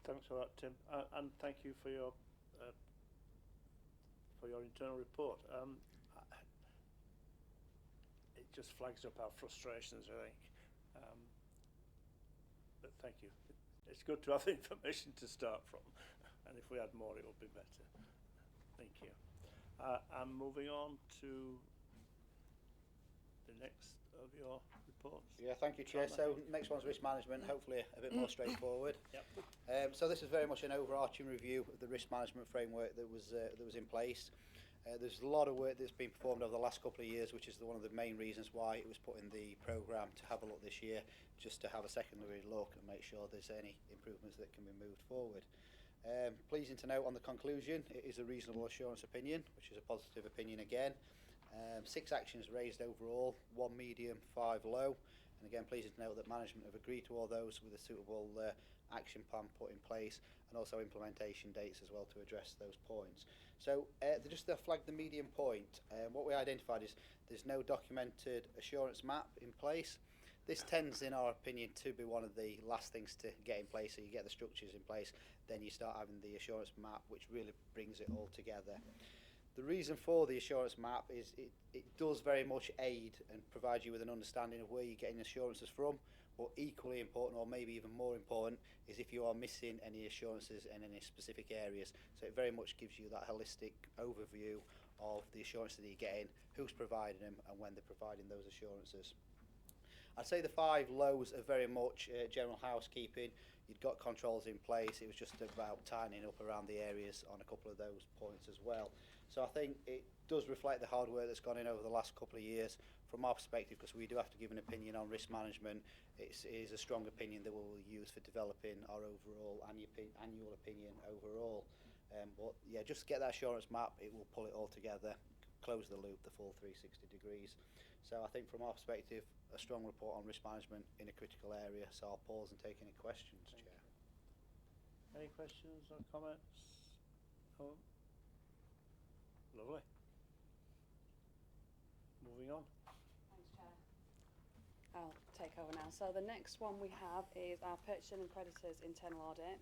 Thanks for that, Tim, and thank you for your internal report. It just flags up our frustrations, I think. But thank you. It's good to have information to start from, and if we had more, it would be better. Thank you. I'm moving on to the next of your reports. Yeah, thank you, Chair. So next one's risk management, hopefully a bit more straightforward. Yep. So this is very much an overarching review of the risk management framework that was in place. There's a lot of work that's been performed over the last couple of years, which is one of the main reasons why it was put in the programme to have a look this year, just to have a secondary look and make sure there's any improvements that can be moved forward. Pleasing to note on the conclusion, it is a reasonable assurance opinion, which is a positive opinion again. 6 actions raised overall, 1 medium, 5 low. And again, pleasing to note that management have agreed to all those with a suitable action plan put in place, and also implementation dates as well to address those points. So just to flag the medium point, what we identified is there's no documented assurance map in place. This tends, in our opinion, to be one of the last things to get in place. So you get the structures in place, then you start having the assurance map, which really brings it all together. The reason for the assurance map is it does very much aid and provide you with an understanding of where you're getting assurances from, but equally important, or maybe even more important, is if you are missing any assurances in any specific areas. So it very much gives you that holistic overview of the assurances that you're getting, who's providing them, and when they're providing those assurances. I'd say the 5 lows are very much general housekeeping. You'd got controls in place. It was just about tightening up around the areas on a couple of those points as well. So I think it does reflect the hard work that's gone in over the last couple of years. From our perspective, because we do have to give an opinion on risk management, it is a strong opinion that we will use for developing our overall annual opinion overall. But yeah, just get that assurance map, it will pull it all together, close the loop, the full 360 degrees. So I think from our perspective, a strong report on risk management in a critical area. So I'll pause and take any questions, Chair. Any questions or comments? Oh, lovely. Moving on. Thanks, Chair. I'll take over now. So the next one we have is our purchasing and creditors internal audit.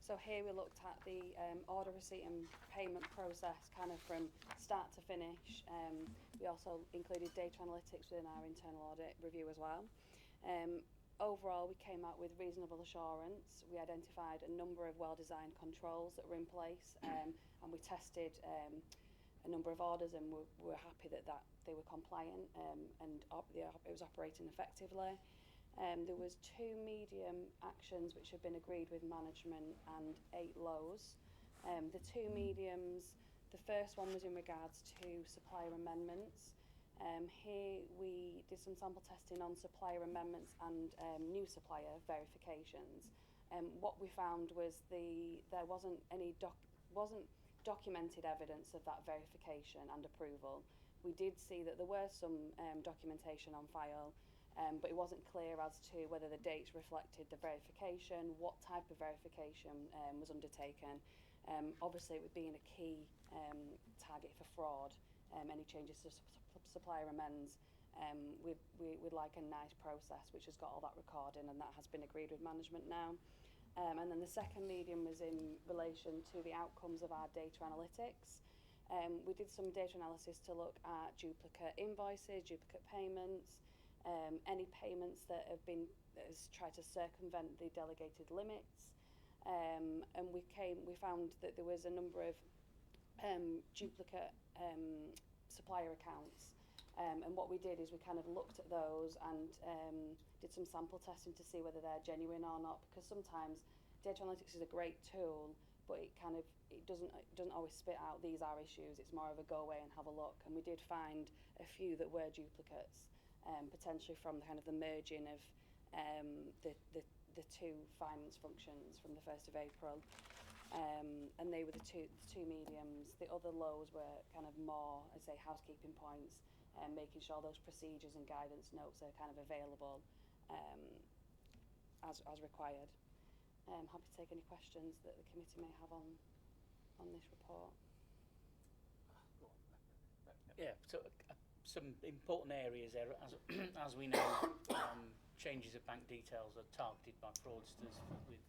So here we looked at the order receipt and payment process kind of from start to finish. We also included data analytics within our internal audit review as well. Overall, we came out with reasonable assurance. We identified a number of well-designed controls that were in place, and we tested a number of orders, and we're happy that they were compliant and it was operating effectively. There was 2 medium actions which have been agreed with management and 8 lows. The 2 mediums, the first one was in regards to supplier amendments. Here we did some sample testing on supplier amendments and new supplier verifications. What we found was there wasn't documented evidence of that verification and approval. We did see that there were some documentation on file, but it wasn't clear as to whether the dates reflected the verification, what type of verification was undertaken. Obviously, with being a key target for fraud, any changes to supplier amends, we'd like a nice process which has got all that recording, and that has been agreed with management now. And then the second medium was in relation to the outcomes of our data analytics. We did some data analysis to look at duplicate invoices, duplicate payments, any payments that has tried to circumvent the delegated limits, and we found that there was a number of duplicate supplier accounts, and what we did is we kind of looked at those and did some sample testing to see whether they're genuine or not, because sometimes data analytics is a great tool, but it doesn't always spit out these are issues. It's more of a go away and have a look, and we did find a few that were duplicates. Potentially from the kind of the merging of the 2 finance functions from the 1st of April, and they were the two mediums. The other lows were kind of more, I'd say, housekeeping points, and making sure those procedures and guidance notes are kind of available as required. Happy to take any questions that the committee may have on this report. Yeah, so some important areas there, as we know, changes of bank details are targeted by fraudsters with,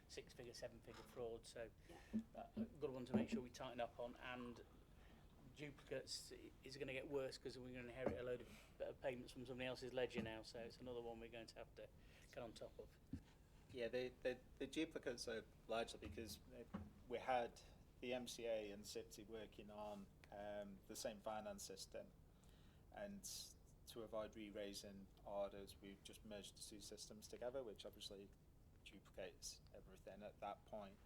6-figure, 7-figure fraud. So, good one to make sure we tighten up on. And duplicates is going to get worse because we're going to inherit a load of payments from somebody else's ledger now. So it's another one we're going to have to get on top of. Yeah, the duplicates are largely because we had the MCA and SYPTE working on the same finance system. And to avoid re-raising orders, we've just merged the 2 systems together, which obviously duplicates everything at that point.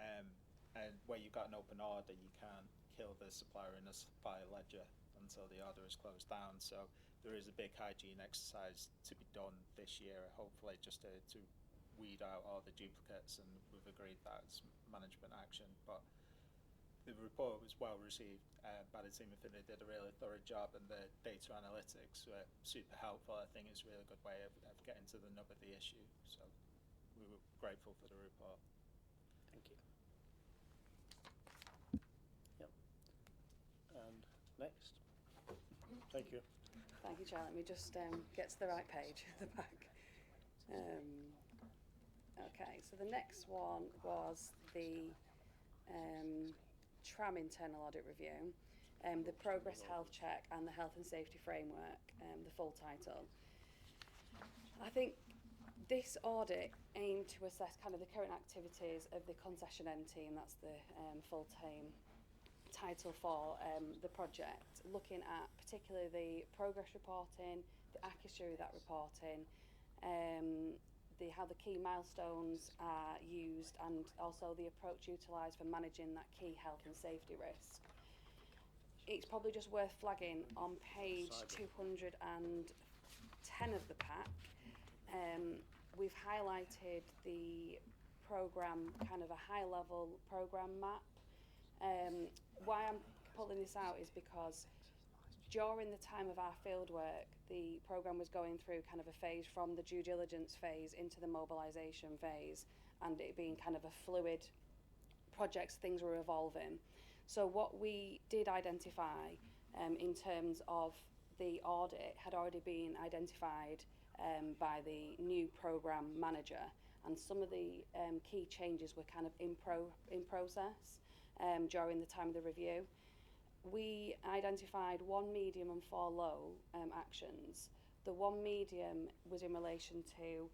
And where you've got an open order, you can't kill the supplier in a supplier ledger until the order is closed down. So there is a big hygiene exercise to be done this year, hopefully, just to weed out all the duplicates, and we've agreed that's management action. But the report was well received by the team. I think they did a really thorough job, and the data analytics were super helpful. I think it's a really good way of getting to the nub of the issue. So we were grateful for the report. Thank you. Yep. And next. Thank you. Thank you, Chair. Let me just get to the right page at the back. Okay, so the next one was the Tram internal audit review, the progress health check and the health and safety framework, the full title. I think this audit aimed to assess kind of the current activities of the concession end team, that's the full-time title for the project, looking at particularly the progress reporting, the accuracy of that reporting, how the key milestones are used, and also the approach utilised for managing that key health and safety risk. It's probably just worth flagging on page 210 of the pack, we've highlighted the programme, kind of a high-level programme map. Why I'm pulling this out is because during the time of our fieldwork, the programme was going through kind of a phase from the due diligence phase into the mobilisation phase, and it being kind of a fluid project, things were evolving. So what we did identify in terms of the audit had already been identified by the new programme manager, and some of the key changes were kind of in process during the time of the review. We identified 1 medium and 4 low actions. The 1 medium was in relation to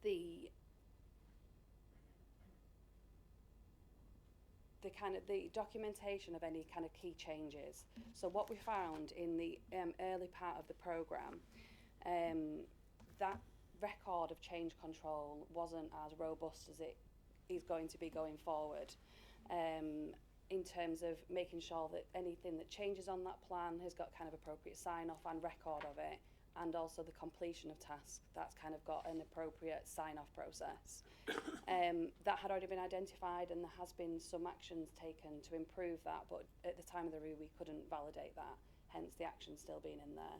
the documentation of any kind of key changes. So what we found in the early part of the programme, that record of change control wasn't as robust as it is going to be going forward, in terms of making sure that anything that changes on that plan has got kind of appropriate sign-off and record of it, and also the completion of tasks, that's kind of got an appropriate sign-off process. That had already been identified, and there has been some actions taken to improve that, but at the time of the review we couldn't validate that, hence the action still being in there.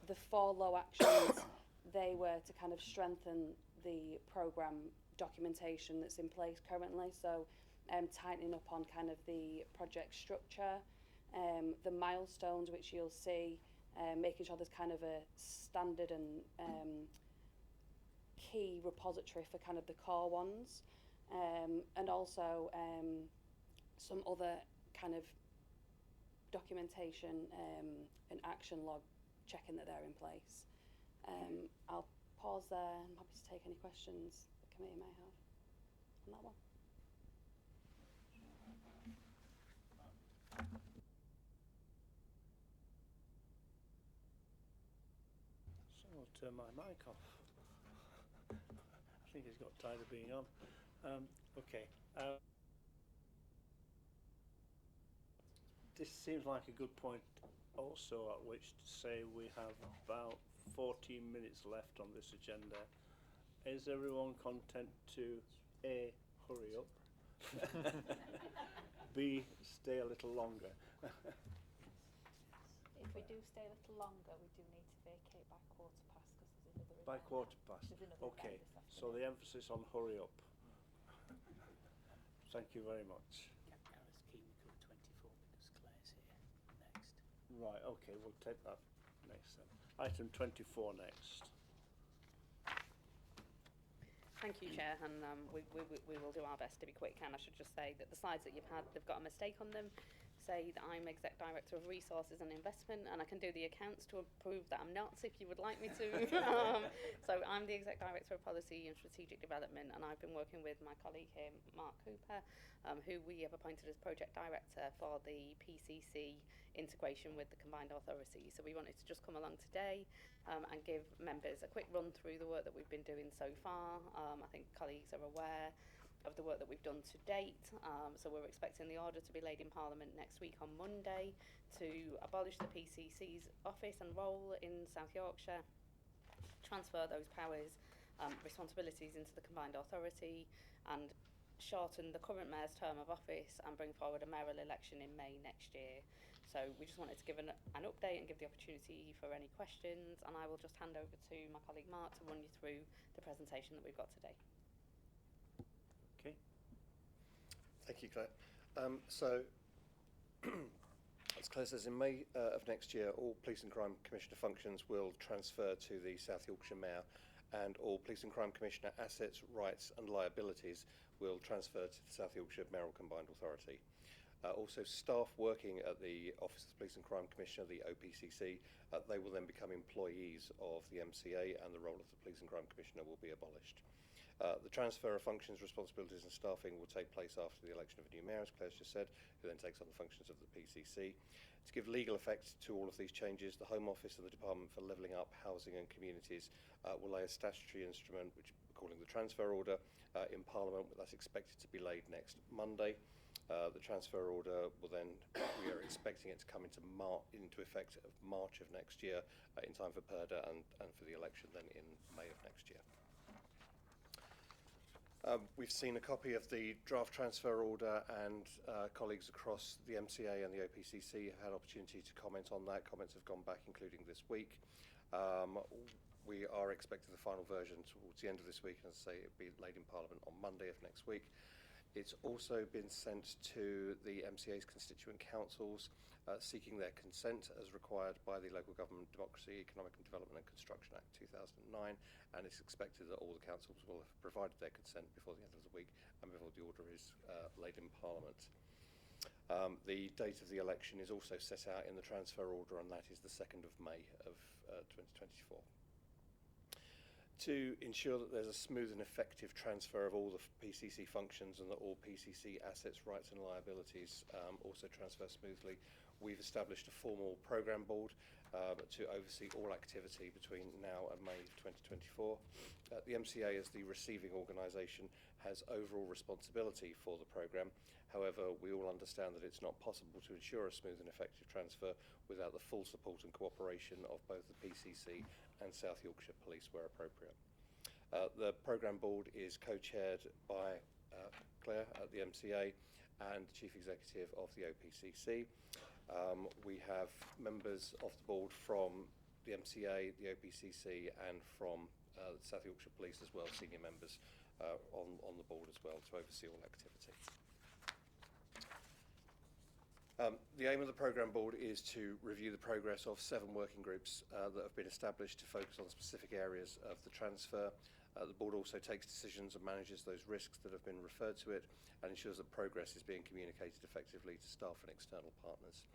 The 4 low actions, they were to kind of strengthen the programme documentation that's in place currently, so tightening up on kind of the project structure, the milestones which you'll see, making sure there's kind of a standard and key repository for kind of the core ones, and also some other kind of documentation and action log, checking that they're in place. I'll pause there. I'm happy to take any questions the committee may have on that one. Someone turn my mic off. I think he's got tired of being on. Okay. This seems like a good point also at which to say we have about 14 minutes left on this agenda. Is everyone content to A, hurry up, B, stay a little longer? If we do stay a little longer, we do need to vacate by 1/4 past because there's another event. By 1/4 past. There's another Okay, event this so the emphasis on hurry up. Thank you very much. Gareth's keen to go 24 because Claire's here next. Right, okay, we'll take that next then. Item 24 next. Thank you, Chair, and we will do our best to be quick. And I should just say that the slides that you've had, they've got a mistake on them. Say that I'm Exec Director of Resources and Investment, and I can do the accounts to prove that I'm not, if you would like me to. So I'm the Exec Director of Policy and Strategic Development, and I've been working with my colleague here, Mark Cooper, who we have appointed as Project Director for the PCC integration with the Combined Authority. So we wanted to just come along today and give members a quick run through the work that we've been doing so far. I think colleagues are aware of the work that we've done to date. So we're expecting the order to be laid in Parliament next week on Monday to abolish the PCC's office and role in South Yorkshire, transfer those powers, responsibilities into the combined authority, and shorten the current mayor's term of office and bring forward a mayoral election in May next year. So we just wanted to give an update and give the opportunity for any questions, and I will just hand over to my colleague Mark to run you through the presentation that we've got today. Okay. Thank you, Claire. So, as Claire says, in May of next year, all Police and Crime Commissioner functions will transfer to the South Yorkshire Mayor, and all Police and Crime Commissioner assets, rights and liabilities will transfer to the South Yorkshire Mayoral Combined Authority. Also, staff working at the Office of the Police and Crime Commissioner, the OPCC, they will then become employees of the MCA, and the role of the Police and Crime Commissioner will be abolished. The transfer of functions, responsibilities and staffing will take place after the election of a new mayor, as Claire's just said, who then takes on the functions of the PCC. To give legal effect to all of these changes, the Home Office and the Department for Levelling Up Housing and Communities will lay a statutory instrument, which we're calling the transfer order, in Parliament. That's expected to be laid next Monday. The transfer order will then, we are expecting it to come into effect of March of next year, in time for PERDA and for the election then in May of next year. We've seen a copy of the draft transfer order, and colleagues across the MCA and the OPCC have had opportunity to comment on that. Comments have gone back, including this week. We are expecting the final version towards the end of this week, and as I say, it'll be laid in Parliament on Monday of next week. It's also been sent to the MCA's constituent councils, seeking their consent as required by the Local Government Democracy, Economic and Development and Construction Act 2009, and it's expected that all the councils will have provided their consent before the end of the week and before the order is laid in Parliament. The date of the election is also set out in the transfer order, and that is the 2nd of May of 2024. To ensure that there's a smooth and effective transfer of all the PCC functions and that all PCC assets, rights and liabilities also transfer smoothly, we've established a formal programme board to oversee all activity between now and May 2024. The MCA, as the receiving organisation, has overall responsibility for the programme. However, we all understand that it's not possible to ensure a smooth and effective transfer without the full support and cooperation of both the PCC and South Yorkshire Police where appropriate. The programme board is co-chaired by Claire at the MCA and Chief Executive of the OPCC. We have members of the board from the MCA, the OPCC and from the South Yorkshire Police as well, senior members on the board as well, to oversee all activity. The aim of the programme board is to review the progress of 7 working groups that have been established to focus on specific areas of the transfer. The board also takes decisions and manages those risks that have been referred to it, and ensures that progress is being communicated effectively to staff and external partners.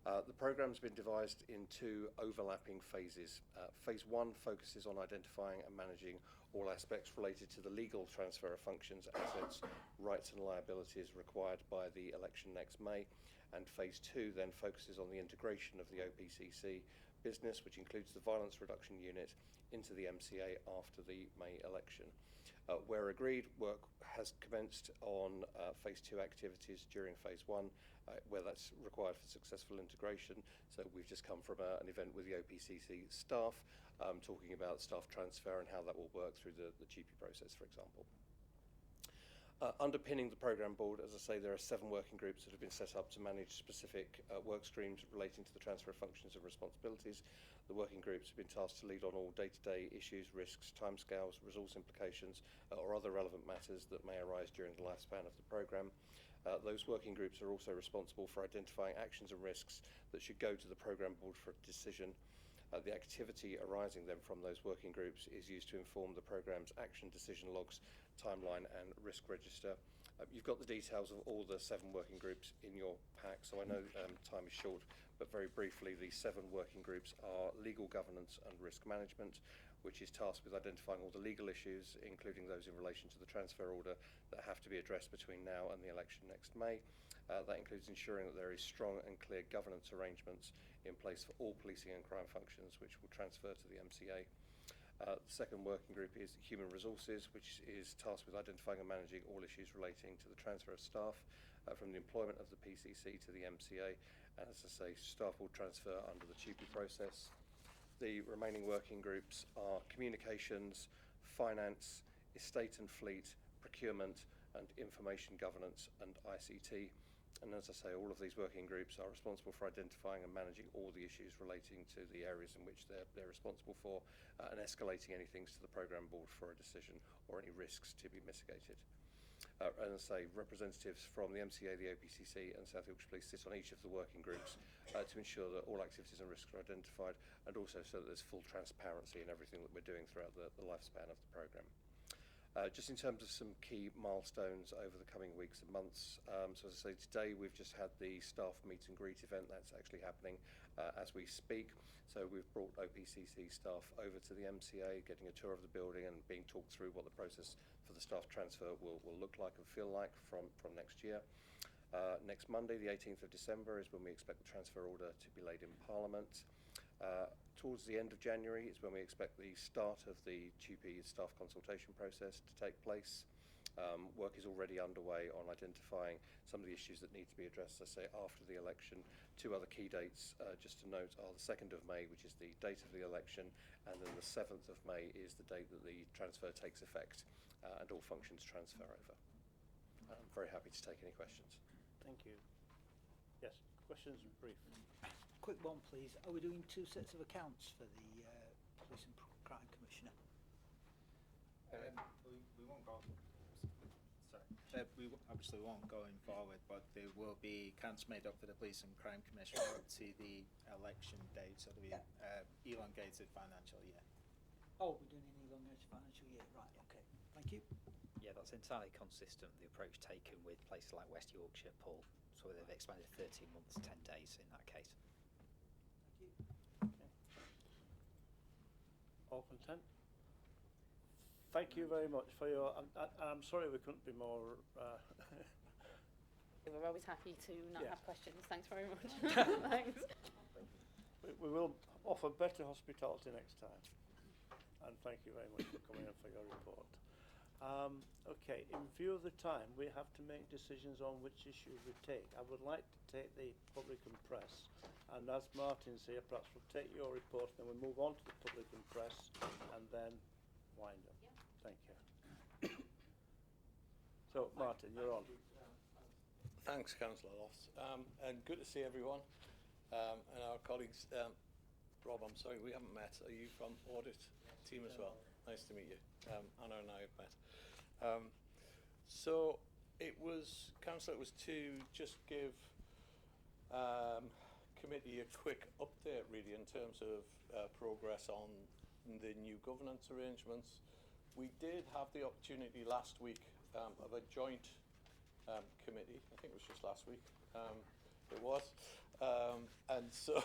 The programme's been devised in 2 overlapping phases. Phase 1 focuses on identifying and managing all aspects related to the legal transfer of functions, assets, rights and liabilities required by the election next May. And phase 2 then focuses on the integration of the OPCC business, which includes the violence reduction unit, into the MCA after the May election. Where agreed, work has commenced on phase 2 activities during phase 1, where that's required for successful integration. So we've just come from an event with the OPCC staff, talking about staff transfer and how that will work through the GP process, for example. Underpinning the programme board, as I say, there are 7 working groups that have been set up to manage specific work streams relating to the transfer of functions and responsibilities. The working groups have been tasked to lead on all day-to-day issues, risks, timescales, resource implications, or other relevant matters that may arise during the lifespan of the programme. Those working groups are also responsible for identifying actions and risks that should go to the programme board for a decision. The activity arising then from those working groups is used to inform the programme's action decision logs, timeline and risk register. You've got the details of all the 7 working groups in your pack, so I know time is short, but very briefly, the 7 working groups are legal governance and risk management, which is tasked with identifying all the legal issues, including those in relation to the transfer order, that have to be addressed between now and the election next May. That includes ensuring that there is strong and clear governance arrangements in place for all policing and crime functions, which will transfer to the MCA. The second working group is Human Resources, which is tasked with identifying and managing all issues relating to the transfer of staff from the employment of the PCC to the MCA. And as I say, staff will transfer under the TUPE process. the remaining working groups are communications, finance, estate and fleet, procurement, and information governance and ICT. And as I say, all of these working groups are responsible for identifying and managing all the issues relating to the areas in which they're responsible for, and escalating any things to the programme board for a decision or any risks to be mitigated. And as I say, representatives from the MCA, the OPCC and South Yorkshire Police sit on each of the working groups to ensure that all activities and risks are identified, and also so that there's full transparency in everything that we're doing throughout the lifespan of the programme. Just in terms of some key milestones over the coming weeks and months, so as I say, today we've just had the staff meet and greet event that's actually happening as we speak. So we've brought OPCC staff over to the MCA, getting a tour of the building and being talked through what the process for the staff transfer will look like and feel like from next year. Next Monday, the 18th of December, is when we expect the transfer order to be laid in Parliament. Towards the end of January is when we expect the start of the TUPE staff consultation process to take place. Work is already underway on identifying some of the issues that need to be addressed, I say, after the election. Two other key dates, just to note, are the 2nd of May, which is the date of the election, and then the 7th of May is the date that the transfer takes effect and all functions transfer over. I'm very happy to take any questions. Thank you. Yes, questions in brief. Quick one, please. Are we doing 2 sets of accounts for the Police and Crime Commissioner? We won't go. Sorry, obviously won't going forward, but there will be accounts made up for the Police and Crime Commissioner up to the election date, so there'll be elongated financial year. Oh, we're doing an elongated financial year, right? Okay, thank you. Yeah, that's entirely consistent with the approach taken with places like West Yorkshire, Paul. So they've expanded 13 months, 10 days in that case. All content? Thank you very much for your. I'm sorry we couldn't be more. We're always happy to not have questions. Thanks very much. Thanks. We will offer better hospitality next time. And thank you very much for coming in for your report. Okay, in view of the time, we have to make decisions on which issues we take. I would like to take the public and press. And as Martin's here, perhaps we'll take your report, then we'll move on to the public and press, and then wind up. Yeah. Thank you. So, Martin, you're on. Thanks, Councillor Lofts. And good to see everyone. And our colleagues. Rob, I'm sorry, we haven't met. Are you from Audit team as well? Nice to meet you. Anna and I have met. So, Councillor, it was to just give committee a quick update really in terms of progress on the new governance arrangements. We did have the opportunity last week of a joint committee. I think it was just last week. It was. And so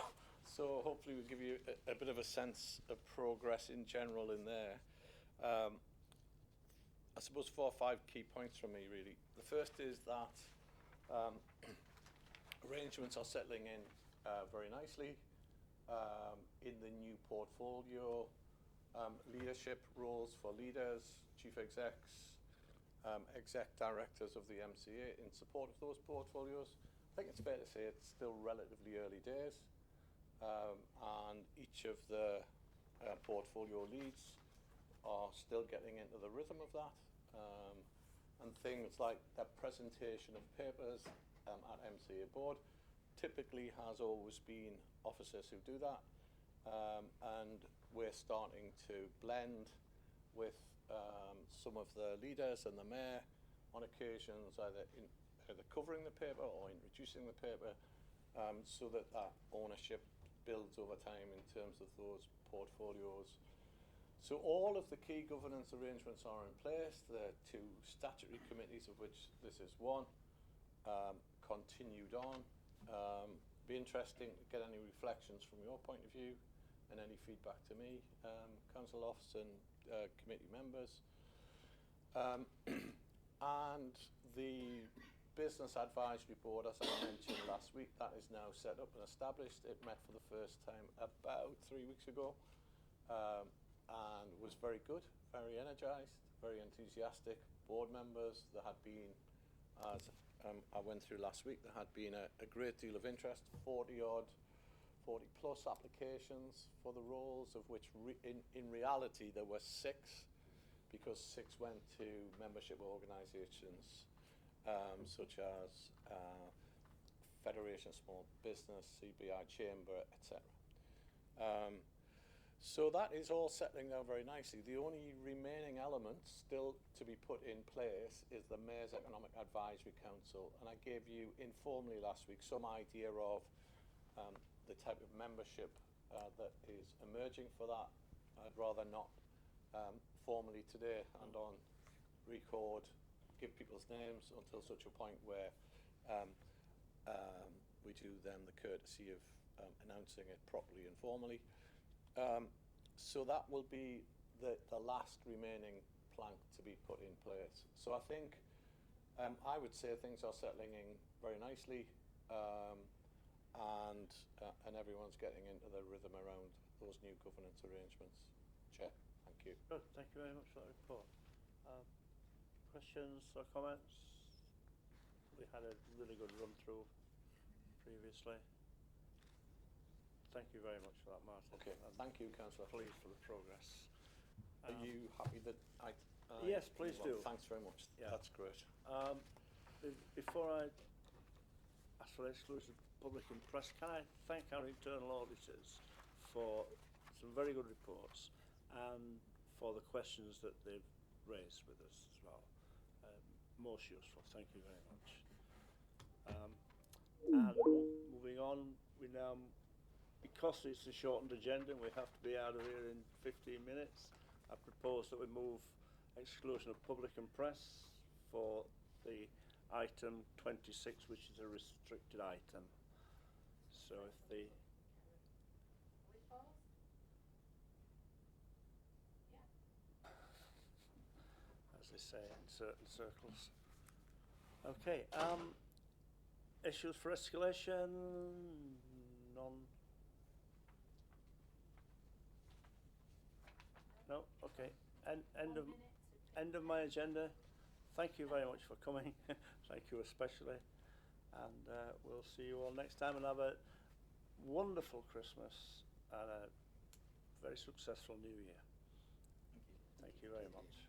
hopefully we'll give you a bit of a sense of progress in general in there. I suppose 4 or 5 key points from me really. The first is that arrangements are settling in very nicely in the new portfolio, leadership roles for leaders, chief execs, exec directors of the MCA in support of those portfolios. I think it's fair to say it's still relatively early days, and each of the portfolio leads are still getting into the rhythm of that, and things like the presentation of papers at MCA board typically has always been officers who do that, and we're starting to blend with some of the leaders and the mayor on occasions, either covering the paper or introducing the paper, so that ownership builds over time in terms of those portfolios. So all of the key governance arrangements are in place. The 2 statutory committees, of which this is one, continued on. Be interesting to get any reflections from your point of view and any feedback to me, Council Office and committee members. And the Business Advisory Board, as I mentioned last week, that is now set up and established. It met for the first time about 3 weeks ago, and was very good, very energised, very enthusiastic. Board members, there had been, as I went through last week, there had been a great deal of interest, 40 40 plus applications for the roles, of which in reality there were 6, because 6 went to membership organisations such as Federation of Small Business, CBI Chamber, etc. So that is all settling down very nicely. The only remaining element still to be put in place is the Mayor's Economic Advisory Council, and I gave you informally last week some idea of the type of membership that is emerging for that. I'd rather not formally today and on record give people's names until such a point where we do then the courtesy of announcing it properly and formally. So that will be the last remaining plank to be put in place. So I think I would say things are settling in very nicely, and everyone's getting into the rhythm around those new governance arrangements. Chair, thank you. Good, thank you very much for that report. Questions or comments? We had a really good run through previously. Thank you very much for that, Martin. Okay, thank you, Councillor. Pleased for the progress. Are you happy that I yes, please do. Thanks very much. Yeah. That's great. Before I ask for the exclusion of public and press, can I thank our internal auditors for some very good reports and for the questions that they've raised with us as well. Most useful. Thank you very much. And moving on, we now, because it's a shortened agenda and we have to be out of here in 15 minutes, I propose that we move exclusion of public and press for the item 26, which is a restricted item. So if the... as they say in certain circles. Okay, issues for escalation, none. No, okay. End of my agenda. Thank you very much for coming. Thank you especially, and we'll see you all next time. And have a wonderful Christmas and a very successful New Year. Thank you very much.